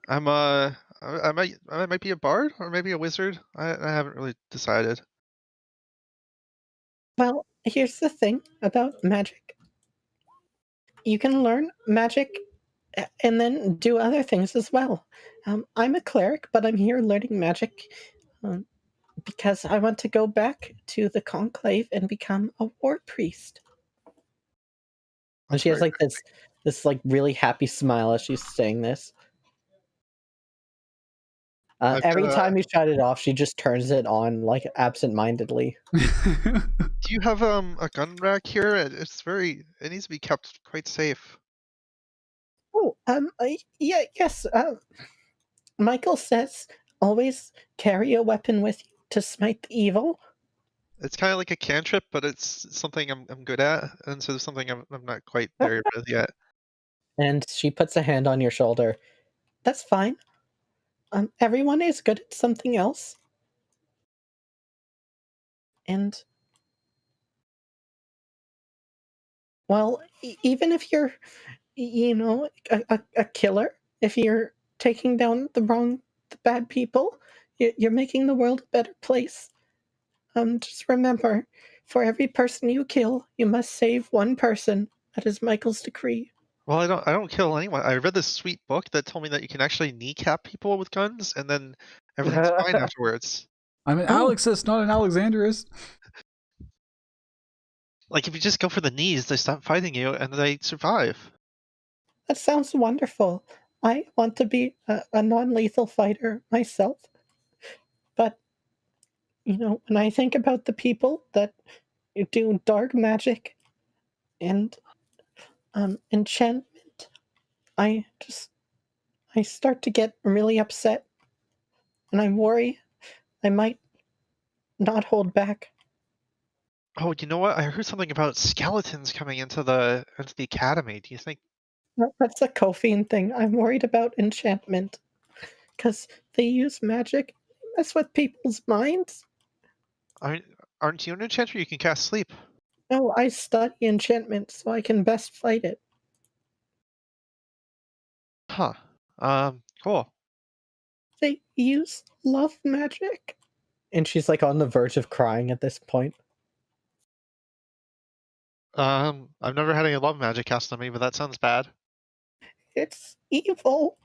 I might be a bard or maybe a wizard. I haven't really decided. Well, here's the thing about magic. You can learn magic and then do other things as well. I'm a cleric, but I'm here learning magic because I want to go back to the conclave and become a war priest. And she has like this like really happy smile as she's saying this. Every time you shut it off, she just turns it on like absent-mindedly. Do you have a gun rack here? It needs to be kept quite safe. Oh, yes. Michael says always carry a weapon with you to smite the evil. It's kind of like a cantrip, but it's something I'm good at, and so it's something I'm not quite there with yet. And she puts a hand on your shoulder. That's fine. Everyone is good at something else. And well, even if you're, a killer, if you're taking down the bad people, you're making the world a better place. Just remember, for every person you kill, you must save one person. That is Michael's decree. Well, I don't kill anyone. I read this sweet book that told me that you can actually kneecap people with guns, and then everything's fine afterwards. I'm an Alexis, not an Alexandrus. Like, if you just go for the knees, they stop fighting you, and they survive. That sounds wonderful. I want to be a non-lethal fighter myself. But, when I think about the people that do dark magic and Enchantment. I start to get really upset, and I worry I might not hold back. Oh, you know what? I heard something about skeletons coming into the academy. Do you think? That's a Kofian thing. I'm worried about enchantment, because they use magic, mess with people's minds. Aren't you an enchanter? You can cast sleep. No, I study enchantment so I can best fight it. Huh. Cool. They use love magic. And she's like on the verge of crying at this point. I've never had any love magic cast on me, but that sounds bad. It's evil.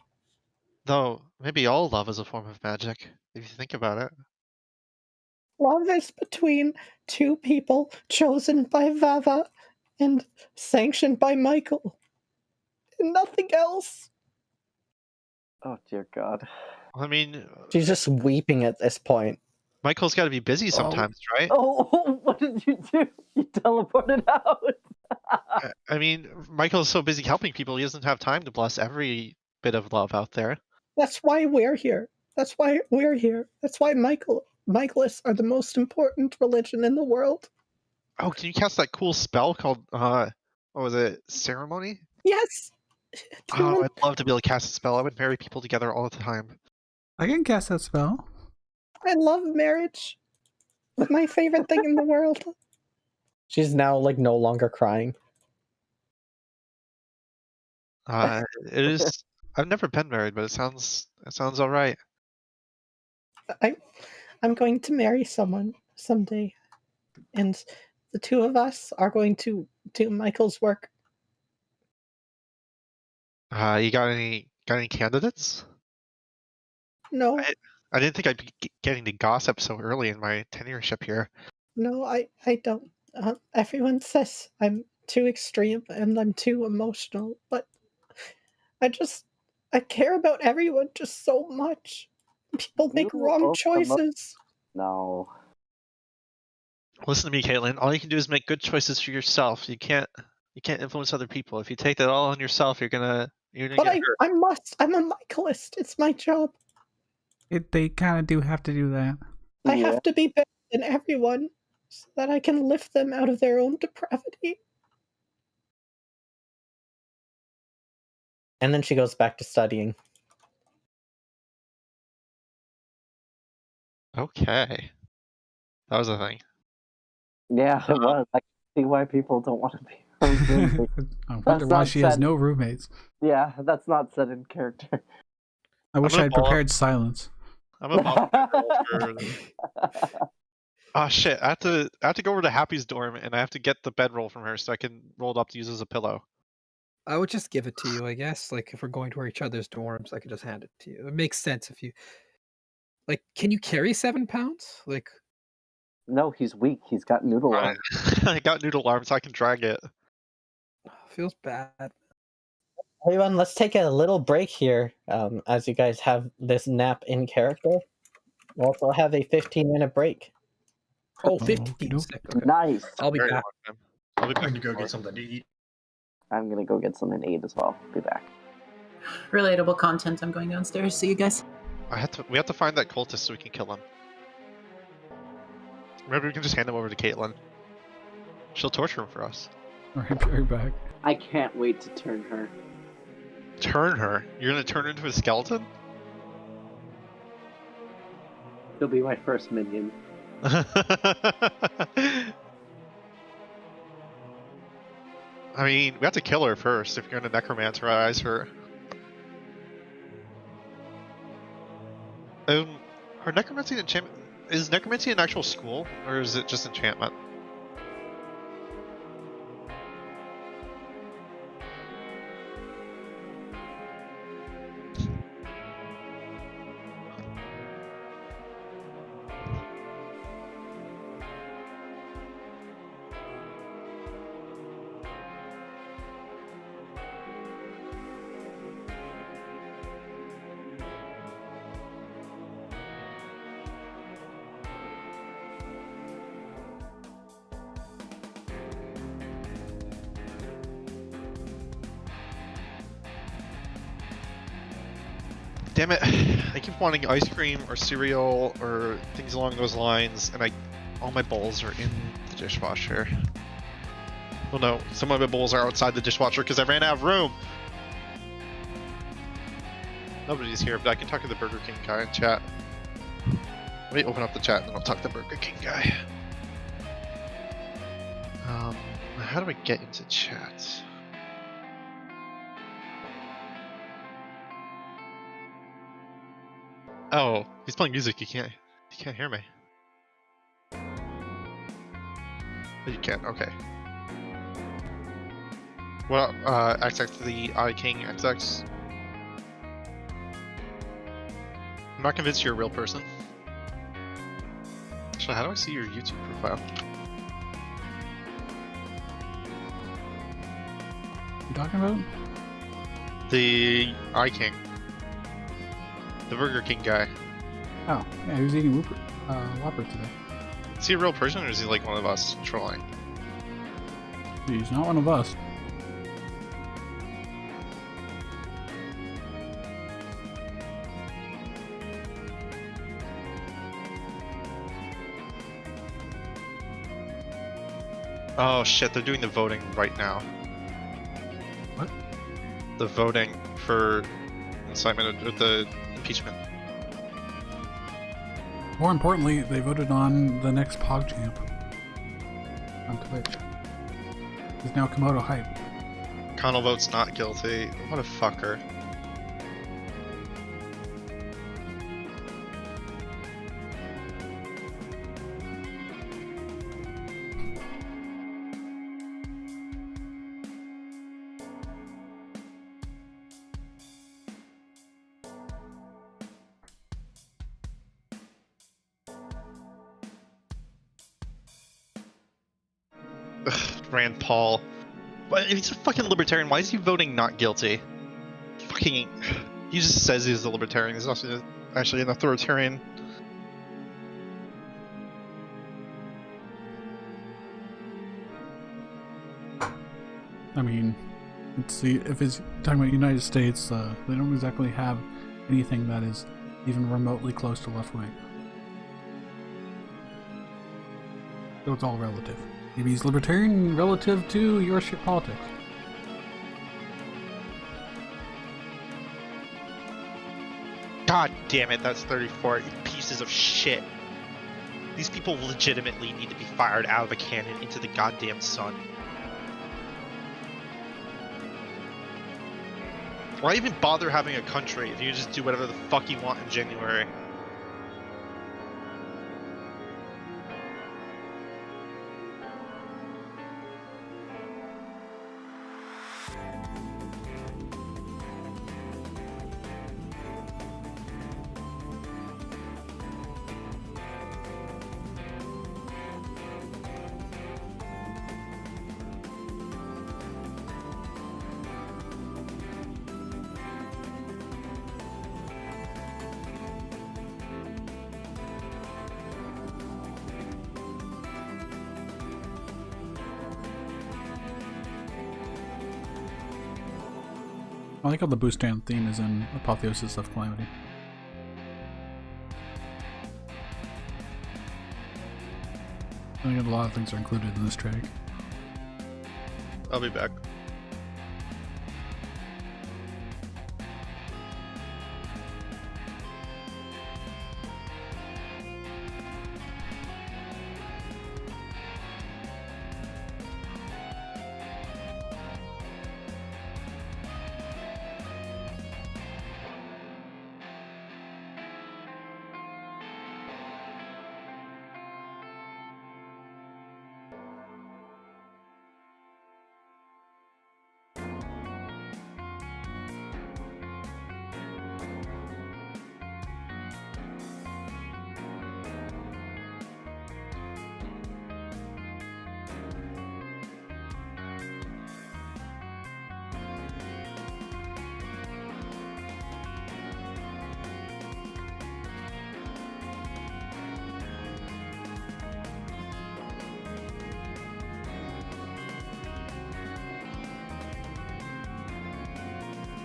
Though, maybe all love is a form of magic, if you think about it. Love is between two people chosen by Vava and sanctioned by Michael. And nothing else. Oh dear God. I mean, She's just weeping at this point. Michael's got to be busy sometimes, right? Oh, what did you do? You teleported out. I mean, Michael's so busy helping people, he doesn't have time to bless every bit of love out there. That's why we're here. That's why we're here. That's why Michaelists are the most important religion in the world. Oh, can you cast that cool spell called, what was it, Ceremony? Yes. Oh, I'd love to be able to cast a spell. I would marry people together all the time. I can cast that spell. I love marriage. It's my favorite thing in the world. She's now like no longer crying. It is. I've never been married, but it sounds all right. I'm going to marry someone someday, and the two of us are going to do Michael's work. You got any candidates? No, I didn't think I'd be getting to gossip so early in my tenureship here. no, I don't. Everyone says I'm too extreme and I'm too emotional, but I care about everyone just so much. People make wrong choices. No. Listen to me, Caitlin. All you can do is make good choices for yourself. You can't influence other people. If you take that all on yourself, you're gonna But get hurt. I'm a Michaelist. It's my job. They kind of do have to do that. I have to be better than everyone so that I can lift them out of their own depravity. And then she goes back to studying. Okay, that was a thing. Yeah, it was. I can see why people don't want to be her roommate. I wonder why she has no roommates. Yeah, that's not set in character. I wish I had prepared silence. I'm about Oh shit! I have to go over to Happy's dorm, and I have to get the bedroll from her so I can roll it up to use as a pillow. I would just give it to you, I guess. Like, if we're going to each other's dorms, I could just hand it to you. It makes sense if you... Like, can you carry 7 pounds? Like... No, he's weak. He's got noodle arms. I got noodle arms, so I can drag it. Feels bad. Everyone, let's take a little break here as you guys have this nap in character. We'll also have a 15-minute break. Oh, 15. Sick. Okay. Nice. I'll be back. I'll be back I'm going to go get something to eat. I'm gonna go get something to eat as well. Be back. Relatable content. I'm going downstairs. See you guys. We have to find that cultist so we can kill him. Maybe we can just hand him over to Caitlin. She'll torture him for us. Right back. I can't wait to turn her. Turn her? You're gonna turn her into a skeleton? She'll be my first minion. I mean, we have to kill her first if you're gonna necromancerize her. Are necromancy and enchantment... Is necromancy an actual school, or is it just enchantment? Damn it! I keep wanting ice cream or cereal or things along those lines, and all my bowls are in the dishwasher. Well, no, some of my bowls are outside the dishwasher because I ran out of room. Nobody's here, but I can talk to the Burger King guy in chat. Let me open up the chat and then I'll talk to the Burger King guy. How do I get into chat? Oh, he's playing music. He can't hear me. Oh, you can. Okay. Well, XX to the I King XX. I'm not convinced you're a real person. Actually, how do I see your YouTube profile? You talking about? The I King. The Burger King guy. Oh, yeah, he was eating Whopper today. Is he a real person or is he like one of us trolling? He's not one of us. Oh shit, they're doing the voting right now. What? The voting for incitement of the impeachment. More importantly, they voted on the next PogChamp on Twitch. He's now Komodo hype. Connell votes not guilty. What a fucker. Rand Paul. But he's a fucking libertarian. Why is he voting not guilty? Fucking. He just says he's a libertarian. He's also actually an authoritarian. I mean, if it's talking about United States, they don't exactly have anything that is even remotely close to left wing. So it's all relative. Maybe he's libertarian relative to your shit politics. God damn it, that's 34. You pieces of shit. These people legitimately need to be fired out of a cannon into the goddamn sun. Why even bother having a country if you just do whatever the fuck you want in January? I like how the Bustan theme is in Apotheosis of Calamity. I think a lot of things are included in this track. I'll be back.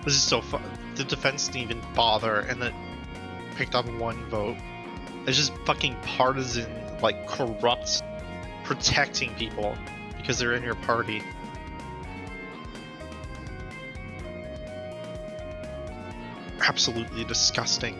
This is so fun. the defense didn't even bother, and then picked up 1 vote. It's just fucking partisan, like corrupt, protecting people because they're in your party. Absolutely disgusting.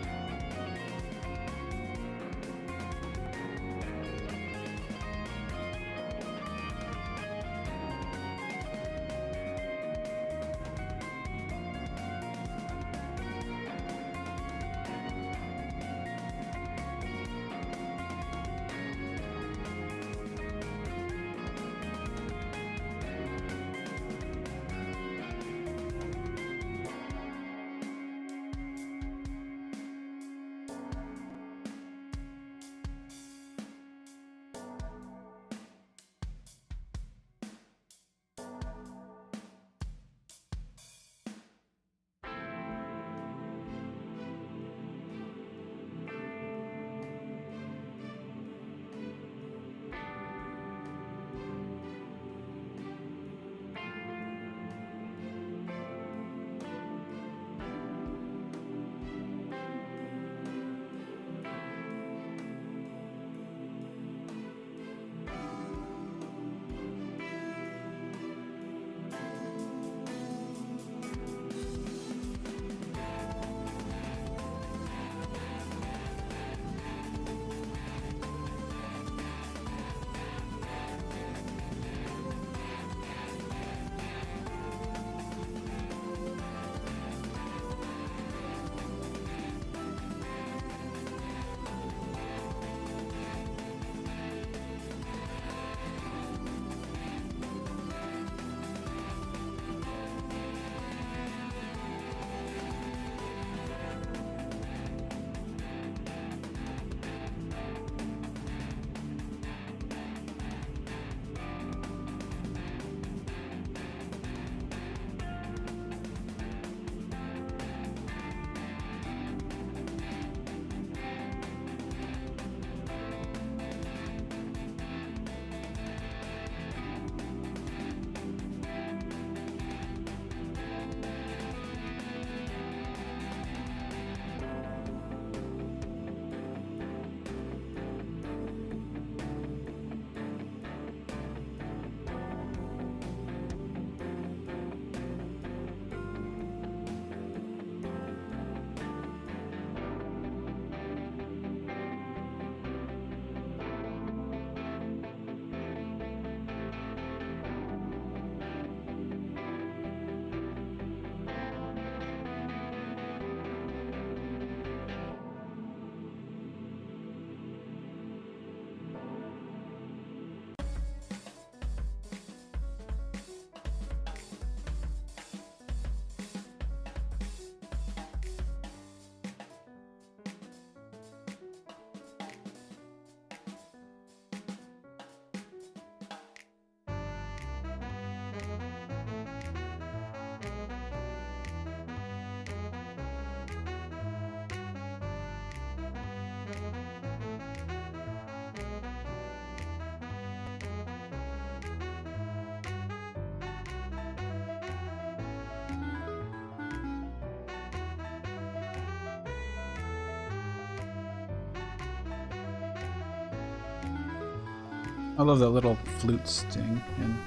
I love that little flute sting in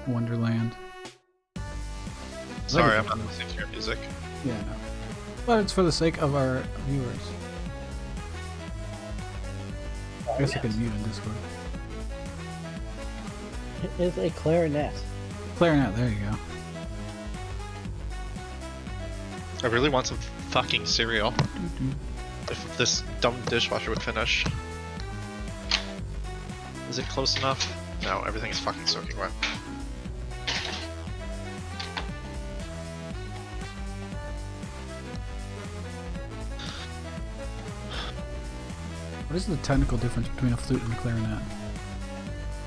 Wonderland. Sorry, I'm not listening to your music. Yeah, no. But it's for the sake of our viewers. I guess I could mute in Discord. It is a clarinet. Clarinet, there you go. I really want some fucking cereal. If this dumb dishwasher would finish. Is it close enough? No, everything is fucking soaking wet. What is the technical difference between a flute and a clarinet?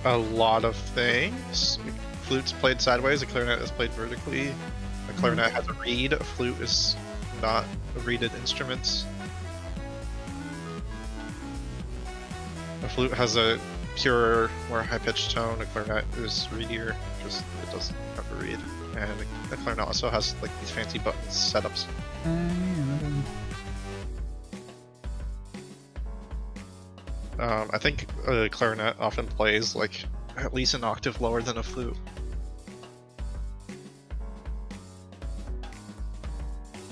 A lot of things. Flute's played sideways, a clarinet is played vertically. A clarinet has a reed, a flute is not a reeded instrument. A flute has a pure, more high-pitched tone, a clarinet is reedier, just it doesn't have a reed. And a clarinet also has like these fancy buttons setups I think a clarinet often plays like at least an octave lower than a flute.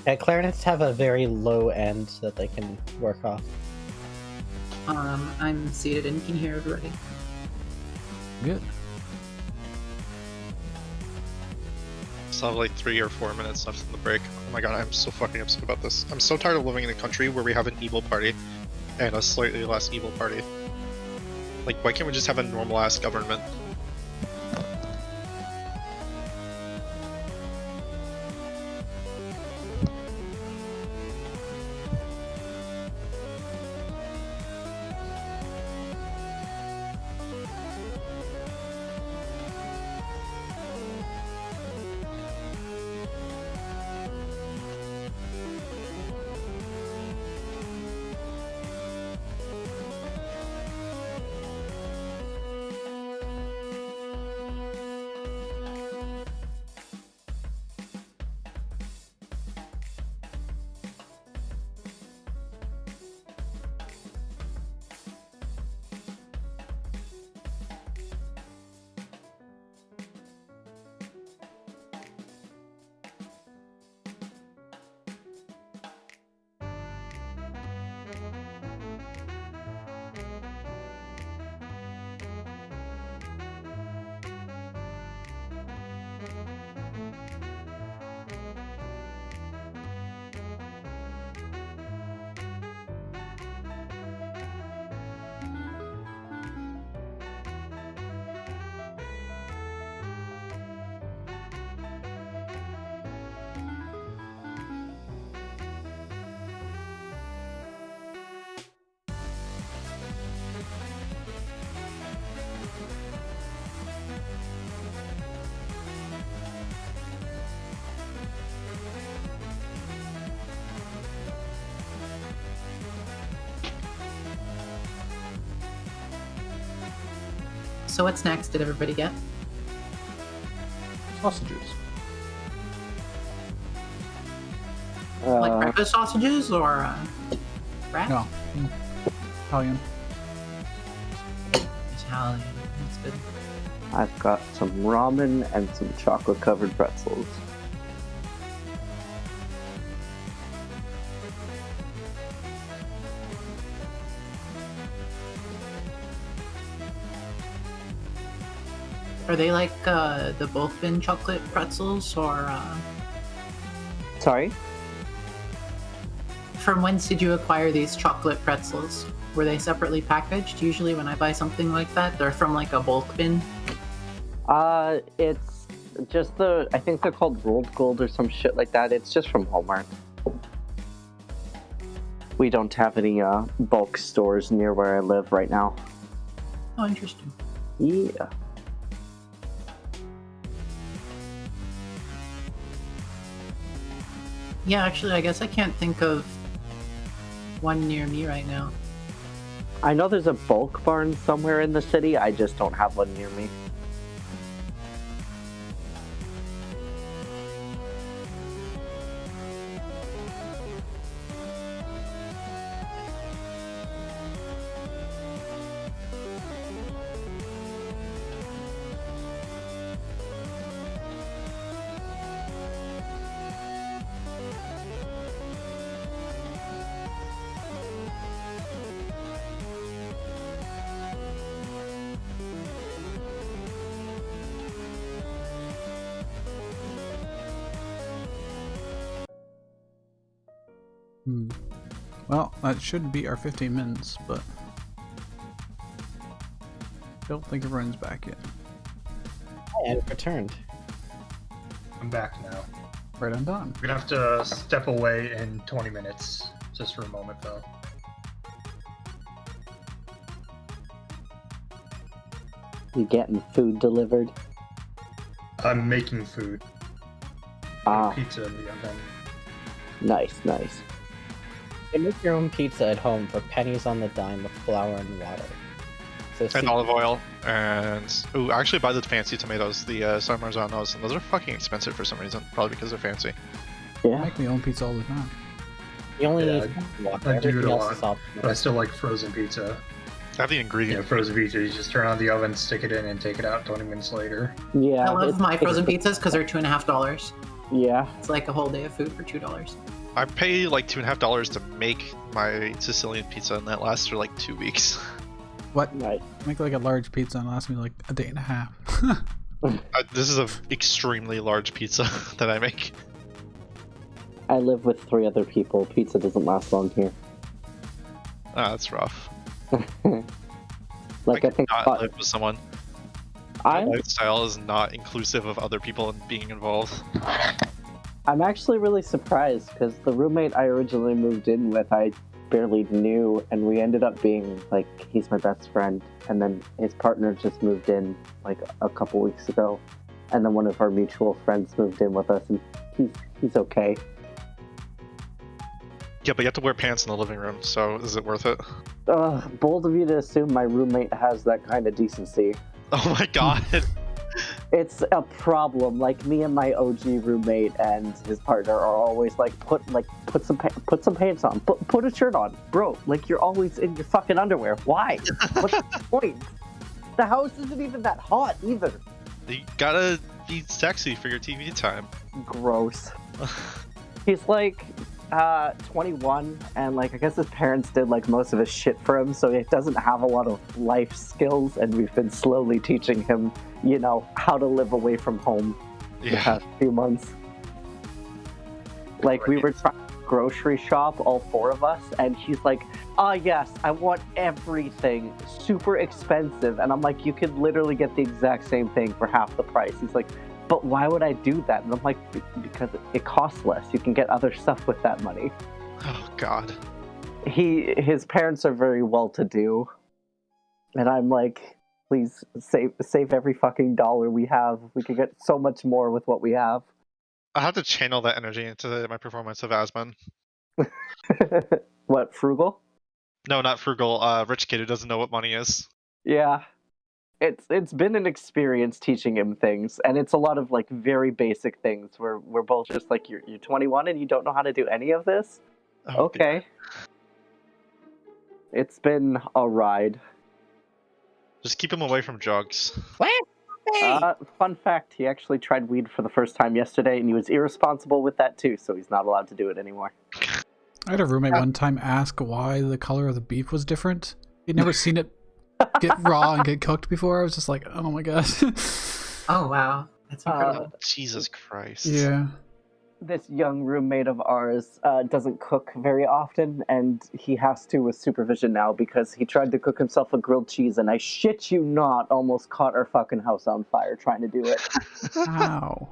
Yeah, clarinets have a very low end that they can work off. I'm seated and can hear everybody. Good. Still have like 3 or 4 minutes left in the break. Oh my god, I'm so fucking upset about this. I'm so tired of living in a country where we have an evil party and a slightly less evil party. Like, why can't we just have a normal ass government? So what's next? Did everybody get? Sausages. Like breakfast sausages or wraps? No. Italian. Italian. That's good. I've got some ramen and some chocolate-covered pretzels. Are they like the both bin chocolate pretzels or Sorry? from whence did you acquire these chocolate pretzels? Were they separately packaged? Usually when I buy something like that, they're from like a bulk bin. It's just I think they're called rolled gold or some shit like that. It's just from Walmart. We don't have any bulk stores near where I live right now. Oh, interesting. Yeah. Yeah, actually, I guess I can't think of one near me right now. I know there's a bulk barn somewhere in the city. I just don't have one near me. Well, that should be our 15 minutes, but don't think everyone's back yet. And returned. I'm back now. Right on time. We're gonna have to step away in 20 minutes, just for a moment, though. You getting food delivered? I'm making food. Ah, Pizza in the oven. nice, nice. You make your own pizza at home for pennies on the dime with flour and water. So And olive oil, and ooh, I actually buy the fancy tomatoes, the San Marzanos, and those are fucking expensive for some reason. Probably because they're fancy. Yeah. I make my own pizza all the time. You only Yeah, need water. I do it Everything a else lot, is optional. but I still like frozen pizza. I have the ingredient. Frozen pizza, you just turn on the oven, stick it in, and take it out 20 minutes later. Yeah. I love my frozen it's- pizzas because they're $2.50. Yeah. It's like a whole day of food for $2. I pay like $2.50 to make my Sicilian pizza, and that lasts for like 2 weeks. What? Right. Make like a large pizza and last me like a day and a half. This is an extremely large pizza that I make. I live with 3 other people. Pizza doesn't last long here. Ah, that's rough. Like I think not live with someone. I My lifestyle is not inclusive of other people being involved. I'm actually really surprised because the roommate I originally moved in with, I barely knew, and we ended up being like, he's my best friend. And then his partner just moved in like a couple weeks ago, and then one of our mutual friends moved in with us, and he's okay. Yeah, but you have to wear pants in the living room, so is it worth it? Bold of you to assume my roommate has that kind of decency. Oh my god. It's a problem. Like me and my OG roommate and his partner are always like, put some pants on, put a shirt on, bro. Like you're always in your fucking underwear. Why? What's the point? The house isn't even that hot either. You gotta be sexy for your TV time. Gross. He's like 21, and like I guess his parents did like most of his shit for him, so he doesn't have a lot of life skills, and we've been slowly teaching him, you know, how to live away from home the past few months. Like we were trying to grocery shop, all 4 of us, and he's like, yes, I want everything super expensive, and I'm like, you could literally get the exact same thing for half the price. He's like, but why would I do that? And I'm like, because it costs less. You can get other stuff with that money. Oh god. His parents are very well-to-do, and I'm like, please save every fucking dollar we have. We could get so much more with what we have. I have to channel that energy into my performance of Asmon. What, frugal? No, not frugal. Rich kid who doesn't know what money is. Yeah. It's been an experience teaching him things, and it's a lot of like very basic things where we're both just like, you're 21 and you don't know how to do any of this? Oh, Okay. It's been a ride. Just keep him away from drugs. Fun fact, he actually tried weed for the first time yesterday, and he was irresponsible with that too, so he's not allowed to do it anymore. I had a roommate one time ask why the color of the beef was different. He'd never seen it get raw and get cooked before. I was just like, oh my god. Oh, wow. That's incredible. Jesus Christ. Yeah. This young roommate of ours doesn't cook very often, and he has to with supervision now because he tried to cook himself a grilled cheese, and I shit you not, almost caught our fucking house on fire trying to do it. How?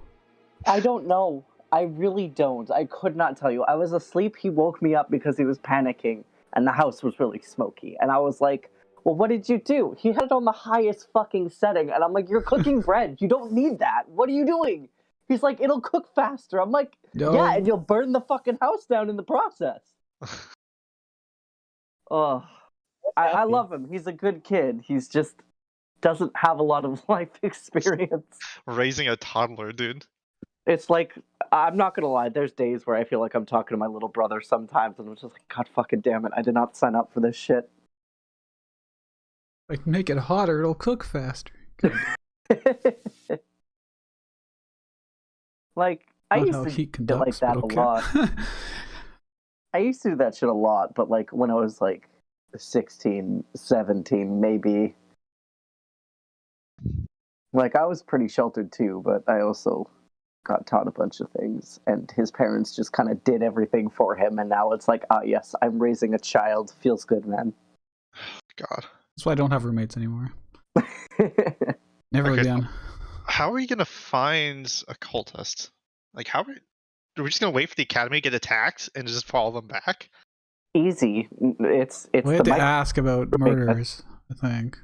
I don't know. I really don't. I could not tell you. I was asleep, he woke me up because he was panicking, and the house was really smoky, and I was like, well, what did you do? He had it on the highest fucking setting, and I'm like, you're cooking bread. You don't need that. What are you doing? He's like, it'll cook faster. I'm like, No. yeah, and you'll burn the fucking house down in the process. Oh, I love him. He's a good kid. He's just doesn't have a lot of life experience. Raising a toddler, dude. It's like, I'm not gonna lie, there's days where I feel like I'm talking to my little brother sometimes, and I'm just like, God fucking damn it, I did not sign up for this shit. Like, make it hotter, it'll cook faster. Like, I Not used how to heat do it like conducts, that but a okay. lot. I used to do that shit a lot, but like when I was like 16, 17, maybe. Like, I was pretty sheltered too, but I also got taught a bunch of things, and his parents just kind of did everything for him, and now it's like, yes, I'm raising a child. Feels good, man. God. That's why I don't have roommates anymore. Never Okay, again. How are you gonna find a cultist? Like, are we just gonna wait for the academy to get attacked and just follow them back? Easy. It's We had the to ask about murderers, I think.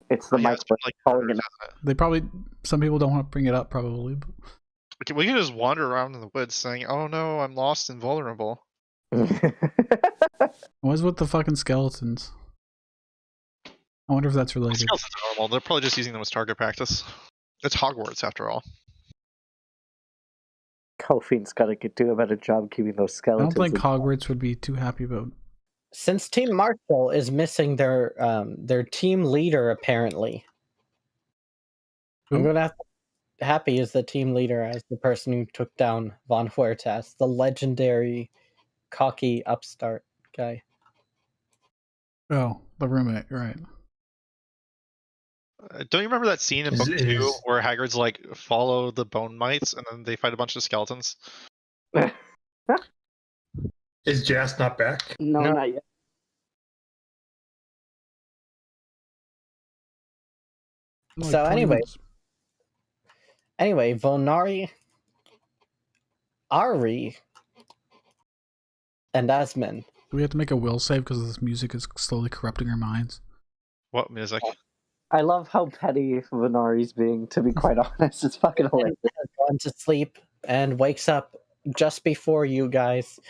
It's the Yeah, it's micro. like calling murders, it- hasn't it? They probably, some people don't want to bring it up, probably. But We can just wander around in the woods saying, "Oh no, I'm lost and vulnerable." what's with the fucking skeletons? I wonder if that's related. Skeletons are normal. They're probably just using them as target practice. It's Hogwarts after all. Kofi's got to do a better job keeping those I skeletons. don't think in- Hogwarts would be too happy about. Since Team Marshall is missing their team leader, apparently, I'm Who? gonna have to Happy is the team leader as the person who took down Von Huertas, the legendary, cocky upstart guy. Oh, the roommate, right? Don't you remember that scene in Is- book 2 is- where Hagrid's like follow the bone mites and then they fight a bunch of skeletons? Is Jas not back? No, No. not yet. Like So 20 anyway- minutes. Anyway, Volnari, Ari, and Asmin. Do we have to make a will save because this music is slowly corrupting our minds? What music? I love how petty Venari's being, to be quite honest. It's fucking hilarious. Has gone to sleep and wakes up just before you guys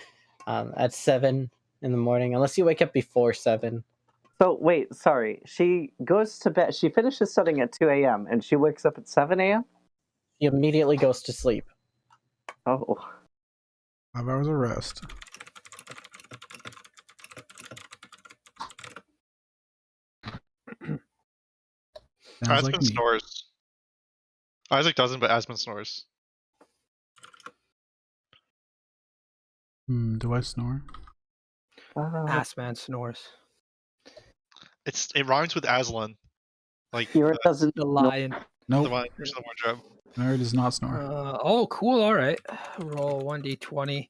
at 7 in the morning, unless you wake up before 7. So, wait, sorry. She goes to bed, she finishes studying at 2 a.m. and she wakes up at 7 a.m.? He immediately goes to sleep. Oh. 5 hours of rest. Sounds like Aspen me. snores. Isaac doesn't, but Aspen snores. Do I snore? Assman snores. It rhymes with Aslan. Like Here it doesn't. The lion. the Nope. one in the wardrobe. Nerd does not snore. Oh, cool. All right. Roll 1d20.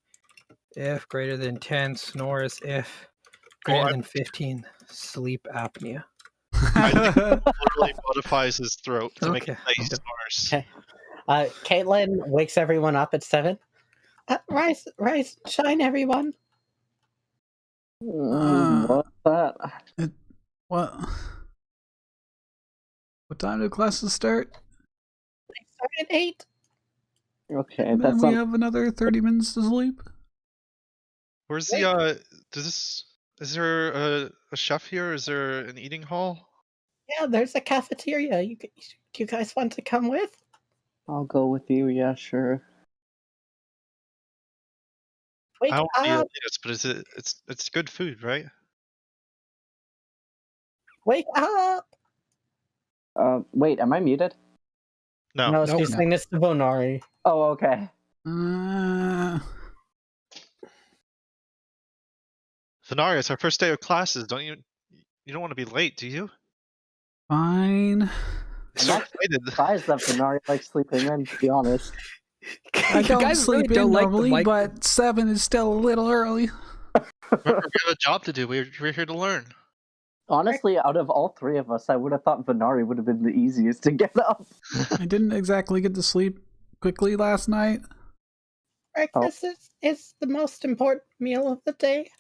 If greater than 10, snores. If greater than 15, sleep apnea. Literally modifies his throat to make it Okay. nice snores. Okay. Caitlin wakes everyone up at 7. Rise, shine, everyone. What's that? What? What time do classes start? They start at 8. Okay, And then that's we not. have another 30 minutes to sleep. Where's the is there a chef here? Is there an eating hall? Yeah, there's a cafeteria. Do you guys want to come with? I'll go with you, yeah, sure. Wake I don't want to be the up! latest, but it's good food, right? Wake up! Wait, am I muted? No. No, Nope. she's saying this to Bonari. Oh, okay. Venaria, it's our first day of classes. You don't want to be late, do you? Fine. I'm so excited. Surprised that Venari likes sleeping in, to be honest. I You don't guys sleep really don't in like the normally, mic- but 7 is still a little early. Remember, we have a job to do. We're here to learn. Honestly, out of all three of us, I would have thought Venari would have been the easiest to get up. I didn't exactly get to sleep quickly last night. Breakfast is the most important meal of the day.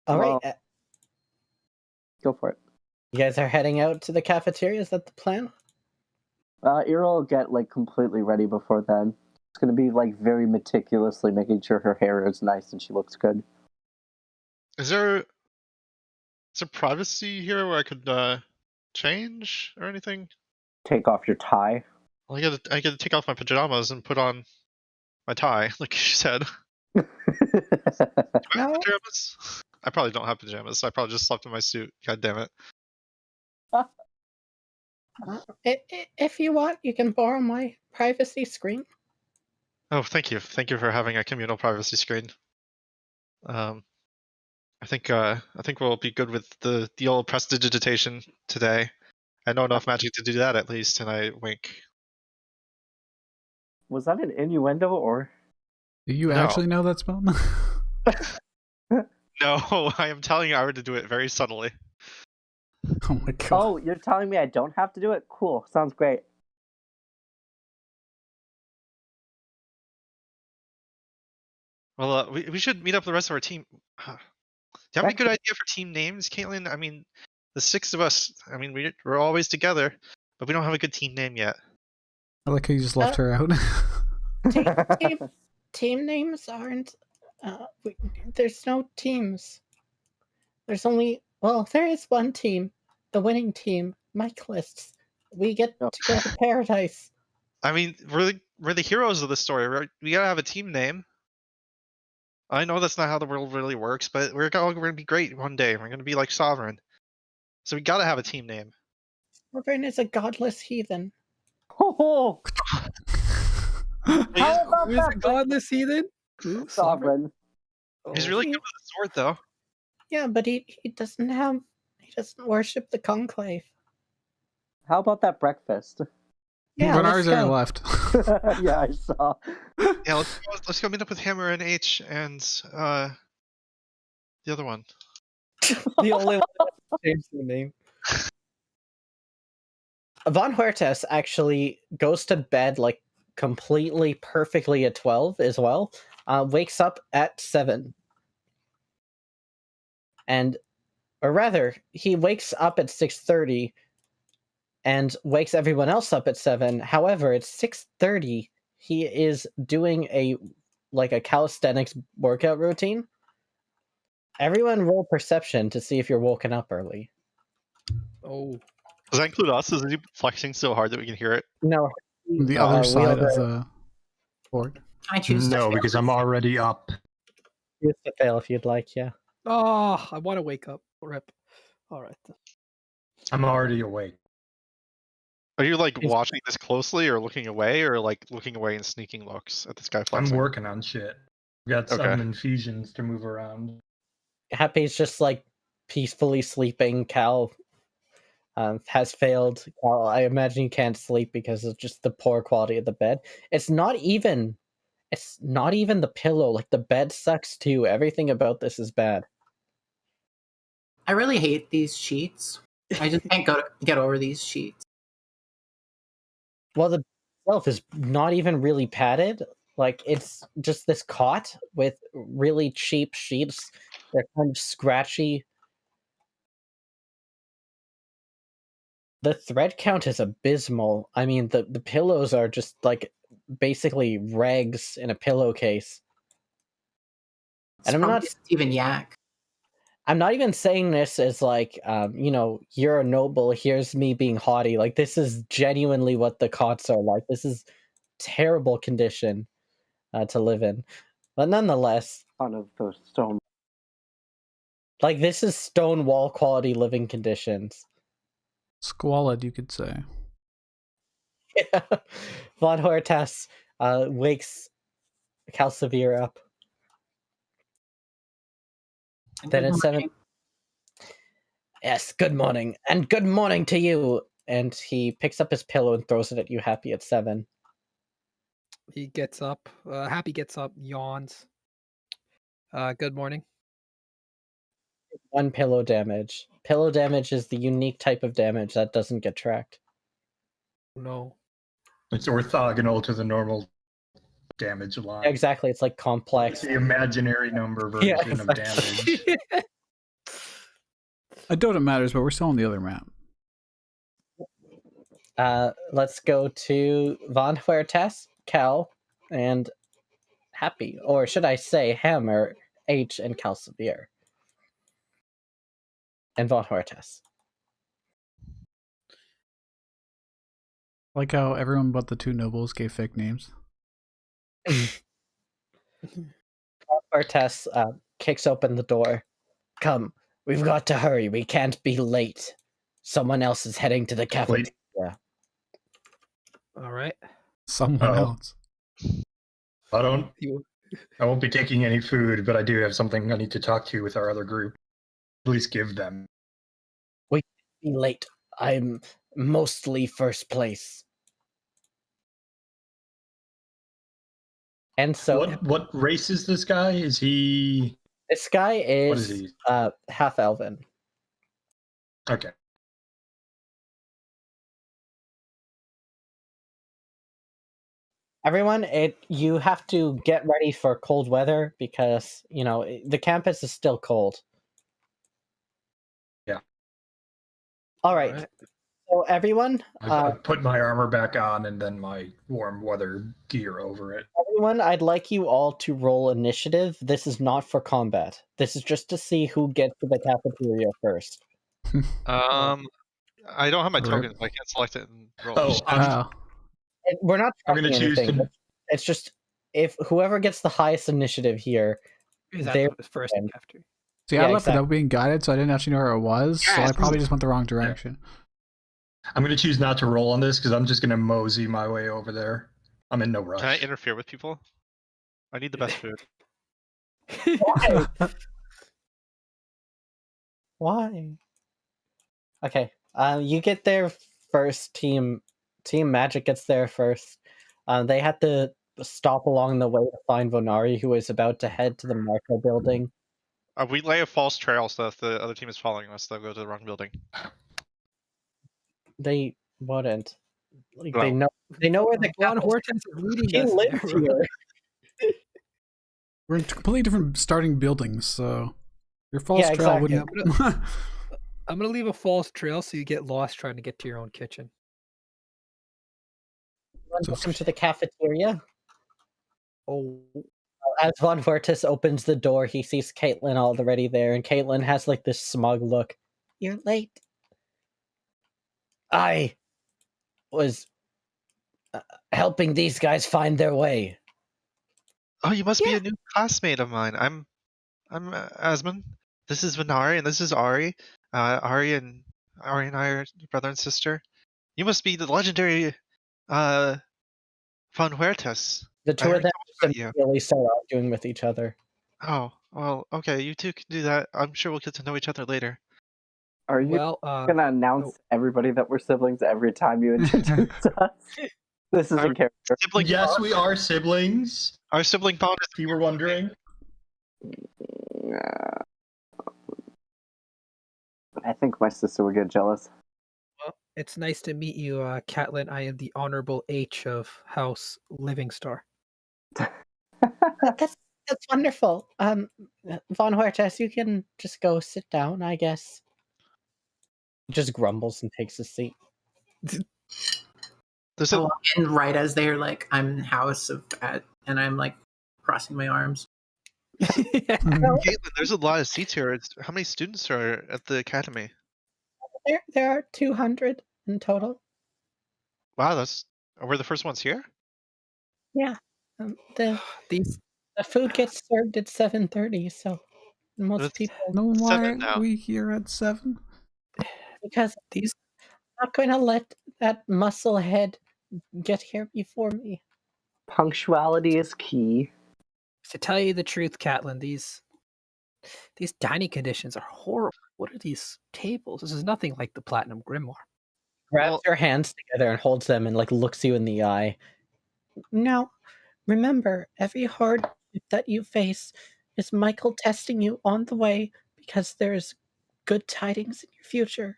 All right, Well- Go for it. you guys are heading out to the cafeteria. Is that the plan? Ira will get completely ready before then. It's gonna be very meticulously making sure her hair is nice and she looks good. Is there privacy here where I could change or anything? Take off your tie. Well, I gotta take off my pajamas and put on my tie, like you said. Do I have No. pajamas? I probably don't have pajamas. I probably just slept in my suit. God damn it. If you want, you can borrow my privacy screen. Oh, thank you. Thank you for having a communal privacy screen. I think we'll be good with the old prestidigitation today. I know enough magic to do that at least, and I wink. Was that an innuendo or? Do you No. actually know that spell? No, I am telling you I were to do it very subtly. Oh my god. Oh, you're telling me I don't have to do it? Cool. Sounds great. Well, we should meet up the rest of our team. Do you have any good idea for team names, Caitlin? I mean, the 6 of us. I mean, we're always together, but we don't have a good team name yet. I like how you just left her out. Team names aren't. There's no teams. There's only. Well, there is one team, the winning team, Mike lists. We get to go to paradise. I mean, we're the heroes of the story. We gotta have a team name. I know that's not how the world really works, but we're gonna be great one day. We're gonna be like Sovereign. So we gotta have a team name. Sovereign is a godless heathen. Oh, how about Who's that a godless heathen? Who? Sovereign? He's Oh. really good with the sword, though. Yeah, but he doesn't worship the conclave. How about that breakfast? Yeah, Renar's let's already go. left. Yeah, I saw. Yeah, let's go meet up with Hammer and H and the other one. The only one that changed the name. Von Huertas actually goes to bed like completely perfectly at 12 as well. Wakes up at 7. Or rather, he wakes up at 6:30 and wakes everyone else up at 7. However, at 6:30, he is doing a calisthenics workout routine. Everyone roll perception to see if you're woken up early. Oh. Does that include us? Is he flexing so hard that we can hear it? No. The other side of Wielder the board. I choose to No, fail because this. I'm already up. use to fail if you'd like, yeah. Oh, I want to wake up. Rip. All right. I'm already awake. Are you like It's- watching this closely, or looking away, or like looking away and sneaking looks at this guy flexing? I'm working on shit. Got some Okay. infusions to move around. Happy's just like peacefully sleeping. Cal has failed. Cal, I imagine you can't sleep because of just the poor quality of the bed. It's not even the pillow. Like the bed sucks too. Everything about this is bad. I really hate these sheets. I just can't get over these sheets. Well, the bed itself is not even really padded. Like it's just this cot with really cheap sheets. They're kind of scratchy. The thread count is abysmal. I mean, the pillows are just like basically rags in a pillowcase. It's And I'm probably not Steven Yak. I'm not even saying this as like, you're a noble. Here's me being haughty. Like this is genuinely what the cots are like. This is terrible condition to live in, but nonetheless, Out of the stone. like this is stone wall quality living conditions. Squalid, you could say. Von Huertas wakes Calcivir up. Then it's 7. Yes, good morning. And good morning to you. And he picks up his pillow and throws it at you, Happy, at 7. He gets up. Happy gets up, yawns. Good morning. 1 pillow damage. Pillow damage is the unique type of damage that doesn't get tracked. No. It's orthogonal to the normal damage line. Exactly, it's like It's complex. the imaginary number version Yeah, of exactly. damage. I doubt it matters, but we're still on the other map. Let's go to Von Huertas, Cal, and Happy. Or should I say Hammer, H, and Calcivir. And Von Huertas. Like how everyone but the 2 nobles gave fake names. Huertas kicks open the door. Come, we've got to hurry. We can't be late. Someone else is heading to the cafeteria. All right. Someone Uh-oh. else. I won't be taking any food, but I do have something I need to talk to with our other group. Please give them. Be late. I'm mostly first place. And so What race is this guy? Is he? this guy What is is he? half elven. Okay. Everyone, you have to get ready for cold weather because, the campus is still cold. Yeah. All right. So everyone, I've put my armor back on and then my warm weather gear over it. everyone, I'd like you all to roll initiative. This is not for combat. This is just to see who gets to the cafeteria first. I don't have my Rip. tokens. I can't select it and roll. Oh, Wow. We're not I'm gonna tracking choose. anything. It's just if whoever gets the highest initiative here, Is that they're the first in. after? See, Yeah, I left exactly. without being guided, so I didn't actually know where it was. So I probably just went the wrong direction. I'm gonna choose not to roll on this because I'm just gonna mosey my way over there. I'm in no rush. Can I interfere with people? I need the best food. Why? Why? Okay. You get there first. Team Magic gets there first. They had to stop along the way to find Vonari, who was about to head to the Marco building. We lay a false trail so if the other team is following us, they'll go to the wrong building. They wouldn't. Like, No. they know where the Von capital- Hortense is leading He us lives there. here. We're in completely different starting buildings, so your false Yeah, trail exactly. wouldn't. I'm gonna leave a false trail so you get lost trying to get to your own kitchen. Welcome to the cafeteria. Oh, As Von Hortus opens the door, he sees Caitlin already there, and Caitlin has like this smug look. You're late. I was helping these guys find their way. Oh, you must be a new classmate of mine. I'm Asmund. This is Vinari, and this is Ari. Ari and I are brother and sister. You must be the legendary Von Huertas. The two I of heard them so much about you. immediately start arguing with each other. Oh, well, okay, you two can do that. I'm sure we'll get to know each other later. Are you well, gonna announce everybody that we're siblings every time you introduce us? This is a character. Sibling Yes, bond? we are siblings. Our sibling bond is If you were wondering. I think my sister would get jealous. well, it's nice to meet you, Catelyn. I am the Honorable H of House Living Star. That's wonderful. Von Huertas, you can just go sit down, I guess. He just grumbles and takes a seat. There's I a walk in right as they're like, I'm House of and I'm like crossing my arms. Caitlin, there's a lot of seats here. How many students are at the academy? There are 200 in total. Wow, we're the first ones here? Yeah. The These food gets served at 7:30, so most That's- people No, why 7 aren't now. we here at 7? because these I'm not going to let that muscle head get here before me. Punctuality is key. to tell you the truth, Catelyn, these dining conditions are horrible. What are these tables? This is nothing like the Platinum Grimoire. Grabs Well- your hands together and holds them and like looks you in the eye. Now, remember, every hardship that you face is Michael testing you on the way because there's good tidings in your future.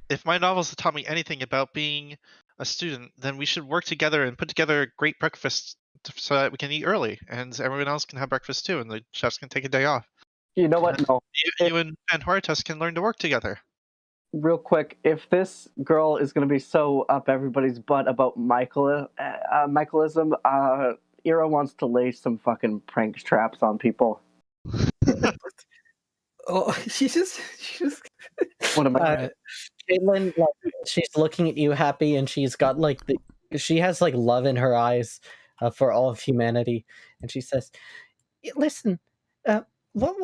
If my novels have taught me anything about being a student, then we should work together and put together a great breakfast so that we can eat early and everyone else can have breakfast too and the chefs can take a day off. You know what? No. You and Van Huertas can learn to work together. Real quick, if this girl is going to be so up everybody's butt about Michaelism, Ira wants to lay some fucking prank traps on people. Oh, she just What am I? Alright. Caitlin, like, she's looking at you happy, and she's got like she has like love in her eyes for all of humanity, and she says, "Listen, what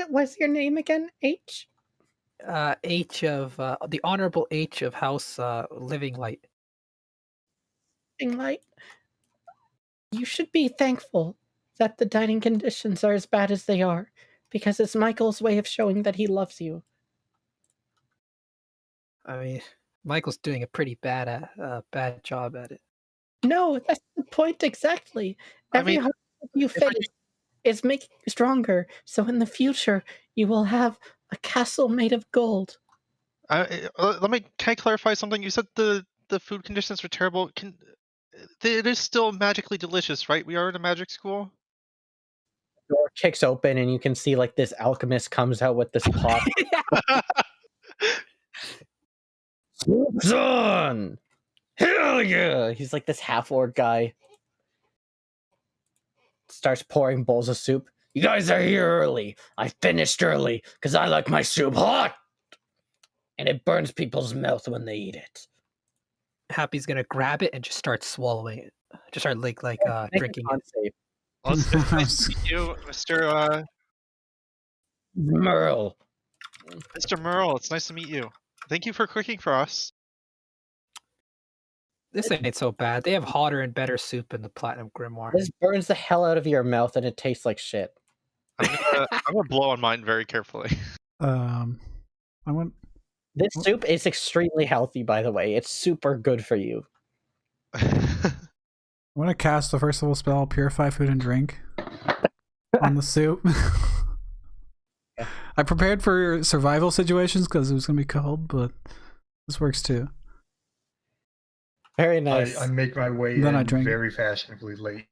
was your name again? H? H of the Honorable H of House Living Light. Light. You should be thankful that the dining conditions are as bad as they are, because it's Michael's way of showing that he loves you." I mean, Michael's doing a pretty bad job at it. No, that's the point exactly. I Every mean, hardship you face is making you stronger, so in the future you will have a castle made of gold. Can I clarify something? You said the food conditions were terrible. It is still magically delicious, right? We are in a magic school. The door kicks open and you can see like this alchemist comes out with this pot. Son! Hell yeah! He's like this half-orc guy. Starts pouring bowls of soup. You guys are here early. I finished early because I like my soup hot. And it burns people's mouth when they eat it. Happy's gonna grab it and just start swallowing it. Just start Make drinking a con it. save. Well, it's nice to meet you, Merle. Mr. Merle. It's nice to meet you. Thank you for cooking for us. This ain't so bad. They have hotter and better soup in the Platinum Grimoire. This burns the hell out of your mouth and it tastes like shit. I'm gonna blow on mine very carefully. I want. This soup is extremely healthy, by the way. It's super good for you. I want to cast the first level spell, Purify Food and Drink, on the soup. I prepared for survival situations because it was going to be cold, but this works too. Very nice. I make my way Then in I drink. very fashionably late.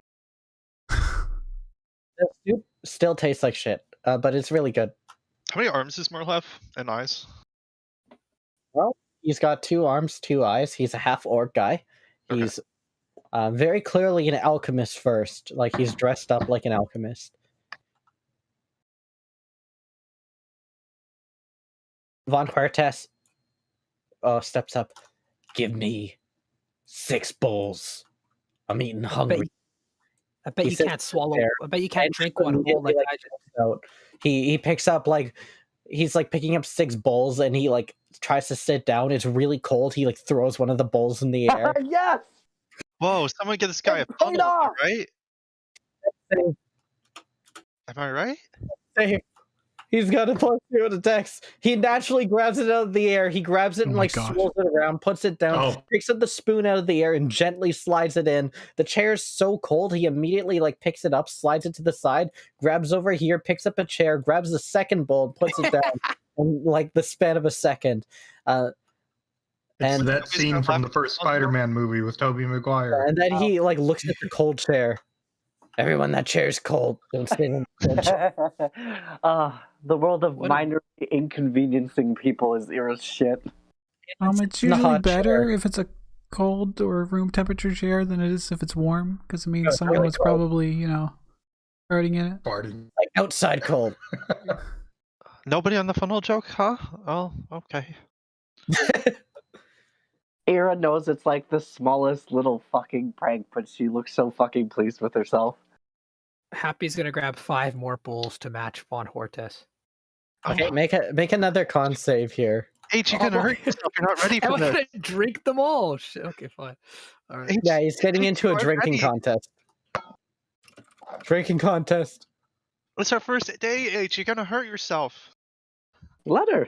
The soup still tastes like shit, but it's really good. How many arms does Merle have and eyes? Well, he's got 2 arms, 2 eyes. He's a half-orc guy. Okay. He's very clearly an alchemist first. Like, he's dressed up like an alchemist. Von Huertas steps up. Give me 6 bowls. I'm eating hungry. I bet He you sits can't swallow. there I bet you can't and drink one whole immediately, like like, I just. out. He picks up like he's like picking up 6 bowls and he like tries to sit down. It's really cold. He like throws one of the bowls in the air. Yes! Whoa! Someone get this guy a It's funnel. paid off! Right? Save. Am I right? Save. He's got a +2 to dex. He naturally grabs it out of the air. He grabs it and like swirls it around, puts it down, picks up the spoon out of the air and gently slides it in. The chair's so cold, he immediately like picks it up, slides it to the side, grabs over here, picks up a chair, grabs the second bowl, and puts it down in like the span of a second. It's And that scene from the first Spider-Man movie with Tobey Maguire. and then he like looks at the cold chair. Everyone, that chair's cold. Don't sit in the cold chair. The world of minor inconveniencing people is shit. It's usually better if it's a cold or room temperature chair than it is if it's warm, because it means someone really was cold. probably, farting in it. Farting. Like outside cold. Nobody on the funnel joke, huh? Oh, okay. Era knows it's like the smallest little fucking prank, but she looks so fucking pleased with herself. Happy's gonna grab 5 more bowls to match Von Hortes. Okay, make another con save here. H, you're gonna hurt yourself. You're not ready for I'm this. gonna drink them all. Shit. Okay, fine. All right. Yeah, he's getting into a drinking contest. Drinking contest. It's our first day, H. You're gonna hurt yourself. Let her.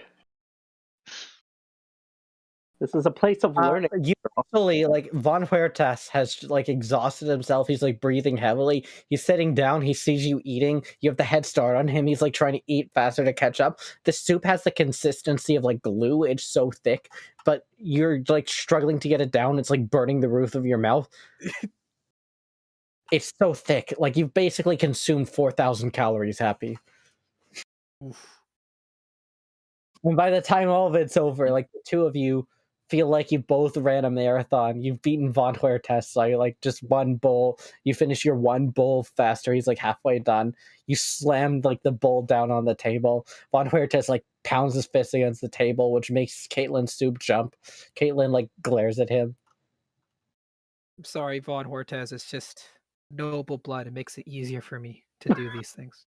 This is a place of learning. Usually, like, Von Huertas has, like, exhausted himself. He's, like, breathing heavily. He's sitting down. He sees you eating. You have the head start on him. He's, like, trying to eat faster to catch up. The soup has the consistency of, like, glue. It's so thick. But you're, like, struggling to get it down. It's, like, burning the roof of your mouth. It's so thick. Like, you've basically consumed 4,000 calories, Happy. Oof. And by the time all of it's over, like, the two of you feel like you both ran a marathon. You've beaten Von Huertas, so you like just 1 bowl. You finish your 1 bowl faster. He's like halfway done. You slammed like the bowl down on the table. Von Huertas like pounds his fist against the table, which makes Caitlin's soup jump. Caitlin like glares at him. I'm sorry, Von Hortes. It's just noble blood. It makes it easier for me to do these things.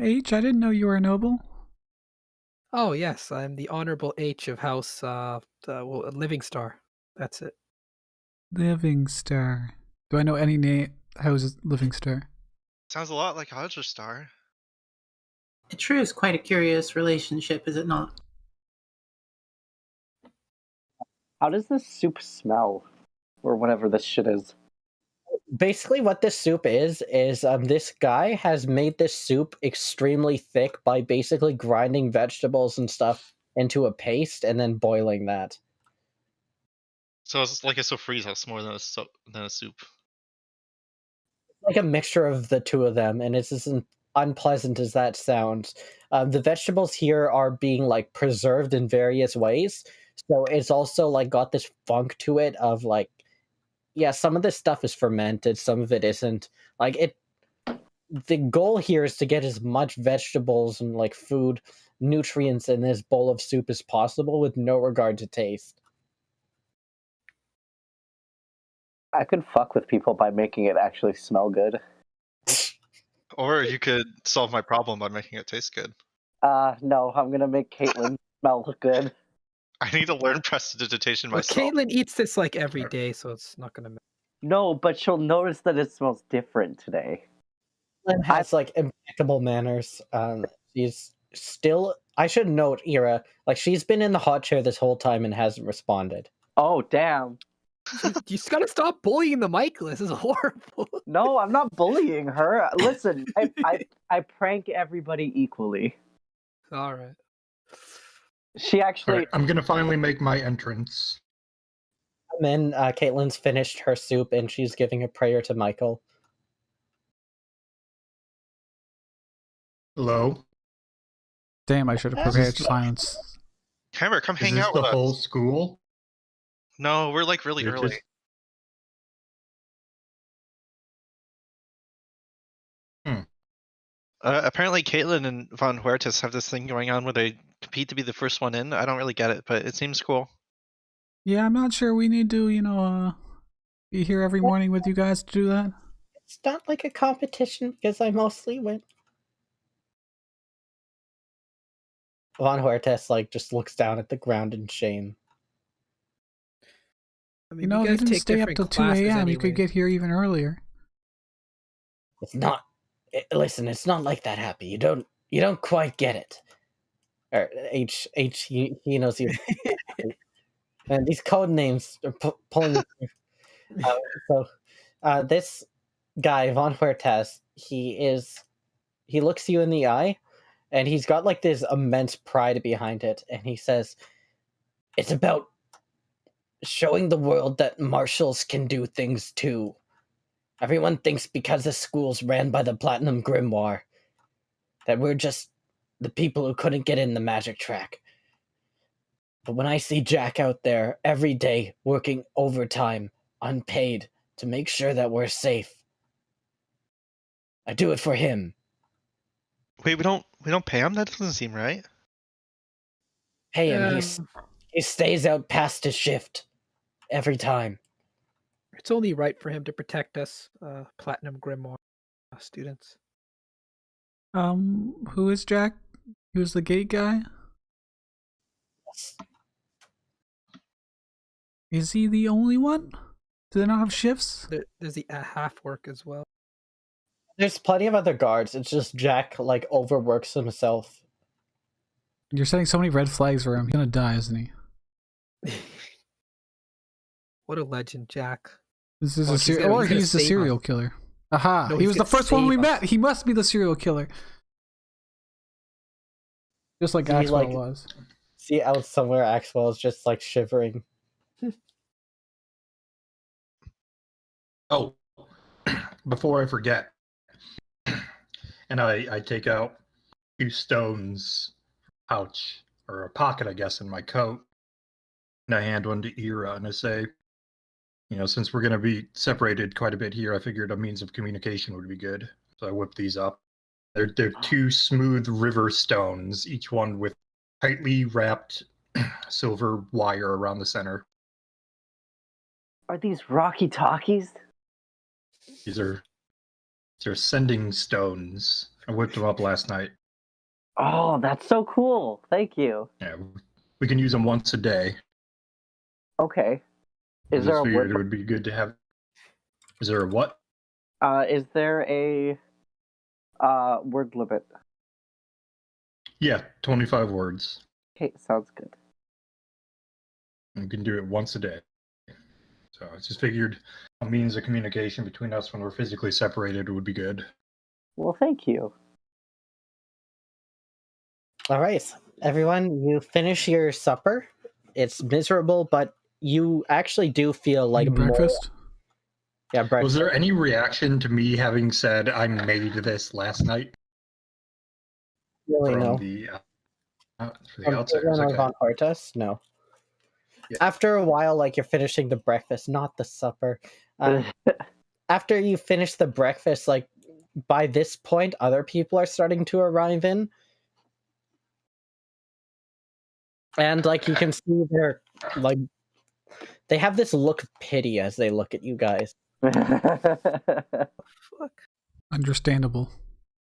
H, I didn't know you were a noble. Oh yes, I'm the Honorable H of House Living Star. That's it. Living Star. Do I know any name? How's Living Star? Sounds a lot like Hodger Star. It sure is quite a curious relationship, is it not? How does this soup smell? Or whatever this shit is. Basically what this soup is this guy has made this soup extremely thick by basically grinding vegetables and stuff into a paste and then boiling that. So it's like a sofrito house more than a soup. Like a mixture of the two of them, and it's as unpleasant as that sounds. The vegetables here are being like preserved in various ways, so it's also like got this funk to it of like, yeah, some of this stuff is fermented, some of it isn't. Like the goal here is to get as much vegetables and like food, nutrients in this bowl of soup as possible with no regard to taste. I could fuck with people by making it actually smell good. Or you could solve my problem by making it taste good. No, I'm gonna make Caitlin smell good. I need to learn prestidigitation Well, myself. Caitlin eats this like every day, so it's not gonna matter. No, but she'll notice that it smells different today. Caitlin has like impeccable manners. She's still. I should note, Ira, like she's been in the hot chair this whole time and hasn't responded. Oh, damn. You just gotta stop bullying the mic. This is horrible. No, I'm not bullying her. Listen, I prank everybody equally. All right. She actually. All right, I'm gonna finally make my entrance. And then Caitlin's finished her soup and she's giving a prayer to Michael. Hello. Damn, I should have prepared silence. Hammer, come Is hang this out the with whole us. school? No, we're like really You're early. just- Apparently, Caitlin and Von Huertas have this thing going on where they compete to be the first one in. I don't really get it, but it seems cool. Yeah, I'm not sure we need to, be here every morning with you guys to do that. It's not like a competition because I mostly win. Von Huertas like just looks down at the ground in shame. I mean, You know, if you guys didn't take stay up different till 2 classes a.m., you could anyway. get here even earlier. It's not. Listen, it's not like that, Happy. You don't quite get it. Or H, he knows you. And these code names are pulling. This guy Von Huertas, he looks you in the eye, and he's got like this immense pride behind it, and he says, "It's about showing the world that marshals can do things too. Everyone thinks because the school's ran by the Platnium Grimoire that we're just the people who couldn't get in the magic track. But when I see Jack out there every day working overtime, unpaid, to make sure that we're safe, I do it for him. Wait, we don't pay him? That doesn't seem right. Pay him. He stays out past his shift every time. It's only right for him to protect us, Platinum Grimoire students. Who is Jack? He was the gate guy? Is he the only one? Do they not have shifts? There's the half work as well. There's plenty of other guards. It's just Jack like overworks himself. You're setting so many red flags for him. He's gonna die, isn't he? What a legend, Jack. This is he's gonna he's the save serial us. killer. Aha! No, he he's was the gonna first one we save us. met. He must be the serial killer. Just like He, Axwell like- was. See out somewhere, Axwell is just like shivering. Oh, before I forget, and I take out 2 stones pouch or a pocket, I guess, in my coat, and I hand one to Ira, and I say, since we're gonna be separated quite a bit here, I figured a means of communication would be good. So I whip these up. They're 2 smooth river stones, each one with tightly wrapped silver wire around the center. Are these Rocky Talkies? These are sending stones. I whipped them up last night. Oh, that's so cool. Thank you. Yeah, we can use them once a day. Okay. Is I there just a figured word? it would be good to have. Is there a what? Is there a word limit? Yeah, 25 words. Okay, sounds good. You can do it once a day. So I just figured a means of communication between us when we're physically separated would be good. Well, thank you. All right, everyone, you finish your supper. It's miserable, but you actually do feel like breakfast. Yeah, breakfast. Was there any reaction to me having said I made this last night? Really, From no. the for the From outsiders? Caitlin or Okay. Von Huertas? No. Yeah. After a while, like you're finishing the breakfast, not the supper. After you finish the breakfast, like by this point, other people are starting to arrive in. And, like, you can see they're, like, they have this look of pity as they look at you guys. Fuck. Understandable.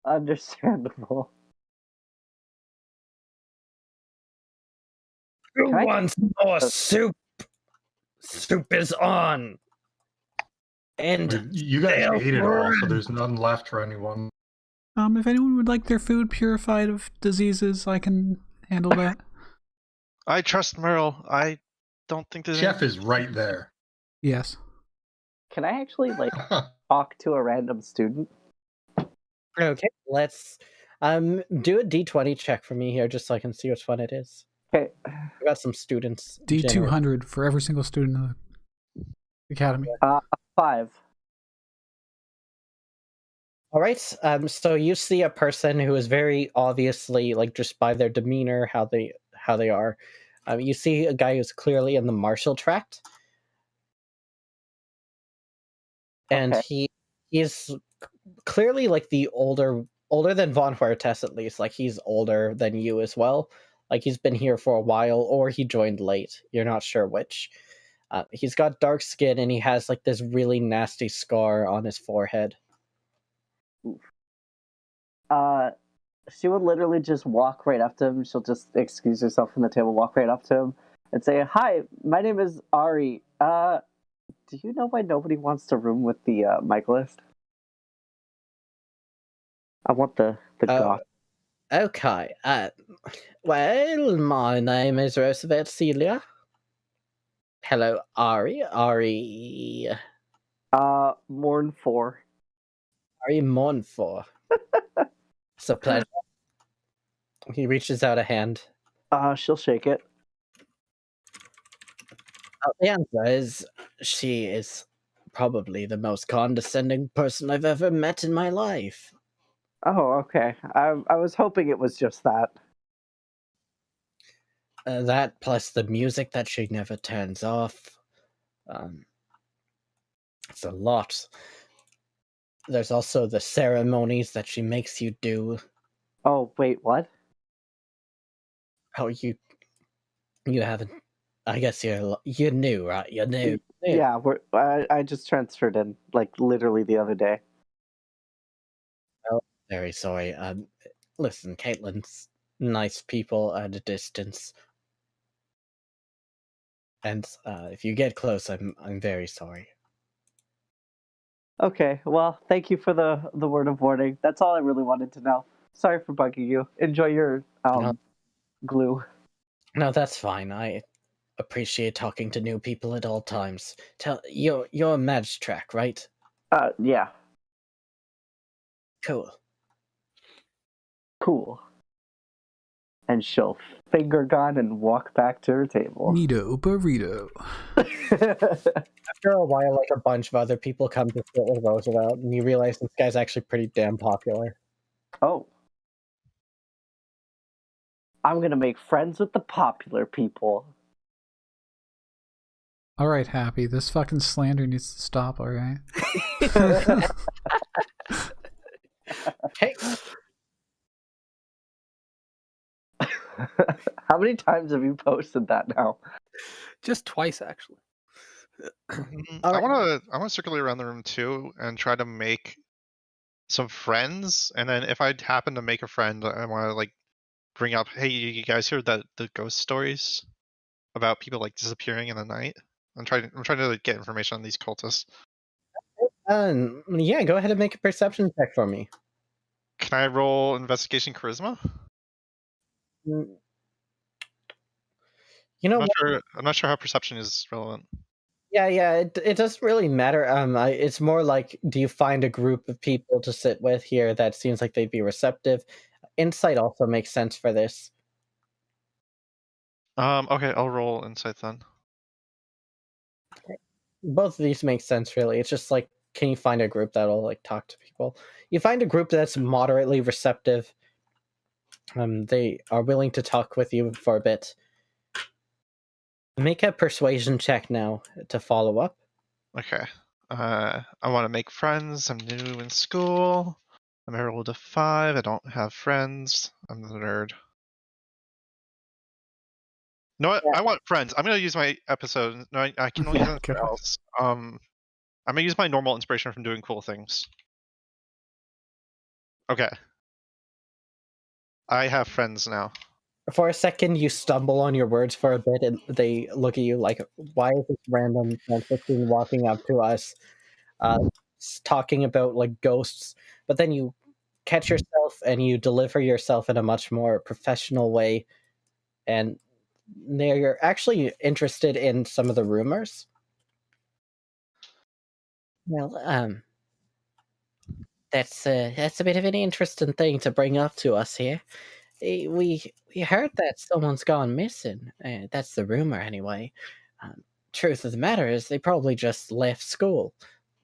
Understandable. Who Can I- wants more soup? Soup is on. And You guys they'll ate it all, so run. there's none left for anyone. If anyone would like their food purified of diseases, I can handle that. I trust Merle. I don't think there's Chef any... is right there. Yes. Can I actually talk to a random student? Okay, let's do a D20 check for me here, just so I can see which one it is. Okay. I got some students. D200 for every single student in the academy. 5. All right. So you see a person who is very obviously, like, just by their demeanor, how they are. You see a guy who's clearly in the martial tract, and he's clearly like the older than Von Huertes, at least. Like, he's older than you as well. Like, he's been here for a while, or he joined late. You're not sure which. He's got dark skin, and he has like this really nasty scar on his forehead. She would literally just walk right up to him. She'll just excuse herself from the table, walk right up to him, and say, "Hi, my name is Ari. Do you know why nobody wants to room with the Michaelist? I want the goth." Okay. Well, my name is Roosevelt Celia. Hello, Ari. Ari Mourn 4. Ari Monfort. It's a pleasure. He reaches out a hand. She'll shake it. The answer is she is probably the most condescending person I've ever met in my life. Oh, okay. I was hoping it was just that. That plus the music that she never turns off. It's a lot. There's also the ceremonies that she makes you do. Oh, wait, what? Oh, you haven't. I guess you knew, right? You knew. Yeah, I just transferred in, like, literally the other day. Very sorry. Listen, Caitlin's nice people at a distance, and if you get close, I'm very sorry. Okay, well, thank you for the word of warning. That's all I really wanted to know. Sorry for bugging you. Enjoy your glue. No, that's fine. I appreciate talking to new people at all times. You're a Madge track, right? Yeah. Cool. And she'll finger gun and walk back to her table. Neato burrito. After a while, like, a bunch of other people come to sit with Roosevelt, and you realize this guy's actually pretty damn popular. Oh. I'm gonna make friends with the popular people. Alright, Happy. This fucking slander needs to stop, alright? Hey. How many times have you posted that now? Just twice, actually. I want to circulate around the room too and try to make some friends. And then if I happen to make a friend, I want to, like, bring up, hey, you guys heard the ghost stories about people, like, disappearing in the night? I'm trying to, like, get information on these cultists. Yeah, go ahead and make a perception check for me. Can I roll investigation charisma? You know what? I'm not sure how perception is relevant. Yeah, it doesn't really matter. It's more like, do you find a group of people to sit with here that seems like they'd be receptive? Insight also makes sense for this. Okay, I'll roll insight then. Both of these make sense, really. It's just like, can you find a group that'll, like, talk to people? You find a group that's moderately receptive. They are willing to talk with you for a bit. Make a persuasion check now to follow up. Okay. I want to make friends. I'm new in school. I'm a rolled a 5. I don't have friends. I'm the nerd. You know what? I want friends. I'm gonna use my episode. No, I can only use Yeah, anything go. else. I'm gonna use my normal inspiration from doing cool things. Okay. I have friends now. For a second, you stumble on your words for a bit, and they look at you like, "Why is this random being walking up to us, talking about like ghosts?" But then you catch yourself and you deliver yourself in a much more professional way, and they're actually interested in some of the rumors. Well, that's a bit of an interesting thing to bring up to us here. We heard that someone's gone missing. That's the rumor, anyway. Um, Truth of the matter is, they probably just left school.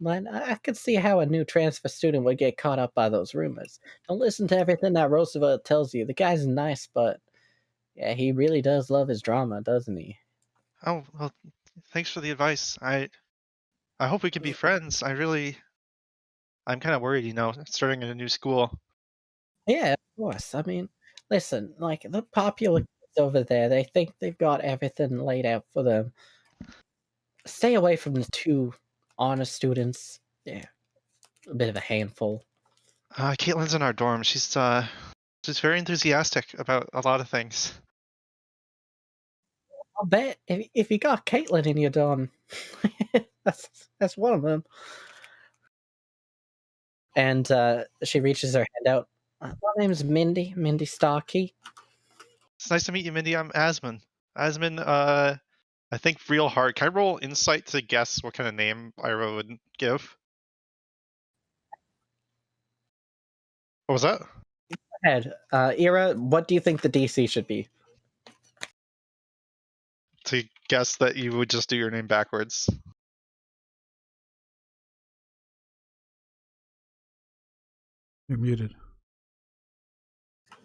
But I could see how a new transfer student would get caught up by those rumors. Don't listen to everything that Roosevelt tells you. The guy's nice, but yeah, he really does love his drama, doesn't he? Oh well, thanks for the advice. I hope we can be friends. I'm kind of worried, starting in a new school. Yeah, of course. I mean, listen, like the popular kids over there, they think they've got everything laid out for them. Stay away from the two honest students. Yeah, a bit of a handful. Caitlin's in our dorm. She's very enthusiastic about a lot of things. I'll bet if you got Caitlin in your dorm, that's one of them. And she reaches her hand out. My name's Mindy Starkey. It's nice to meet you, Mindy. I'm Asmon. Asmon, I think real hard. Can I roll insight to guess what kind of name Ira would give? What was that? Go ahead. Ira, what do you think the DC should be? To guess that you would just do your name backwards. You're muted.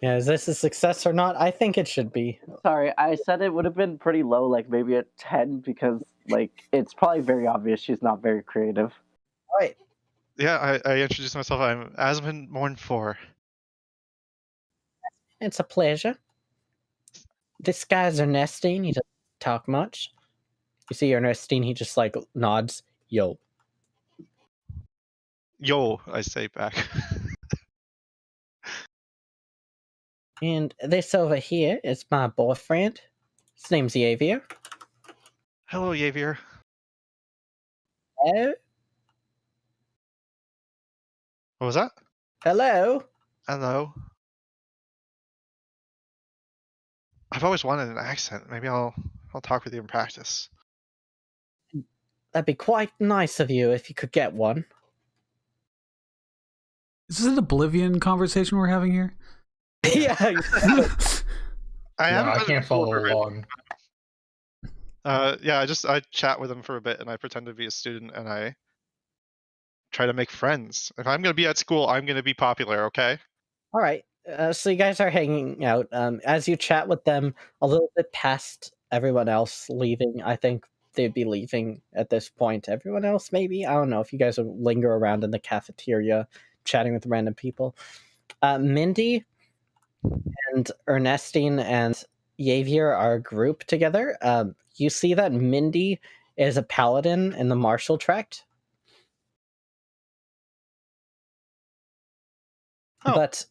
Yeah, is this a success or not? I think it should be. Sorry, I said it would have been pretty low, like maybe a 10, because like it's probably very obvious she's not very creative. All right. Yeah, I introduced myself. I'm Asmon Morn 4. It's a pleasure. This guy's Ernestine. He doesn't talk much. You see Ernestine, he just like nods. Yo. Yo, I say back. And this over here is my boyfriend. His name's Xavier. Hello, Xavier. Hello? What was that? Hello? Hello. I've always wanted an accent. Maybe I'll talk with you in practice. That'd be quite nice of you if you could get one. Is this an Oblivion conversation we're having here? Yeah. I can't follow along. Yeah, I chat with him for a bit and I pretend to be a student and I try to make friends. If I'm gonna be at school, I'm gonna be popular, okay? All right. So you guys are hanging out. As you chat with them, a little bit past everyone else leaving. I think they'd be leaving at this point. Everyone else, maybe. I don't know if you guys will linger around in the cafeteria, chatting with random people. Mindy and Ernestine and Xavier are grouped together. You see that Mindy is a paladin in the martial tract. Oh, But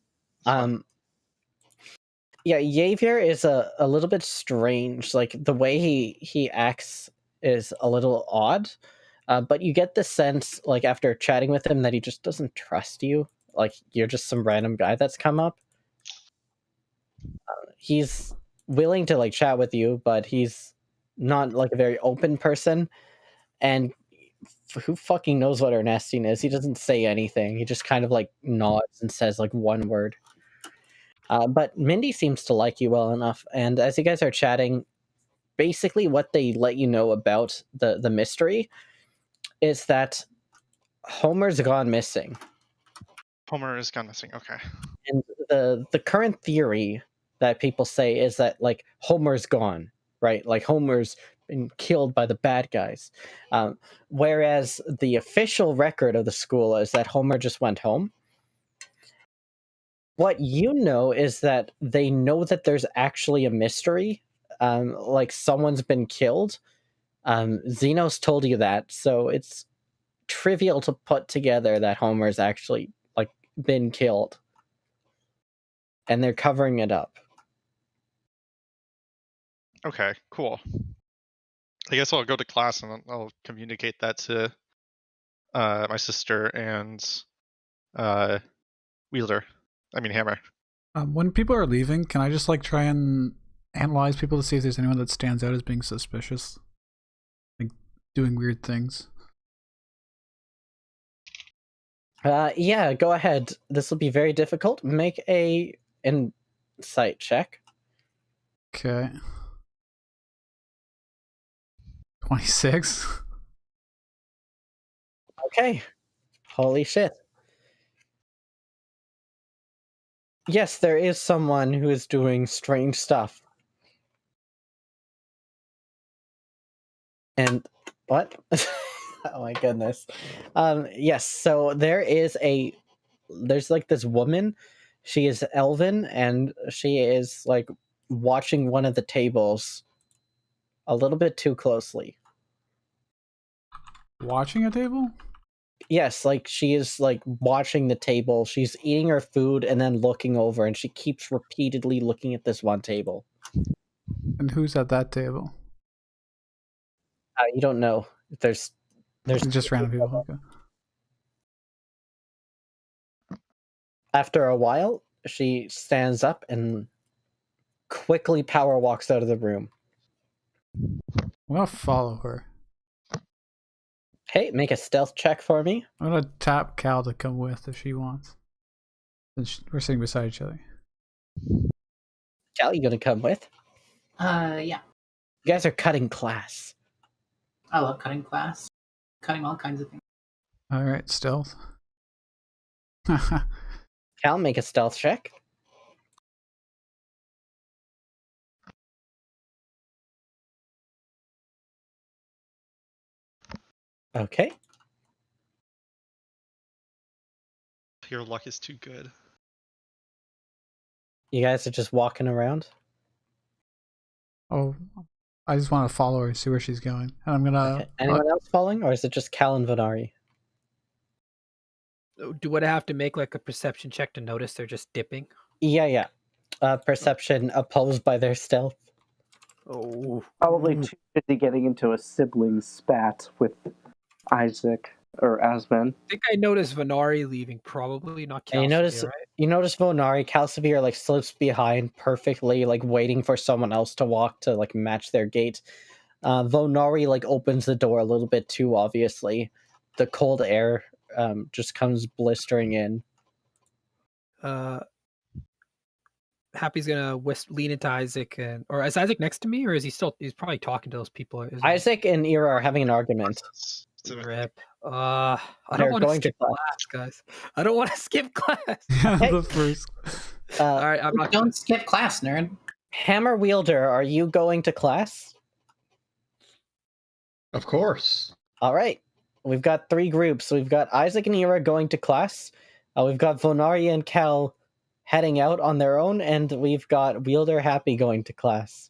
yeah, Xavier is a little bit strange. Like the way he acts is a little odd. But you get the sense, like after chatting with him, that he just doesn't trust you. Like you're just some random guy that's come up. He's willing to like chat with you, but he's not like a very open person. And who fucking knows what Ernestine is? He doesn't say anything. He just kind of like nods and says like one word. But Mindy seems to like you well enough. And as you guys are chatting, basically what they let you know about the mystery is that Homer's gone missing. Homer is gone missing. Okay. And the current theory that people say is that like Homer's gone, right? Like Homer's been killed by the bad guys. Whereas the official record of the school is that Homer just went home. What you know is that they know that there's actually a mystery, like someone's been killed. Xenos told you that, so it's trivial to put together that Homer's actually like been killed, and they're covering it up. Okay, cool. I guess I'll go to class and I'll communicate that to my sister and Wielder. I mean Hammer. When people are leaving, can I just like try and analyze people to see if there's anyone that stands out as being suspicious, like doing weird things? Yeah, go ahead. This will be very difficult. Make a insight check. Okay. 26. Okay. Holy shit. Yes, there is someone who is doing strange stuff. And what? Oh my goodness. Yes, so there's like this woman. She is elven and she is like watching one of the tables a little bit too closely. Watching a table? Yes, like she is like watching the table. She's eating her food and then looking over, and she keeps repeatedly looking at this one table. And who's at that table? You don't know. There's Just random people. Okay. After a while, she stands up and quickly power walks out of the room. I'm gonna follow her. Okay, make a stealth check for me. I'm gonna tap Cal to come with if she wants. Since we're sitting beside each other. Cal, you gonna come with? Yeah. You guys are cutting class. I love cutting class. Cutting all kinds of things. Alright, stealth. Cal, make a stealth check. Okay. Your luck is too good. You guys are just walking around? Oh, I just want to follow her, see where she's going. And I'm gonna... Okay. Anyone else following, or is it just Cal and Venari? Do I have to make like a perception check to notice they're just dipping? Yeah. Perception opposed by their stealth. Oh. Probably too busy getting into a sibling spat with Isaac or Asman. I think I noticed Venari leaving, probably not Calcivir, right? You notice Vonari, Calcivir like slips behind perfectly, like waiting for someone else to walk to like match their gait. Vonari like opens the door a little bit too obviously. The cold air just comes blistering in. Happy's gonna lean into Isaac, or is Isaac next to me, or is he still? He's probably talking to those people. Isaac and Ira are having an argument. Rip. I don't want to skip class, guys. I don't want to skip class. The first. All right, I'm not. Don't skip class, nerd. Hammer Wielder, are you going to class? Of course. All right. We've got 3 groups. We've got Isaac and Ira going to class. We've got Vonari and Cal heading out on their own, and we've got Wielder Happy going to class.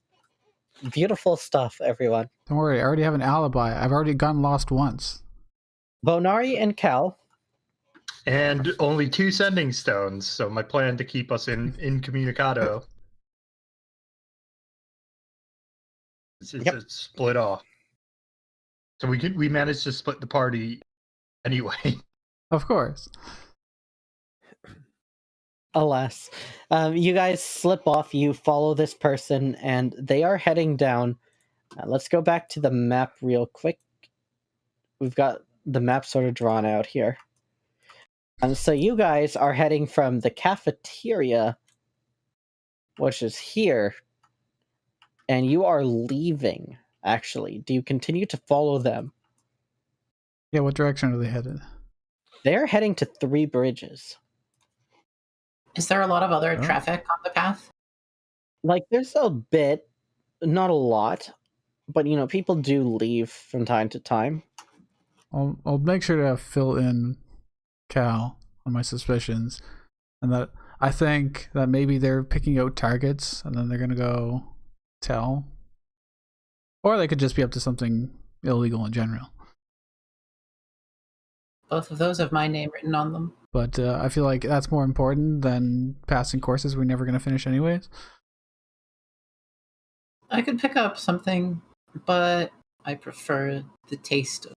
Beautiful stuff, everyone. Don't worry, I already have an alibi. I've already gotten lost once. Vonari and Cal. And only 2 sending stones, so my plan to keep us incommunicado. It's split off. So we managed to split the party anyway. Of course. Alas. You guys slip off, you follow this person, and they are heading down. Let's go back to the map real quick. We've got the map sort of drawn out here. So you guys are heading from the cafeteria, which is here, and you are leaving, actually. Do you continue to follow them? Yeah, what direction are they headed? They're heading to 3 bridges. Is there a lot of other traffic on the path? Like, there's a bit, not a lot, but, you know, people do leave from time to time. I'll make sure to fill in Cal on my suspicions, and that I think that maybe they're picking out targets and then they're gonna go tell. Or they could just be up to something illegal in general. Both of those have my name written on them. But I feel like that's more important than passing courses we're never gonna finish anyways. I could pick up something, but I prefer the taste of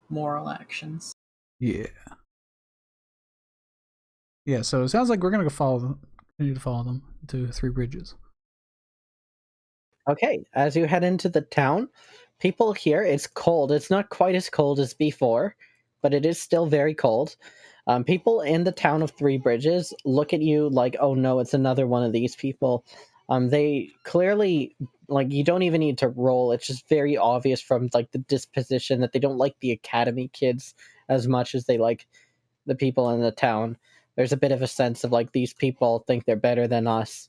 moral actions. Yeah. Yeah, so it sounds like we're gonna follow them. Continue to follow them to Three Bridges. Okay, as you head into the town, people here, it's cold. It's not quite as cold as before, but it is still very cold. People in the town of Three Bridges look at you like, oh no, it's another one of these people. They clearly, like, you don't even need to roll. It's just very obvious from, like, the disposition that they don't like the academy kids as much as they like the people in the town. There's a bit of a sense of, like, these people think they're better than us.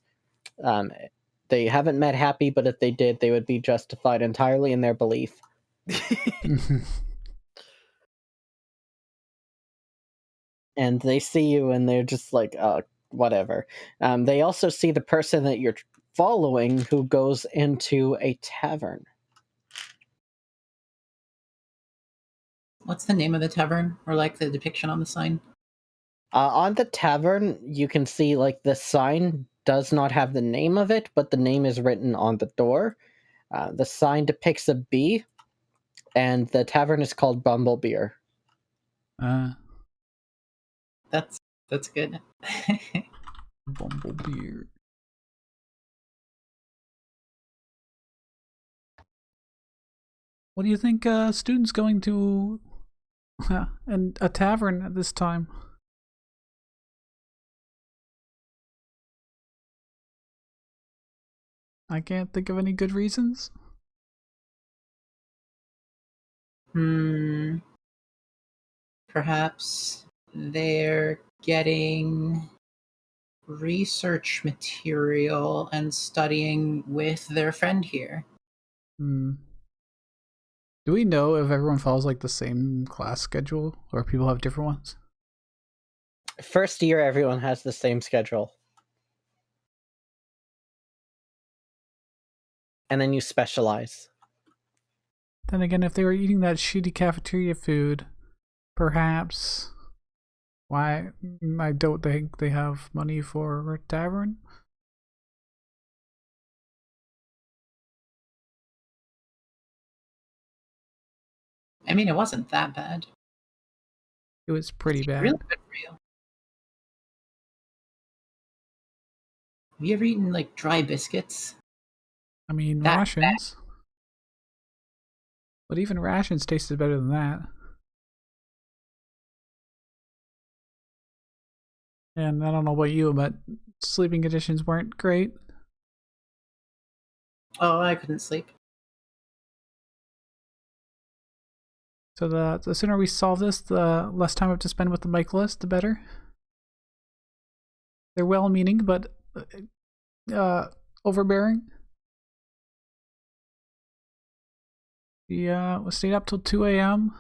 They haven't met Happy, but if they did, they would be justified entirely in their belief. And they see you and they're just like, whatever. They also see the person that you're following who goes into a tavern. What's the name of the tavern, or like the depiction on the sign? On the tavern, you can see, like, the sign does not have the name of it, but the name is written on the door. The sign depicts a bee, and the tavern is called Bumblebeer. That's good. Bumblebeer. What do you think students going to and a tavern at this time? I can't think of any good reasons. Perhaps they're getting research material and studying with their friend here. Do we know if everyone follows like the same class schedule or people have different ones? First year, everyone has the same schedule. And then you specialize. Then again, if they were eating that shitty cafeteria food, perhaps why I don't think they have money for a tavern. I mean, it wasn't that bad. It was pretty bad. Really good for you. Have you ever eaten like dry biscuits? I mean, That rations. But even rations tasted better than that. And I don't know about you, but sleeping conditions weren't great. Oh, I couldn't sleep. So the sooner we solve this, the less time we have to spend with the mic list, the better. They're well-meaning, but overbearing. We stayed up till 2 a.m.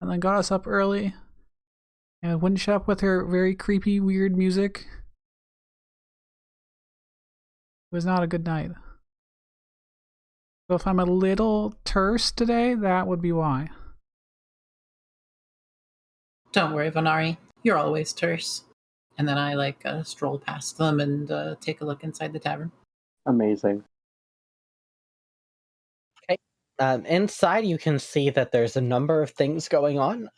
and then got us up early. And wouldn't shut up with her very creepy, weird music. It was not a good night. So if I'm a little terse today, that would be why. Don't worry, Vanari. You're always terse. And then I stroll past them and take a look inside the tavern. Amazing. Okay. Inside, you can see that there's a number of things going on.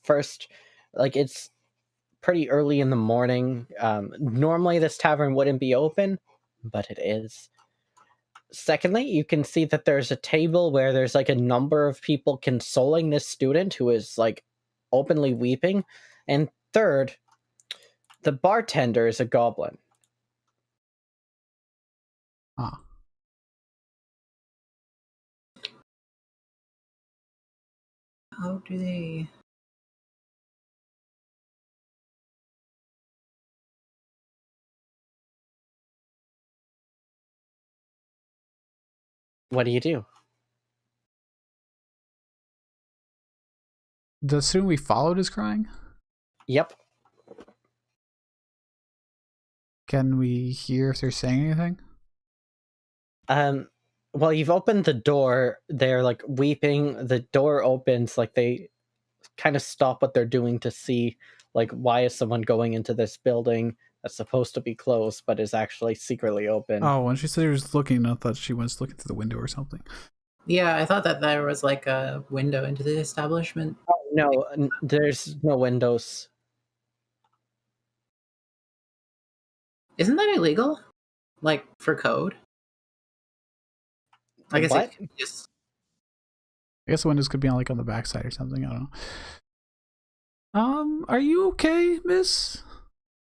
First, like, it's pretty early in the morning. Normally, this tavern wouldn't be open, but it is. Secondly, you can see that there's a table where there's like a number of people consoling this student who is like openly weeping. And third, the bartender is a goblin. Ah. How do they... What do you do? The student we followed is crying? Yep. Can we hear if they're saying anything? Well, you've opened the door. They're like weeping. The door opens, like they kind of stop what they're doing to see, like, why is someone going into this building that's supposed to be closed but is actually secretly open. Oh, when she said she was looking, I thought she was looking through the window or something. Yeah, I thought that there was like a window into the establishment. Oh, no, there's no windows. Isn't that illegal? Like for code? I guess What? it could just. I guess the windows could be on like on the backside or something. I don't know. Are you okay, miss?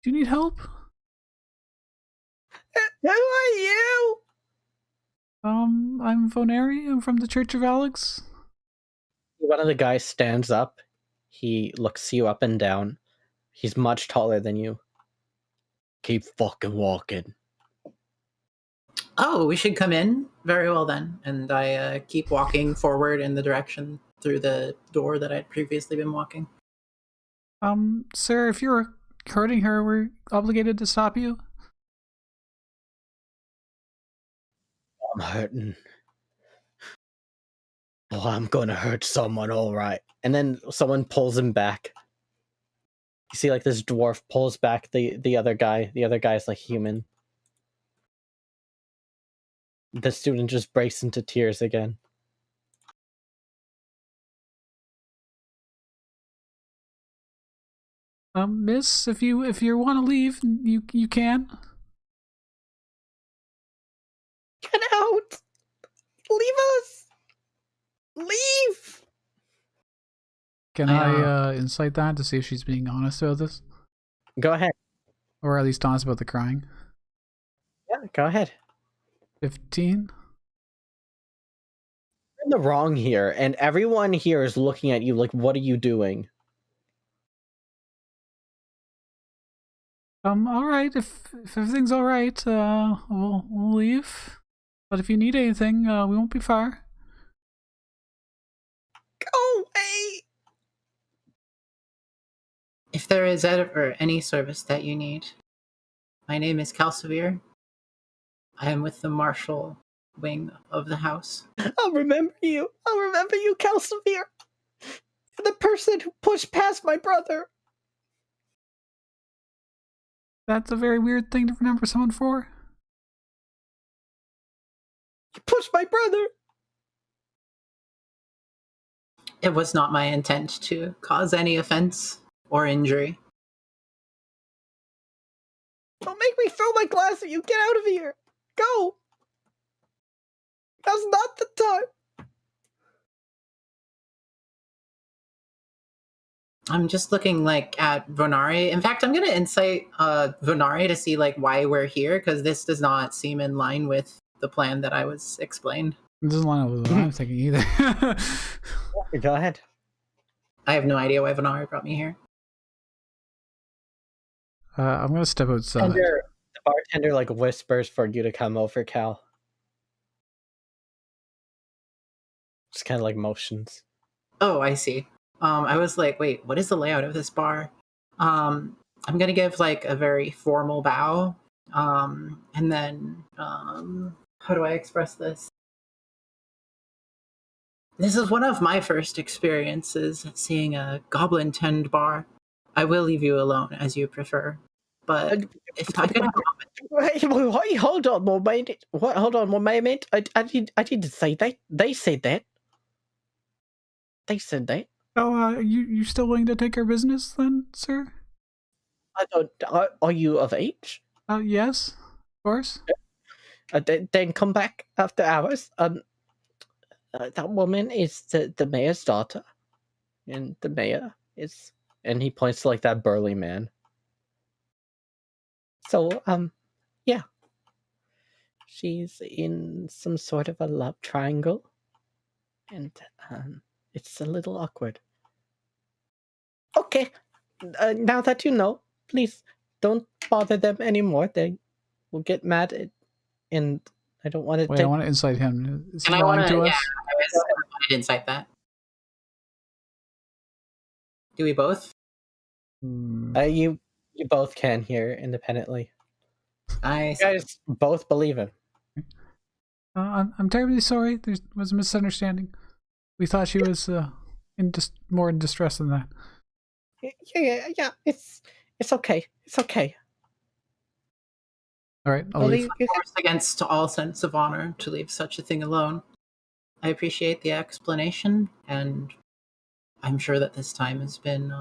Do you need help? Who are you? I'm Voneri. I'm from the Church of Alex. One of the guys stands up. He looks you up and down. He's much taller than you. Keep fucking walking. Oh, we should come in? Very well then. And I keep walking forward in the direction through the door that I'd previously been walking. Sir, if you're hurting her, we're obligated to stop you. I'm hurting. Oh, I'm gonna hurt someone, alright. And then someone pulls him back. You see, like, this dwarf pulls back the other guy. The other guy's, like, human. The student just breaks into tears again. Miss, if you want to leave, you can. Get out! Leave us! Leave! Can I incite that to see if she's being honest about this? Go ahead. Or at least honest about the crying? Yeah, go ahead. 15? You're in the wrong here, and everyone here is looking at you like, what are you doing? Alright, if everything's alright, we'll leave. But if you need anything, we won't be far. Go away! If there is ever any service that you need, my name is Calcivir. I am with the martial wing of the house. I'll remember you, Calcivir. You're the person who pushed past my brother. That's a very weird thing to remember someone for. You pushed my brother. It was not my intent to cause any offense or injury. Don't make me throw my glass at you. Get out of here. Go. Now's not the time. I'm just looking like at Vonari. In fact, I'm gonna insight Vonari to see like why we're here, because this does not seem in line with the plan that I was explained. It doesn't line up with what I'm thinking either. Go ahead. I have no idea why Vonari brought me here. I'm gonna step outside. The bartender like whispers for you to come over, Cal. Just kind of like motions. Oh, I see. I was like, wait, what is the layout of this bar? I'm gonna give like a very formal bow, and then how do I express this? This is one of my first experiences seeing a goblin-tend bar. I will leave you alone as you prefer, but if I could, Wait, hold on one minute. What? Hold on one moment. I didn't say that. They said that. They said that. Oh, you still willing to take our business then, sir? I don't. Are you of age? Yes, of course. Then come back after hours. That woman is the mayor's daughter, and the mayor is, and he points to like that burly man. So, yeah, she's in some sort of a love triangle, and it's a little awkward. Okay, now that you know, please don't bother them anymore. They will get mad, and I don't want to. Wait, I want to incite him. Is he and I lying want to, to yeah, us? I wanted to incite that. Do we both? You both can hear independently. I You guys both believe him. I'm terribly sorry. There was a misunderstanding. We thought she was more in distress than that. Yeah. It's okay. It's okay. All right, I'll Well, leave. forced against all sense of honor to leave such a thing alone. I appreciate the explanation, and I'm sure that this time has been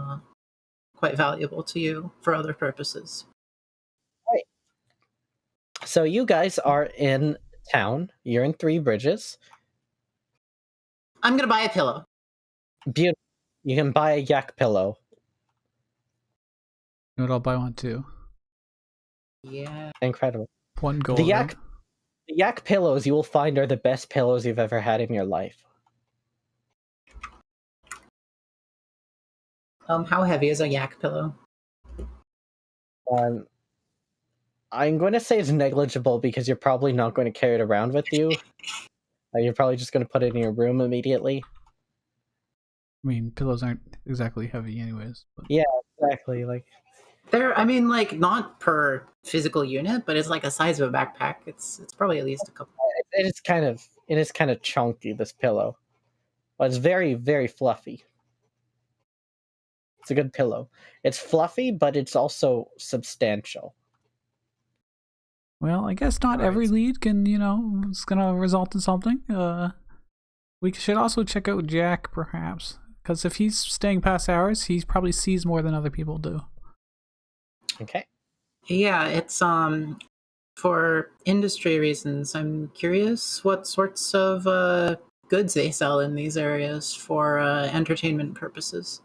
quite valuable to you for other purposes. Right. So you guys are in town. You're in Three Bridges. I'm gonna buy a pillow. Beautiful. You can buy a yak pillow. You know what? I'll buy one too. Yeah. Incredible. One gold. The yak pillows you will find are the best pillows you've ever had in your life. How heavy is a yak pillow? I'm going to say it's negligible because you're probably not going to carry it around with you. You're probably just going to put it in your room immediately. I mean, pillows aren't exactly heavy, anyways. But... Yeah, exactly. Like I mean, like not per physical unit, but it's like a size of a backpack. It's probably at least a couple. it is kind of chunky, this pillow, but it's very, very fluffy. It's a good pillow. It's fluffy, but it's also substantial. Well, I guess not every lead can, it's gonna result in something. We should also check out Jack, perhaps, because if he's staying past hours, he probably sees more than other people do. Okay. Yeah, it's for industry reasons. I'm curious what sorts of goods they sell in these areas for entertainment purposes.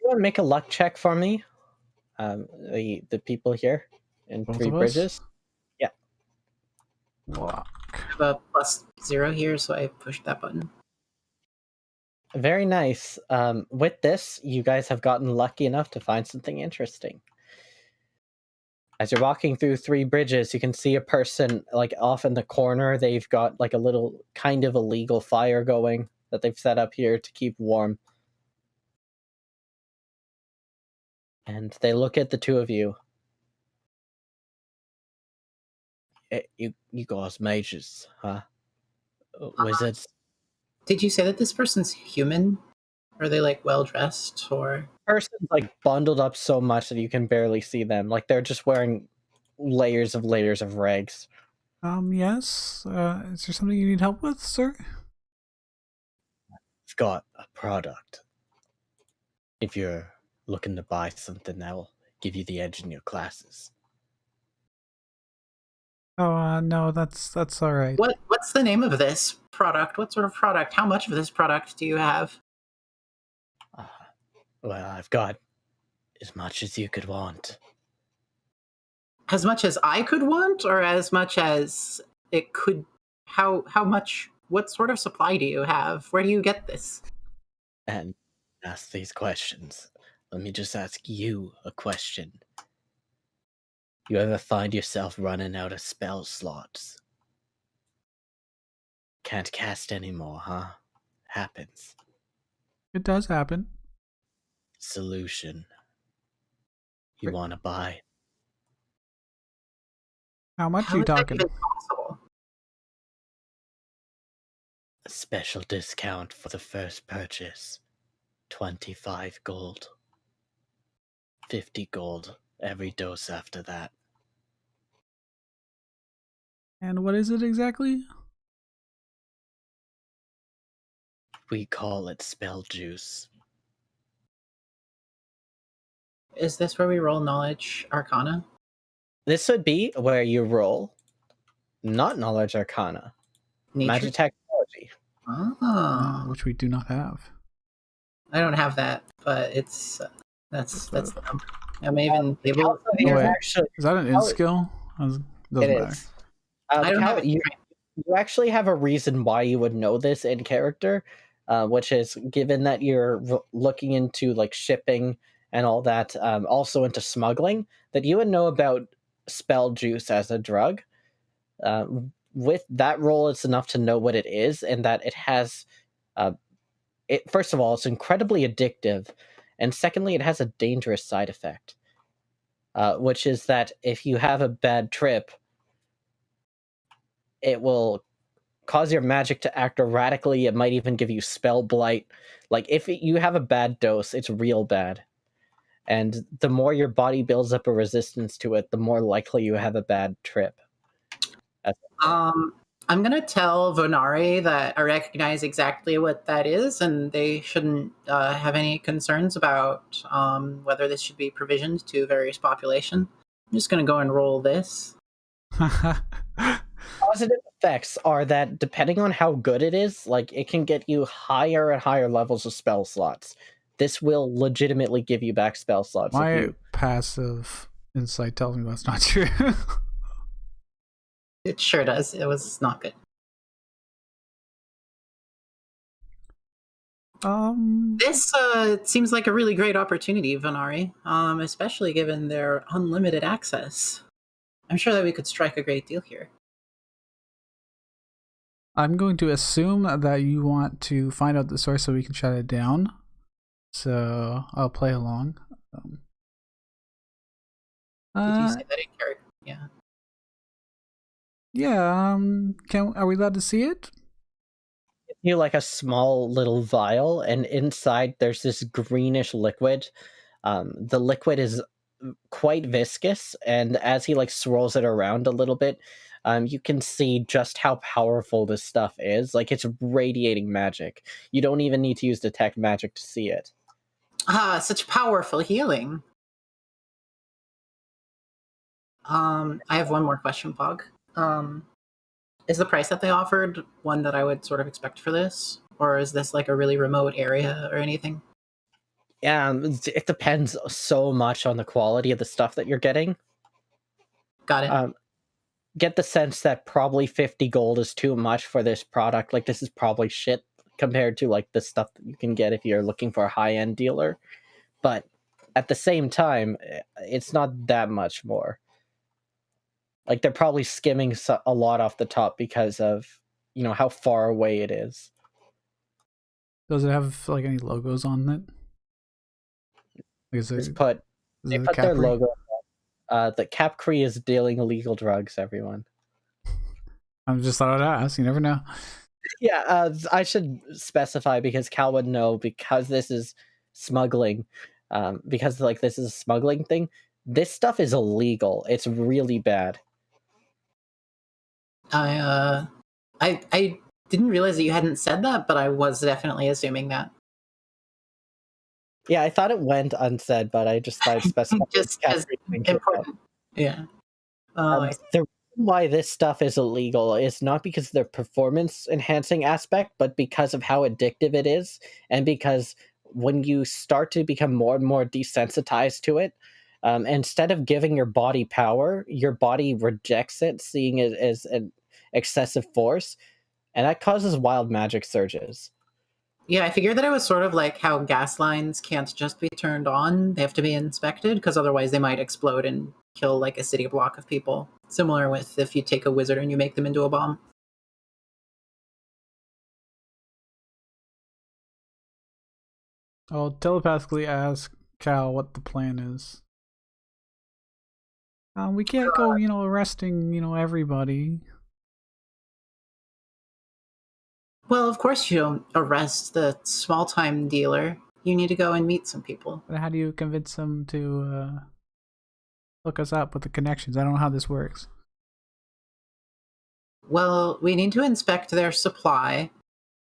You want to make a luck check for me? The people here in Both Three of us? Bridges. Yeah. Luck. I have a +0 here, so I pushed that button. Very nice. With this, you guys have gotten lucky enough to find something interesting. As you're walking through Three Bridges, you can see a person like off in the corner. They've got like a little kind of illegal fire going that they've set up here to keep warm. And they look at the two of you. You guys mages, huh? Wizards? Did you say that this person's human? Are they like well dressed or? Person's like bundled up so much that you can barely see them. Like they're just wearing layers of rags. Yes. Is there something you need help with, sir? I've got a product. If you're looking to buy something that will give you the edge in your classes. Oh, no, that's all right. What's the name of this product? What sort of product? How much of this product do you have? Well, I've got as much as you could want. As much as I could want, or as much as it could? How much? What sort of supply do you have? Where do you get this? And ask these questions. Let me just ask you a question. You ever find yourself running out of spell slots? Can't cast anymore, huh? Happens. It does happen. Solution. You want to buy? How much How are you is that talking? even possible? A special discount for the first purchase. 25 gold. 50 gold every dose after that. And what is it exactly? We call it spell juice. Is this where we roll knowledge arcana? This would be where you roll not knowledge arcana. Nature? Magic technology. Oh. Which we do not have. I don't have that, but it's that's the number. I'm even able. Also, Oh, wait. actually, Is that an in skill? Doesn't it matter. is. I don't have it. You actually have a reason why you would know this in character, which is given that you're looking into like shipping and all that, also into smuggling, that you would know about spell juice as a drug. With that role, it's enough to know what it is and that it has. First of all, it's incredibly addictive, and secondly, it has a dangerous side effect. which is that if you have a bad trip, it will cause your magic to act erratically. It might even give you spell blight. Like, if you have a bad dose, it's real bad. And the more your body builds up a resistance to it, the more likely you have a bad trip. I'm going to tell Vonari that I recognize exactly what that is, and they shouldn't have any concerns about whether this should be provisioned to various population. I'm just going to go and roll this. Positive effects are that depending on how good it is, like, it can get you higher and higher levels of spell slots. This will legitimately give you back spell slots. My passive insight tells me that's not true. It sure does. It was not good. This seems like a really great opportunity, Vonari, especially given their unlimited access. I'm sure that we could strike a great deal here. I'm going to assume that you want to find out the source so we can shut it down. So I'll play along. Did you say that in character? Yeah. Yeah. Are we allowed to see it? You like a small little vial, and inside there's this greenish liquid. The liquid is quite viscous, and as he like swirls it around a little bit, you can see just how powerful this stuff is. Like, it's radiating magic. You don't even need to use detect magic to see it. Ah, such powerful healing. I have one more question, Pog. Is the price that they offered one that I would sort of expect for this? Or is this like a really remote area or anything? Yeah, it depends so much on the quality of the stuff that you're getting. Got it. Get the sense that probably 50 gold is too much for this product. Like, this is probably shit compared to like the stuff that you can get if you're looking for a high-end dealer. But at the same time, it's not that much more. Like, they're probably skimming a lot off the top because of, you know, how far away it is. Does it have like any logos on it? They put their logo. The Capcree is dealing illegal drugs, everyone. I'm just thought I'd ask. You never know. Yeah, I should specify because Cal would know, because this is smuggling. Because like this is a smuggling thing. This stuff is illegal. It's really bad. I didn't realize that you hadn't said that, but I was definitely assuming that. Yeah, I thought it went unsaid, but I just thought I'd specify. Just as important. Yeah. The reason why this stuff is illegal is not because of the performance enhancing aspect, but because of how addictive it is, and because when you start to become more and more desensitized to it, instead of giving your body power, your body rejects it, seeing it as an excessive force, and that causes wild magic surges. Yeah, I figured that it was sort of like how gas lines can't just be turned on. They have to be inspected, because otherwise they might explode and kill like a city block of people. Similar with if you take a wizard and you make them into a bomb. I'll telepathically ask Cal what the plan is. We can't go, arresting, everybody. Well, of course you don't arrest the small-time dealer. You need to go and meet some people. But how do you convince them to hook us up with the connections? I don't know how this works. Well, we need to inspect their supply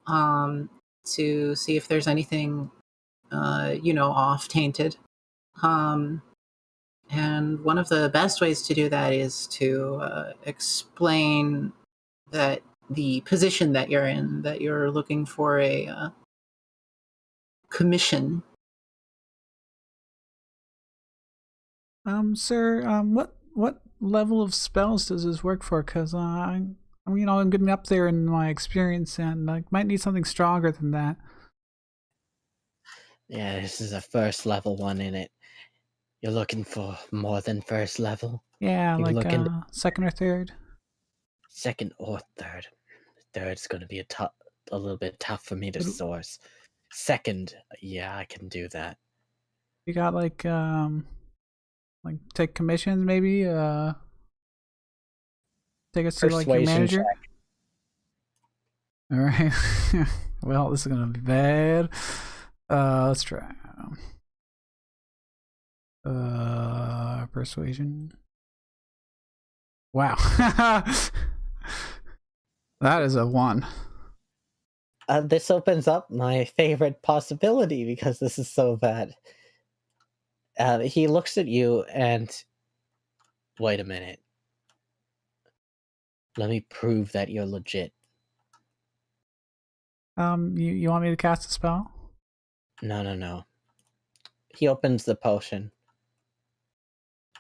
to see if there's anything, off, tainted. And one of the best ways to do that is to explain that the position that you're in, that you're looking for a commission. Sir, what level of spells does this work for? Because I'm getting up there in my experience, and I might need something stronger than that. Yeah, this is a first level one in it. You're looking for more than first level? Yeah, like second or third. Second or third. Third's going to be a little bit tough for me to source. Second, yeah, I can do that. You got like Like take commissions, maybe. Take us to like your Persuasion manager. check. All right. Well, this is gonna be bad. Let's try. Persuasion. Wow. That is a 1. This opens up my favorite possibility because this is so bad. He looks at you and... Wait a minute. Let me prove that you're legit. You want me to cast a spell? No. He opens the potion.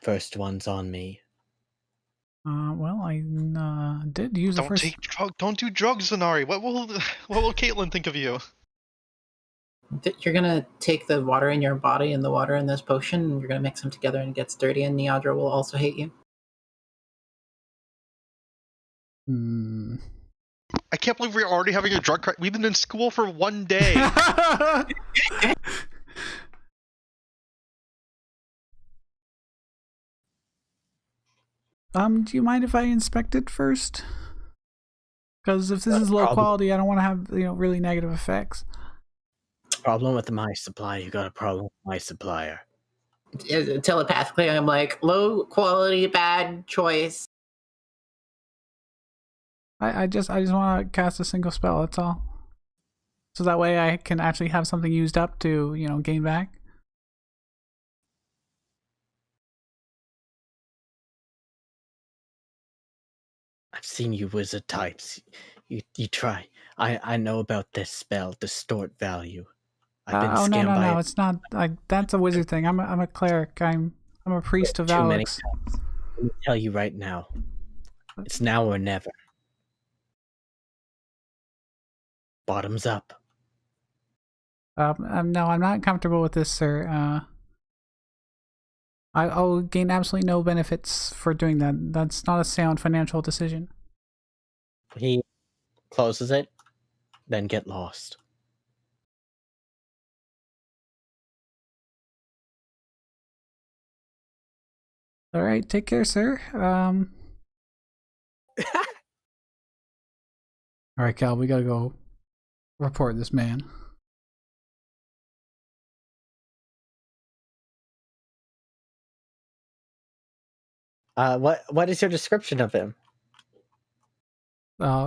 First one's on me. Well, I did use the first. Don't do drugs, Zanari. What will Caitlin think of you? You're gonna take the water in your body and the water in this potion, and you're gonna mix them together, and it gets dirty, and Neandra will also hate you. I can't believe we're already having a drug crash. We've been in school for 1 day. Do you mind if I inspect it first? Because if this is low quality, I don't want to have really negative effects. Problem with my supply. You got a problem with my supplier. Telepathically, I'm like, low quality, bad choice. I just want to cast a single spell. That's all. So that way I can actually have something used up to gain back. I've seen you wizard types. You try. I know about this spell, distort value. I've been scammed by no, it's not like that's a wizard thing. I'm a cleric. I'm a priest of Alex. Let me tell you right now. It's now or never. Bottoms up. No, I'm not comfortable with this, sir. I'll gain absolutely no benefits for doing that. That's not a sound financial decision. He closes it, then get lost. All right, take care, sir. All right, Cal, we gotta go report this man. What is your description of him?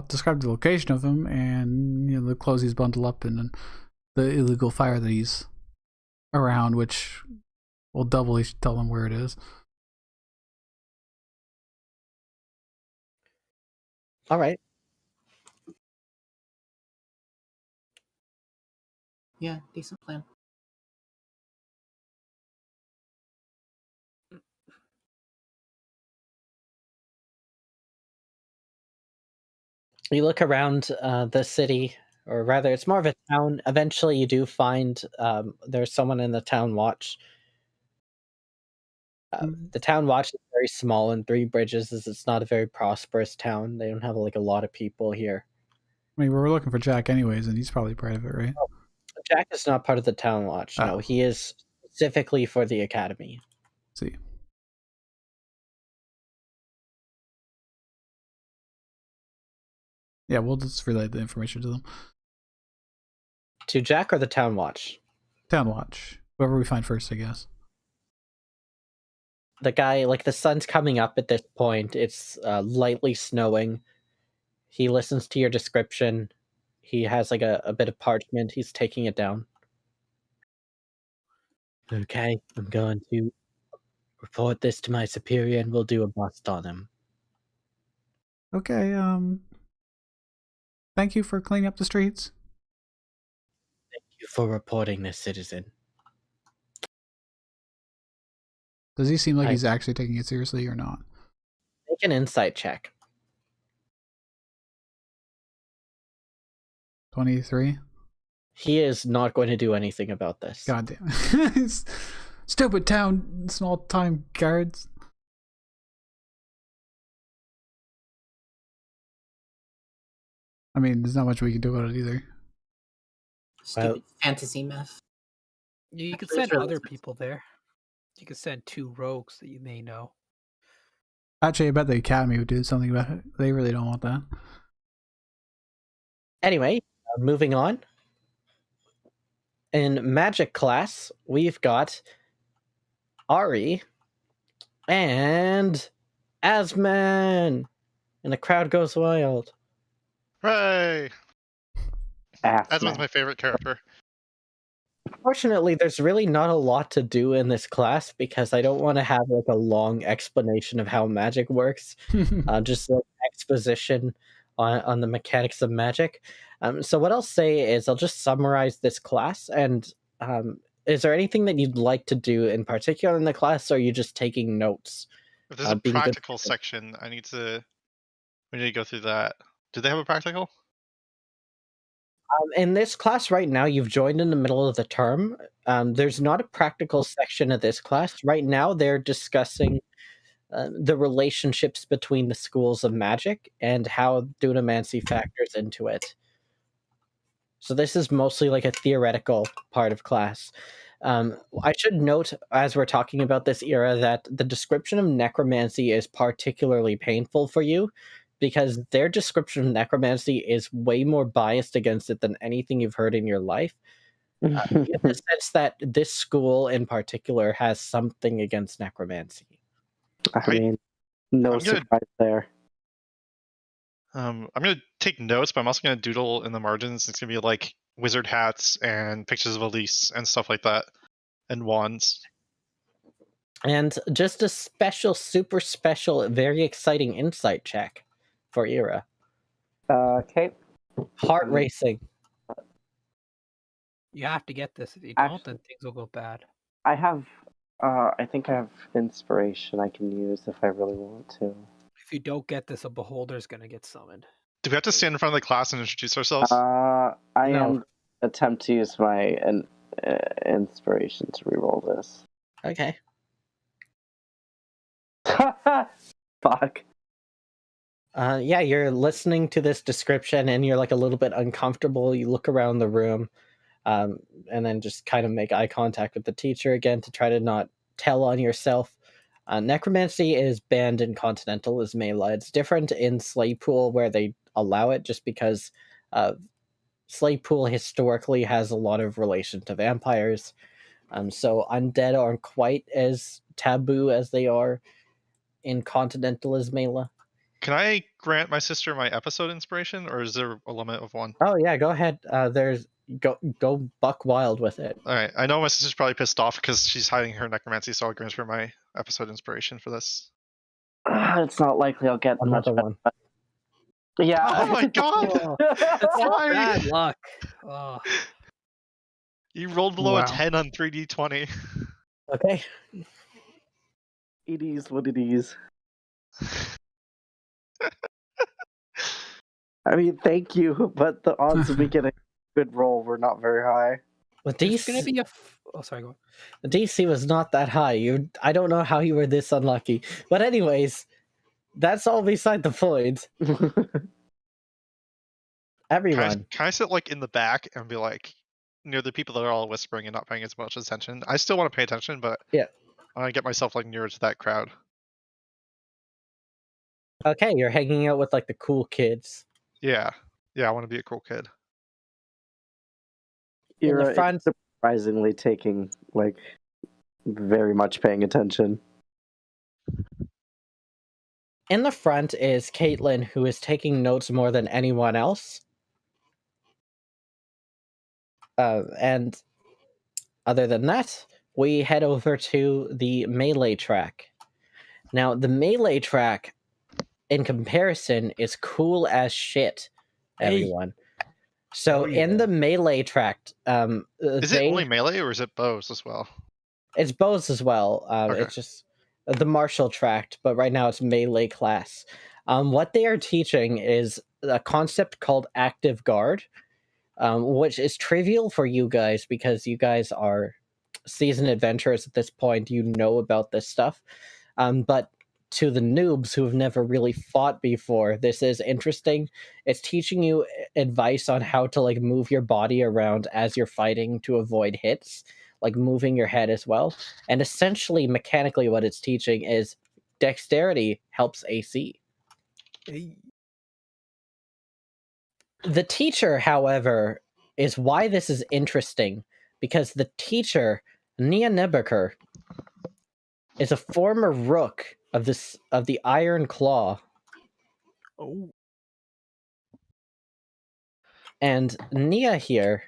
Describe the location of him and the clothes he's bundled up in and the illegal fire that he's around, which will doubly tell them where it is. All right. Yeah, decent plan. You look around the city, or rather, it's more of a town. Eventually, you do find there's someone in the town watch. The town watch is very small, and Three Bridges it's not a very prosperous town. They don't have a lot of people here. I mean, we were looking for Jack anyways, and he's probably part of it, right? Oh, Jack is not part of the town watch. No, he is specifically for the academy. See. Yeah, we'll just relay the information to them. To Jack or the town watch? Town watch. Whoever we find first, I guess. The guy, the sun's coming up at this point. It's lightly snowing. He listens to your description. He has a bit of parchment. He's taking it down. Okay, I'm going to report this to my superior and we'll do a bust on him. Okay, thank you for cleaning up the streets. Thank you for reporting this, citizen. Does he seem like he's actually taking it seriously or not? Make an insight check. 23. He is not going to do anything about this. God damn. Stupid town, small time guards. I mean, there's not much we can do about it either. Stupid fantasy myth. You can send other people there. You can send 2 rogues that you may know. Actually, I bet the Academy would do something about it. They really don't want that. Anyway, moving on. In magic class, we've got Ari and Asman, and the crowd goes wild. Hooray! Asman's Assman. my favorite character. Fortunately, there's really not a lot to do in this class because I don't want to have like a long explanation of how magic works. Just like exposition on the mechanics of magic. So what I'll say is I'll just summarize this class. And is there anything that you'd like to do in particular in the class, or are you just taking notes? If there's a being good practical section, we need to go through that. Do they have a practical? In this class right now, you've joined in the middle of the term. There's not a practical section of this class. Right now, they're discussing the relationships between the schools of magic and how Dunamancy factors into it. So this is mostly like a theoretical part of class. I should note, as we're talking about this era, that the description of necromancy is particularly painful for you, because their description of necromancy is way more biased against it than anything you've heard in your life. In the sense that this school in particular has something against necromancy. I mean, no I'm gonna- surprise there. I'm gonna take notes, but I'm also gonna doodle in the margins. It's gonna be like wizard hats and pictures of Elise and stuff like that, and wands. And just a special, super special, very exciting insight check for Ira. Okay. Heart racing. You have to get this. If you Actually- don't, then things will go bad. I have. I think I have inspiration I can use if I really want to. If you don't get this, a beholder's gonna get summoned. Do we have to stand in front of the class and introduce ourselves? I No. am attempt to use my inspiration to reroll this. Okay. Fuck. Yeah, you're listening to this description and you're like a little bit uncomfortable. You look around the room, and then just kind of make eye contact with the teacher again to try to not tell on yourself. Necromancy is banned in Continental as Mela. It's different in Slaypool where they allow it just because Slaypool historically has a lot of relation to vampires. So undead aren't quite as taboo as they are in Continental as Mela. Can I grant my sister my episode inspiration, or is there a limit of 1? Oh yeah, go ahead. Go buck wild with it. All right. I know my sister's probably pissed off because she's hiding her necromancy, so I'll grant her my episode inspiration for this. It's not likely I'll get much Another better. Yeah. Oh my god! Why? Bad luck. Oh. You rolled below Wow. a 10 on 3d20. Okay. It is what it is. I mean, thank you, but the odds of me getting a good roll were not very high. With It's gonna DC, be a. Oh, sorry. Go on. the DC was not that high. I don't know how you were this unlucky. But anyways, that's all beside the point. Everyone. Can I sit like in the back and be like near the people that are all whispering and not paying as much attention? I still want to pay attention, but Yeah. I want to get myself like nearer to that crowd. Okay, you're hanging out with like the cool kids. Yeah, I want to be a cool kid. In the You're front- surprisingly taking, like, very much paying attention. In the front is Caitlin, who is taking notes more than anyone else. And other than that, we head over to the melee track. Now, the melee track, in comparison, is cool as shit, Hey. everyone. So, Oh, yeah. in the melee track, Is it only melee or is it bows as well? it's bows as well. Okay. It's just the martial tract, but right now it's melee class. What they are teaching is a concept called active guard, which is trivial for you guys because you guys are seasoned adventurers at this point. You know about this stuff. But to the noobs who have never really fought before, this is interesting. It's teaching you advice on how to like move your body around as you're fighting to avoid hits. like moving your head as well. And essentially, mechanically, what it's teaching is dexterity helps AC. The teacher, however, is why this is interesting, because the teacher, Nia Nebeker, is a former rook of the Iron Claw. Oh. And Nia here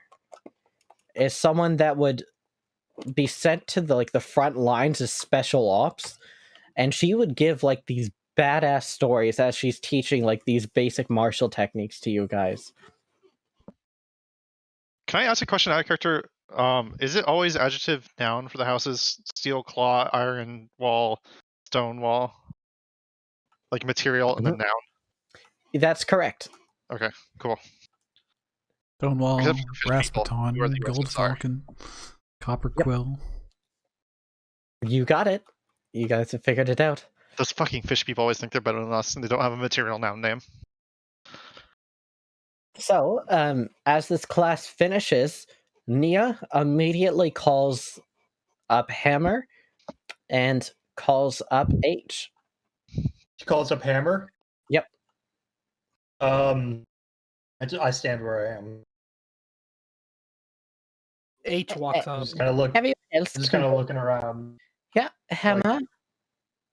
is someone that would be sent to the front lines as special ops, and she would give like these badass stories as she's teaching like these basic martial techniques to you guys. Can I ask a question out of character? Is it always adjective noun for the houses? Steel, claw, iron wall, stone wall? Like material and then noun? That's correct. Okay, cool. Stonewall, Except for the fish brass people, baton, who are the gold USSR. falcon, copper Yep. quill. You got it. You guys have figured it out. Those fucking fish people always think they're better than us, and they don't have a material noun name. So, as this class finishes, Nia immediately calls up Hammer and calls up H. She calls up Hammer. Yep. I stand where I am. H walks up. Just kind of look. Everyone else Just can- kind of looking around. Yeah, Hammer. I'm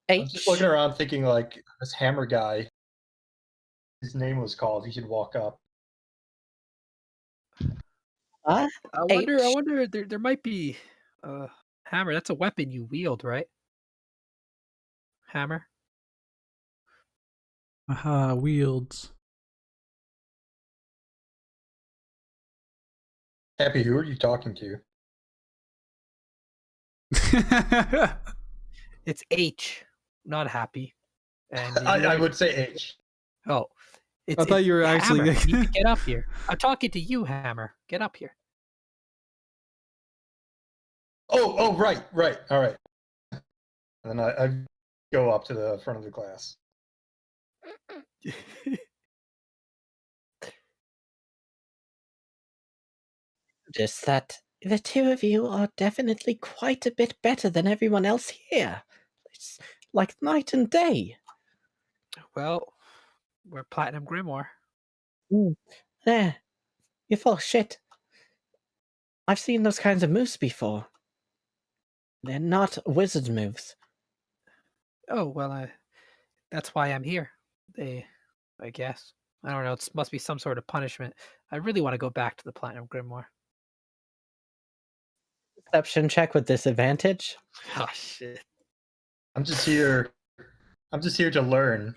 H. just looking around, thinking like this Hammer guy. His name was called. He should walk up. I wonder. H. There might be hammer. That's a weapon you wield, right? Hammer. Aha, wields. Happy, who are you talking to? It's H, not happy. And I would say H. Oh, I thought you were Hammer. actually- You need to get up here. I'm talking to you, Hammer. Get up here. Oh, right. All right. And then I go up to the front of the class. Just that the two of you are definitely quite a bit better than everyone else here. It's like night and day. Well, we're Platinum Grimoire. There. You're full of shit. I've seen those kinds of moves before. They're not wizard moves. Oh well, that's why I'm here. I guess. I don't know. It must be some sort of punishment. I really want to go back to the Platinum Grimoire. Perception check with disadvantage. Oh shit. I'm just here to learn.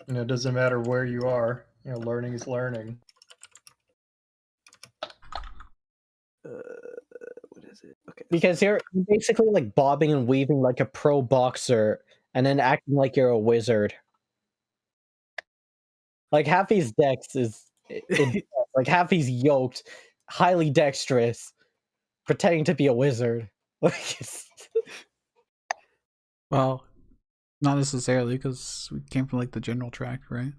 It doesn't matter where you are. Learning is learning. What is it? Okay. Because you're basically like bobbing and weaving like a pro boxer and then acting like you're a wizard. Like Happy's dex is like Happy's yoked, highly dexterous, pretending to be a wizard. Well, not necessarily, because we came from like the general track, right?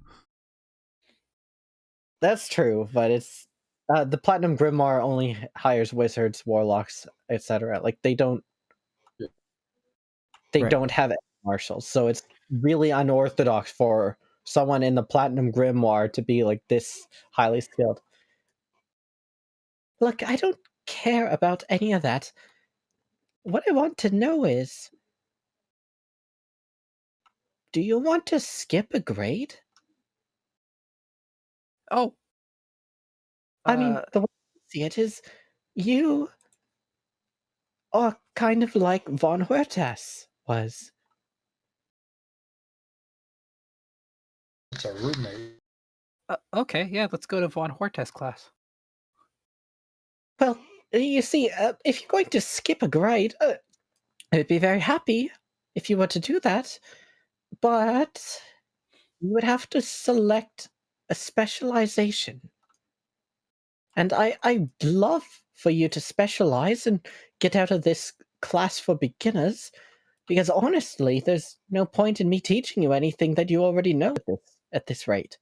That's true, but it's the Platinum Grimoire only hires wizards, warlocks, etc. Like they don't have any martials, so it's really unorthodox for someone in the Platinum Grimoire to be like this highly skilled. Look, I don't care about any of that. What I want to know is, do you want to skip a grade? Oh. I mean, the way I see it is, you are kind of like Von Huertas was. It's a roommate. Okay, yeah, let's go to Von Hortes class. Well, you see, if you're going to skip a grade, I'd be very happy if you were to do that, but you would have to select a specialization. And I'd love for you to specialize and get out of this class for beginners, because honestly, there's no point in me teaching you anything that you already know at this rate.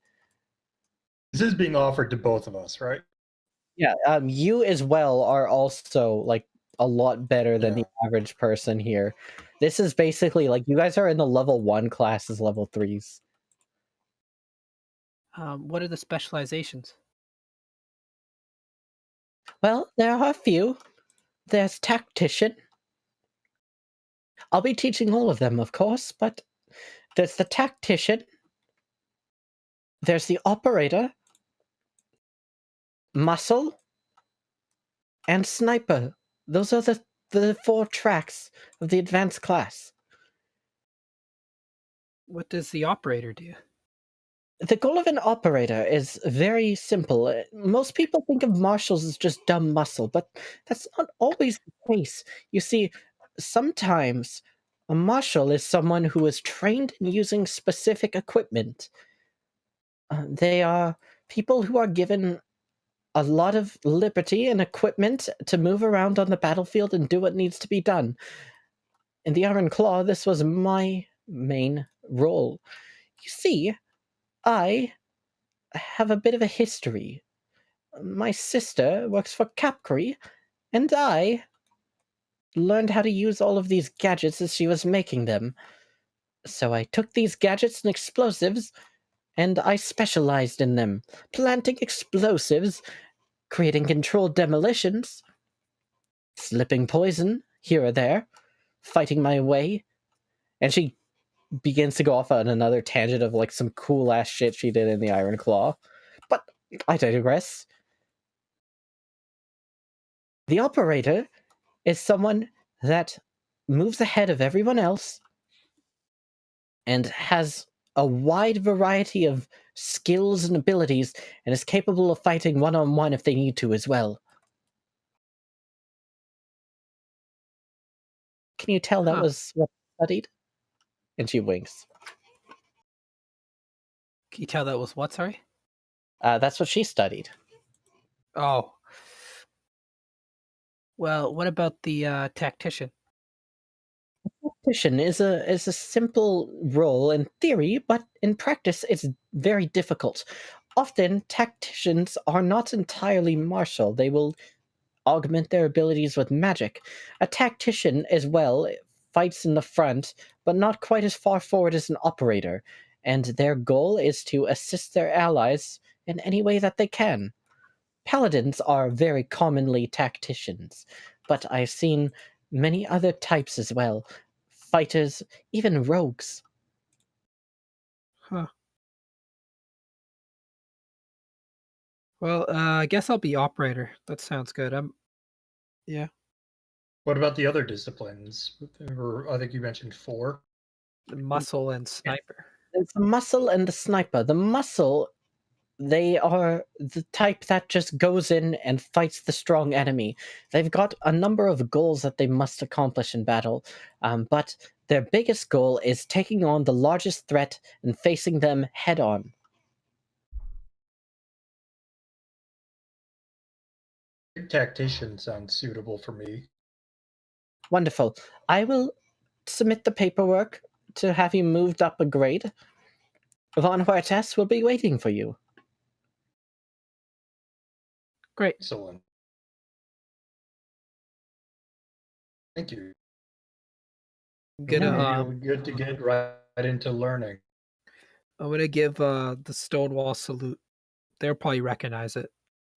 This is being offered to both of us, right? Yeah, you as well are also like a lot better than the average person here. This is basically like you guys are in the level 1 classes, level 3s. What are the specializations? Well, there are a few. There's tactician. I'll be teaching all of them, of course, but there's the tactician. There's the operator, muscle, and sniper. Those are the 4 tracks of the advanced class. What does the operator do? The goal of an operator is very simple. Most people think of marshals as just dumb muscle, but that's not always the case. You see, sometimes a marshal is someone who is trained in using specific equipment. They are people who are given a lot of liberty and equipment to move around on the battlefield and do what needs to be done. In the Iron Claw, this was my main role. You see, I have a bit of a history. My sister works for Capcree, and I learned how to use all of these gadgets as she was making them. So I took these gadgets and explosives, and I specialized in them, planting explosives, creating controlled demolitions, slipping poison here or there, fighting my way. And she begins to go off on another tangent of like some cool ass shit she did in the Iron Claw. But I digress. The operator is someone that moves ahead of everyone else and has a wide variety of skills and abilities and is capable of fighting one-on-one if they need to as well. Can you tell that was what I studied? And she winks. Can you tell that was what, sorry? That's what she studied. Oh. Well, what about the tactician? Tactician is a simple role in theory, but in practice it's very difficult. Often, tacticians are not entirely martial. They will augment their abilities with magic. A tactician, as well, fights in the front, but not quite as far forward as an operator, and their goal is to assist their allies in any way that they can. Paladins are very commonly tacticians, but I've seen many other types as well. Fighters, even rogues. Huh. Well, I guess I'll be operator. That sounds good. Yeah. What about the other disciplines? I think you mentioned 4. The muscle and sniper. It's the muscle and the sniper. The muscle, they are the type that just goes in and fights the strong enemy. They've got a number of goals that they must accomplish in battle, but their biggest goal is taking on the largest threat and facing them head on. Tactician sounds suitable for me. Wonderful. I will submit the paperwork to have you moved up a grade. Von Huertas will be waiting for you. Great. Excellent. Thank you. Good. You're good to get right into learning. I'm gonna give the Stonewall salute. They'll probably recognize it,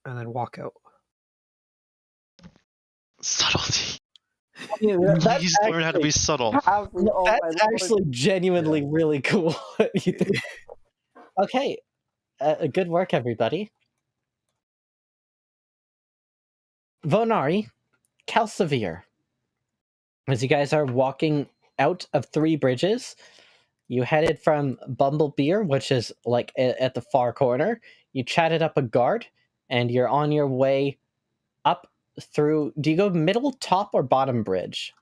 and then walk out. Subtlety. Yeah, Please learn how to be subtle. That's actually genuinely really cool. Okay, good work, everybody. Vonari, Calcivir. As you guys are walking out of 3 bridges, you headed from Bumblebeer, which is like at the far corner. You chatted up a guard, and you're on your way up through. Do you go middle, top, or bottom bridge?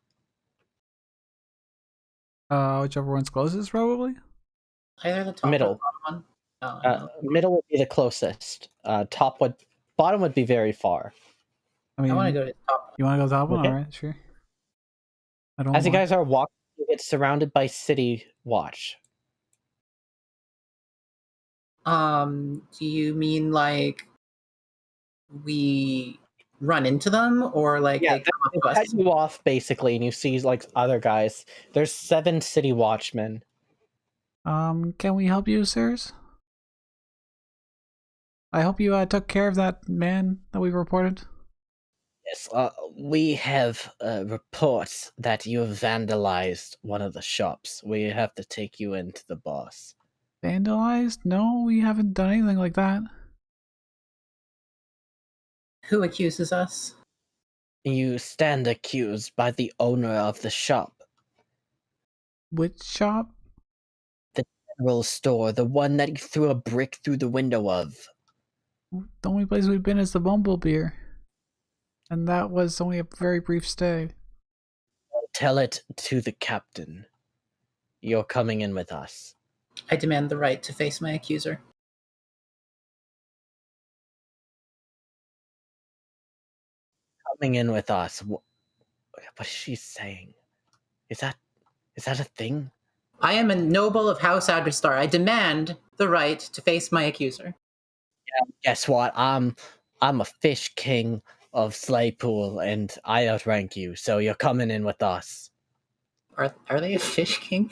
Whichever one's closest, probably. Either the top Middle. or the bottom one. Middle would be the closest. Bottom would be very far. I mean, I want to go to the top. You want to go to the top one? Okay. All right, sure. I don't. As you guys are walking, you get surrounded by city watch. Do you mean like we run into them, or like Yeah, they come up they to cut us? you off basically, and you see like other guys. There's 7 city watchmen. Can we help you, sirs? I hope you took care of that man that we reported. Yes, we have reports that you have vandalized one of the shops. We have to take you into the boss. Vandalized? No, we haven't done anything like that. Who accuses us? You stand accused by the owner of the shop. Which shop? The general store, the one that you threw a brick through the window of. The only place we've been is the Bumblebee. And that was only a very brief stay. Tell it to the captain. You're coming in with us. I demand the right to face my accuser. Coming in with us. What is she saying? Is that a thing? I am a noble of House Adristar. I demand the right to face my accuser. Guess what? I'm a fish king of Slaypool, and I outrank you, so you're coming in with us. Are they a fish king?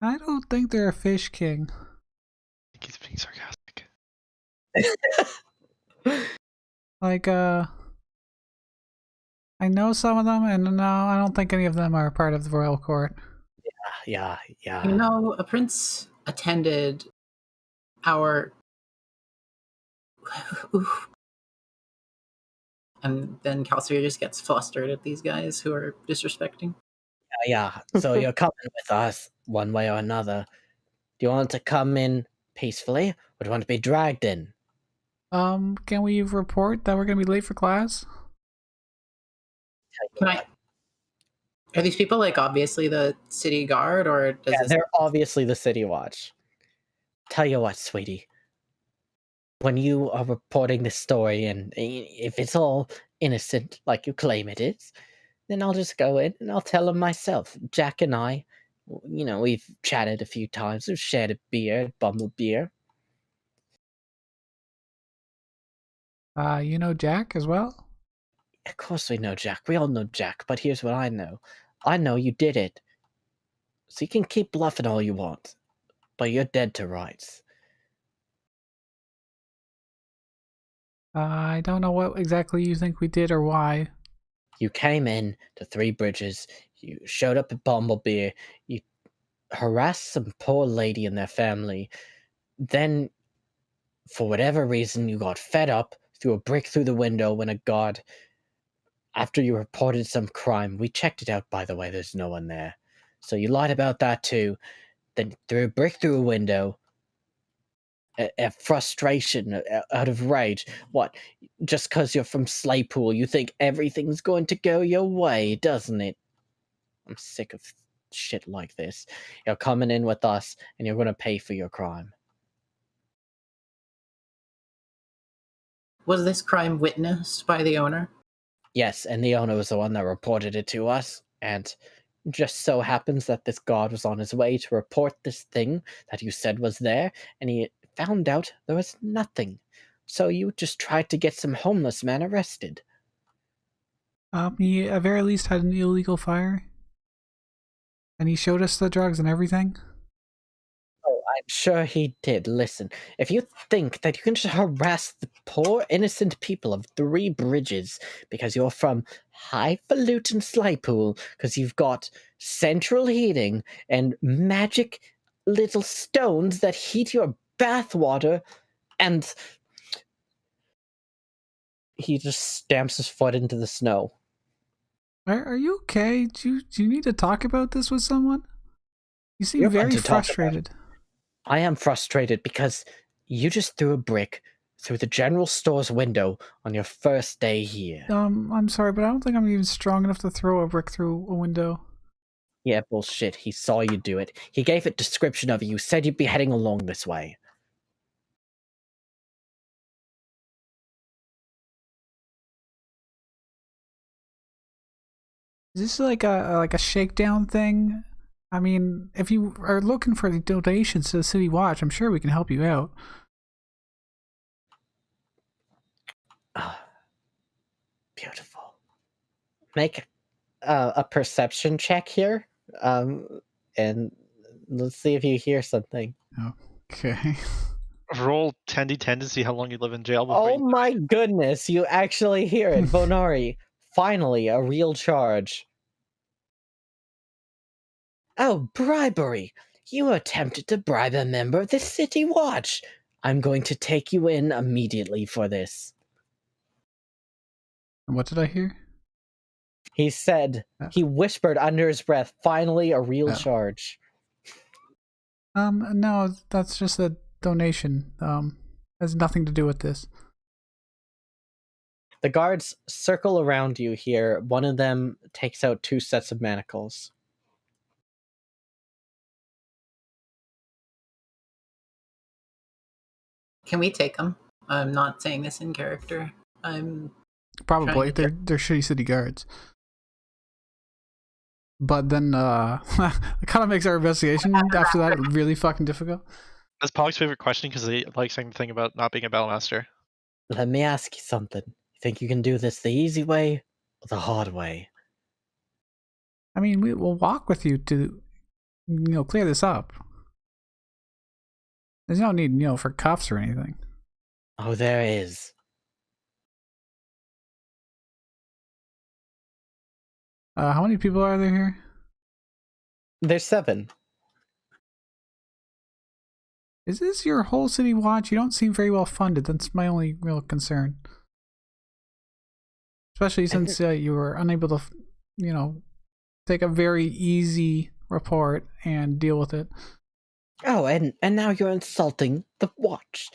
I don't think they're a fish king. I think he's being sarcastic. Like, I know some of them, and no, I don't think any of them are part of the royal court. Yeah. You know, a prince attended our... And then Calcier just gets flustered at these guys who are disrespecting. Yeah. So you're coming with us, one way or another. Do you want to come in peacefully, or do you want to be dragged in? Can we report that we're gonna be late for class? Can I... Are these people, like, obviously the city guard, or does Yeah, this... they're obviously the city watch. Tell you what, sweetie. When you are reporting this story, and if it's all innocent like you claim it is, then I'll just go in and I'll tell them myself. Jack and I, we've chatted a few times. We've shared a beer at Bumblebee. You know Jack as well? Of course we know Jack. We all know Jack, but here's what I know. I know you did it. So you can keep bluffing all you want, but you're dead to rights. I don't know what exactly you think we did or why. You came in to Three Bridges, you showed up at Bumblebee, you harassed some poor lady and their family, then, for whatever reason, you got fed up, threw a brick through the window when a guard... After you reported some crime, we checked it out, by the way, there's no one there. So you lied about that too, then threw a brick through a window, a frustration, out of rage. What, just because you're from Slaypool, you think everything's going to go your way, doesn't it? I'm sick of shit like this. You're coming in with us, and you're going to pay for your crime. Was this crime witnessed by the owner? Yes, and the owner was the one that reported it to us, and just so happens that this guard was on his way to report this thing that you said was there, and he found out there was nothing. So you just tried to get some homeless man arrested. He at very least had an illegal fire. And he showed us the drugs and everything. Oh, I'm sure he did. Listen, if you think that you can just harass the poor innocent people of Three Bridges because you're from highfalutin Slaypool, because you've got central heating and magic little stones that heat your bathwater, and he just stamps his foot into the snow. Are you okay? Do you need to talk about this with someone? You seem You're fun very to talk about. frustrated. I am frustrated because you just threw a brick through the general store's window on your first day here. I'm sorry, but I don't think I'm even strong enough to throw a brick through a window. Yeah, bullshit. He saw you do it. He gave a description of you, said you'd be heading along this way. Is this like a shakedown thing? I mean, if you are looking for the donations to the City Watch, I'm sure we can help you out. Beautiful. Make a perception check here, and let's see if you hear something. Okay. Roll 10d10 to see how long you live in jail before Oh you... my goodness, you actually hear it. Vonari, finally, a real charge. Oh, bribery! You attempted to bribe a member of the City Watch. I'm going to take you in immediately for this. What did I hear? He said, he whispered under his breath, finally a real charge. No, that's just a donation. Has nothing to do with this. The guards circle around you here. One of them takes out 2 sets of manacles. Can we take them? I'm not saying this in character. I'm Probably. They're shitty city guards. But then it kind of makes our investigation after that really fucking difficult. That's Pog's favorite question because they like saying the thing about not being a battlemaster. Let me ask you something. You think you can do this the easy way or the hard way? I mean, we will walk with you to, clear this up. There's no need, for cuffs or anything. Oh, there is. How many people are there here? There's 7. Is this your whole city watch? You don't seem very well funded. That's my only real concern. Especially since you were unable to, take a very easy report and deal with it. Oh, and now you're insulting the watch.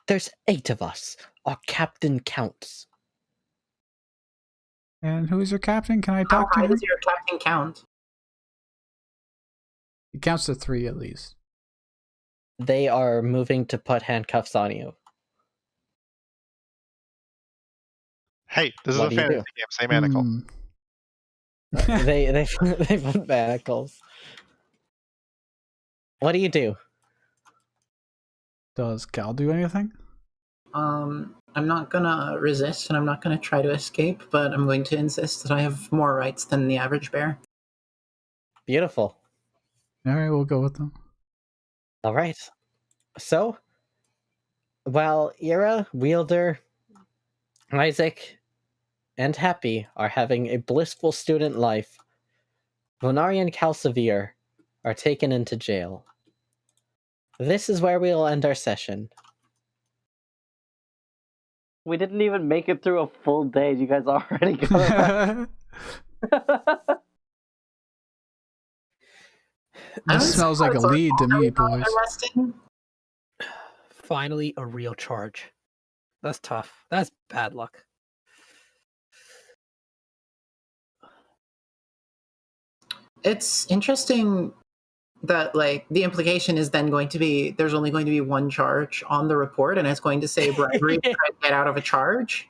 There's 8 of us. Our captain counts. And who is your captain? Can I talk to How him? high does your captain count? He counts to 3 at least. They are moving to put handcuffs on you. Hey, this is What a do you fantasy do? game. Say manacle. They put manacles. What do you do? Does Cal do anything? I'm not gonna resist and I'm not gonna try to escape, but I'm going to insist that I have more rights than the average bear. Beautiful. All right, we'll go with them. All right. So, while Ira, Wielder, Isaac, and Happy are having a blissful student life, Vonari and Calcivir are taken into jail. This is where we'll end our session. We didn't even make it through a full day. You guys already got This smells like a lead to me, boys. Finally, a real charge. That's tough. That's bad luck. It's interesting that the implication is then going to be there's only going to be 1 charge on the report and it's going to say bribery to try to get out of a charge.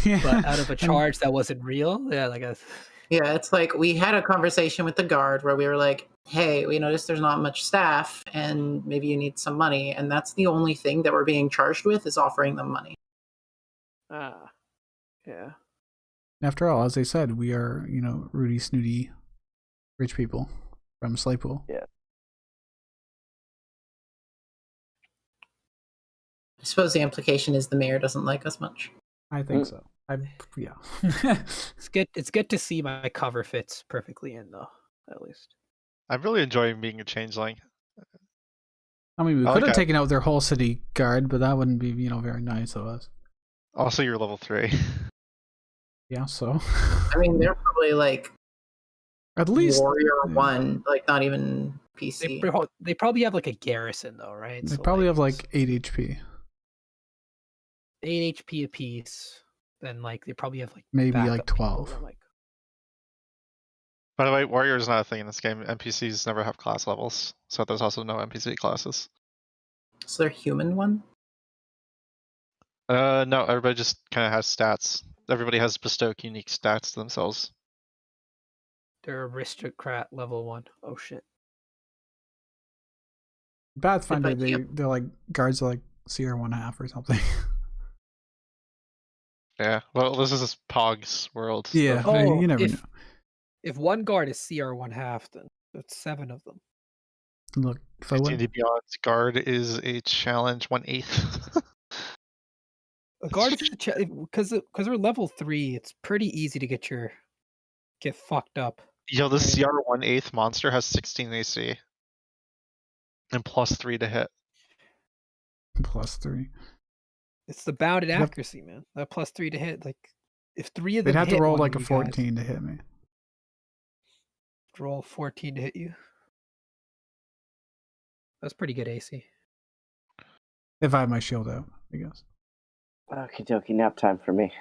But out of a charge that wasn't real? Yeah, I guess. Yeah, it's like we had a conversation with the guard where we were like, hey, we noticed there's not much staff and maybe you need some money. And that's the only thing that we're being charged with is offering them money. Yeah. After all, as I said, we are, Rudy Snooty rich people from Slaypool. Yeah. I suppose the implication is the mayor doesn't like us much. I think so. Yeah. It's good to see my cover fits perfectly in though, at least. I'm really enjoying being a changeling. I mean, we I could like have that. taken out their whole city guard, but that wouldn't be, very nice of us. Also, you're level 3. Yeah, so. I mean, they're probably At least Warrior 1, not even PC. They probably have a garrison though, right? they So, probably have 8 HP. 8 HP apiece. Then they probably have Maybe backup people 12. that, By the way, warrior is not a thing in this game. NPCs never have class levels, so there's also no NPC classes. So they're human 1? No, everybody just kind of has stats. Everybody has bespoke unique stats to themselves. they're aristocrat level 1. Oh shit. Pathfinder, Goodbye, they're guards are CR 1.5 or something. Yeah. Well, this is Pog's world. so- Yeah, Oh, you never know. if one guard is CR 1/2, then it's 7 of them. Look, if I win, D&D Beyond's guard is a challenge 1/8. A guard is because we're level 3. It's pretty easy to get fucked up. Yo, this Right. CR 1/8 monster has 16 AC and +3 to hit. +3. It's the bounded Yep. accuracy, man. That +3 to hit. Like, if 3 of They'd them have to hit roll one like of a you guys, 14 to hit me. roll 14 to hit you. That's pretty good AC. If I had my shield out, I guess. Okie dokie, nap time for me.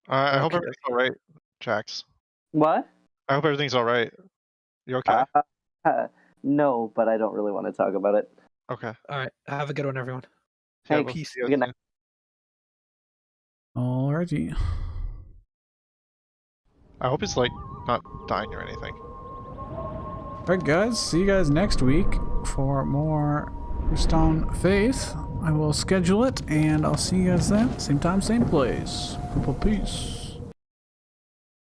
I hope Okay. everything's all right, Jax. What? I hope everything's all right. You okay? No, but I don't really want to talk about it. Okay. All right. Have a good one, everyone. Yeah, Thanks. we'll Peace. see you Good night. soon. Alrighty. I hope it's like not dying or anything. Alright guys, see you guys next week for more Bustan Faith. I will schedule it and I'll see you guys then. Same time, same place. Peace.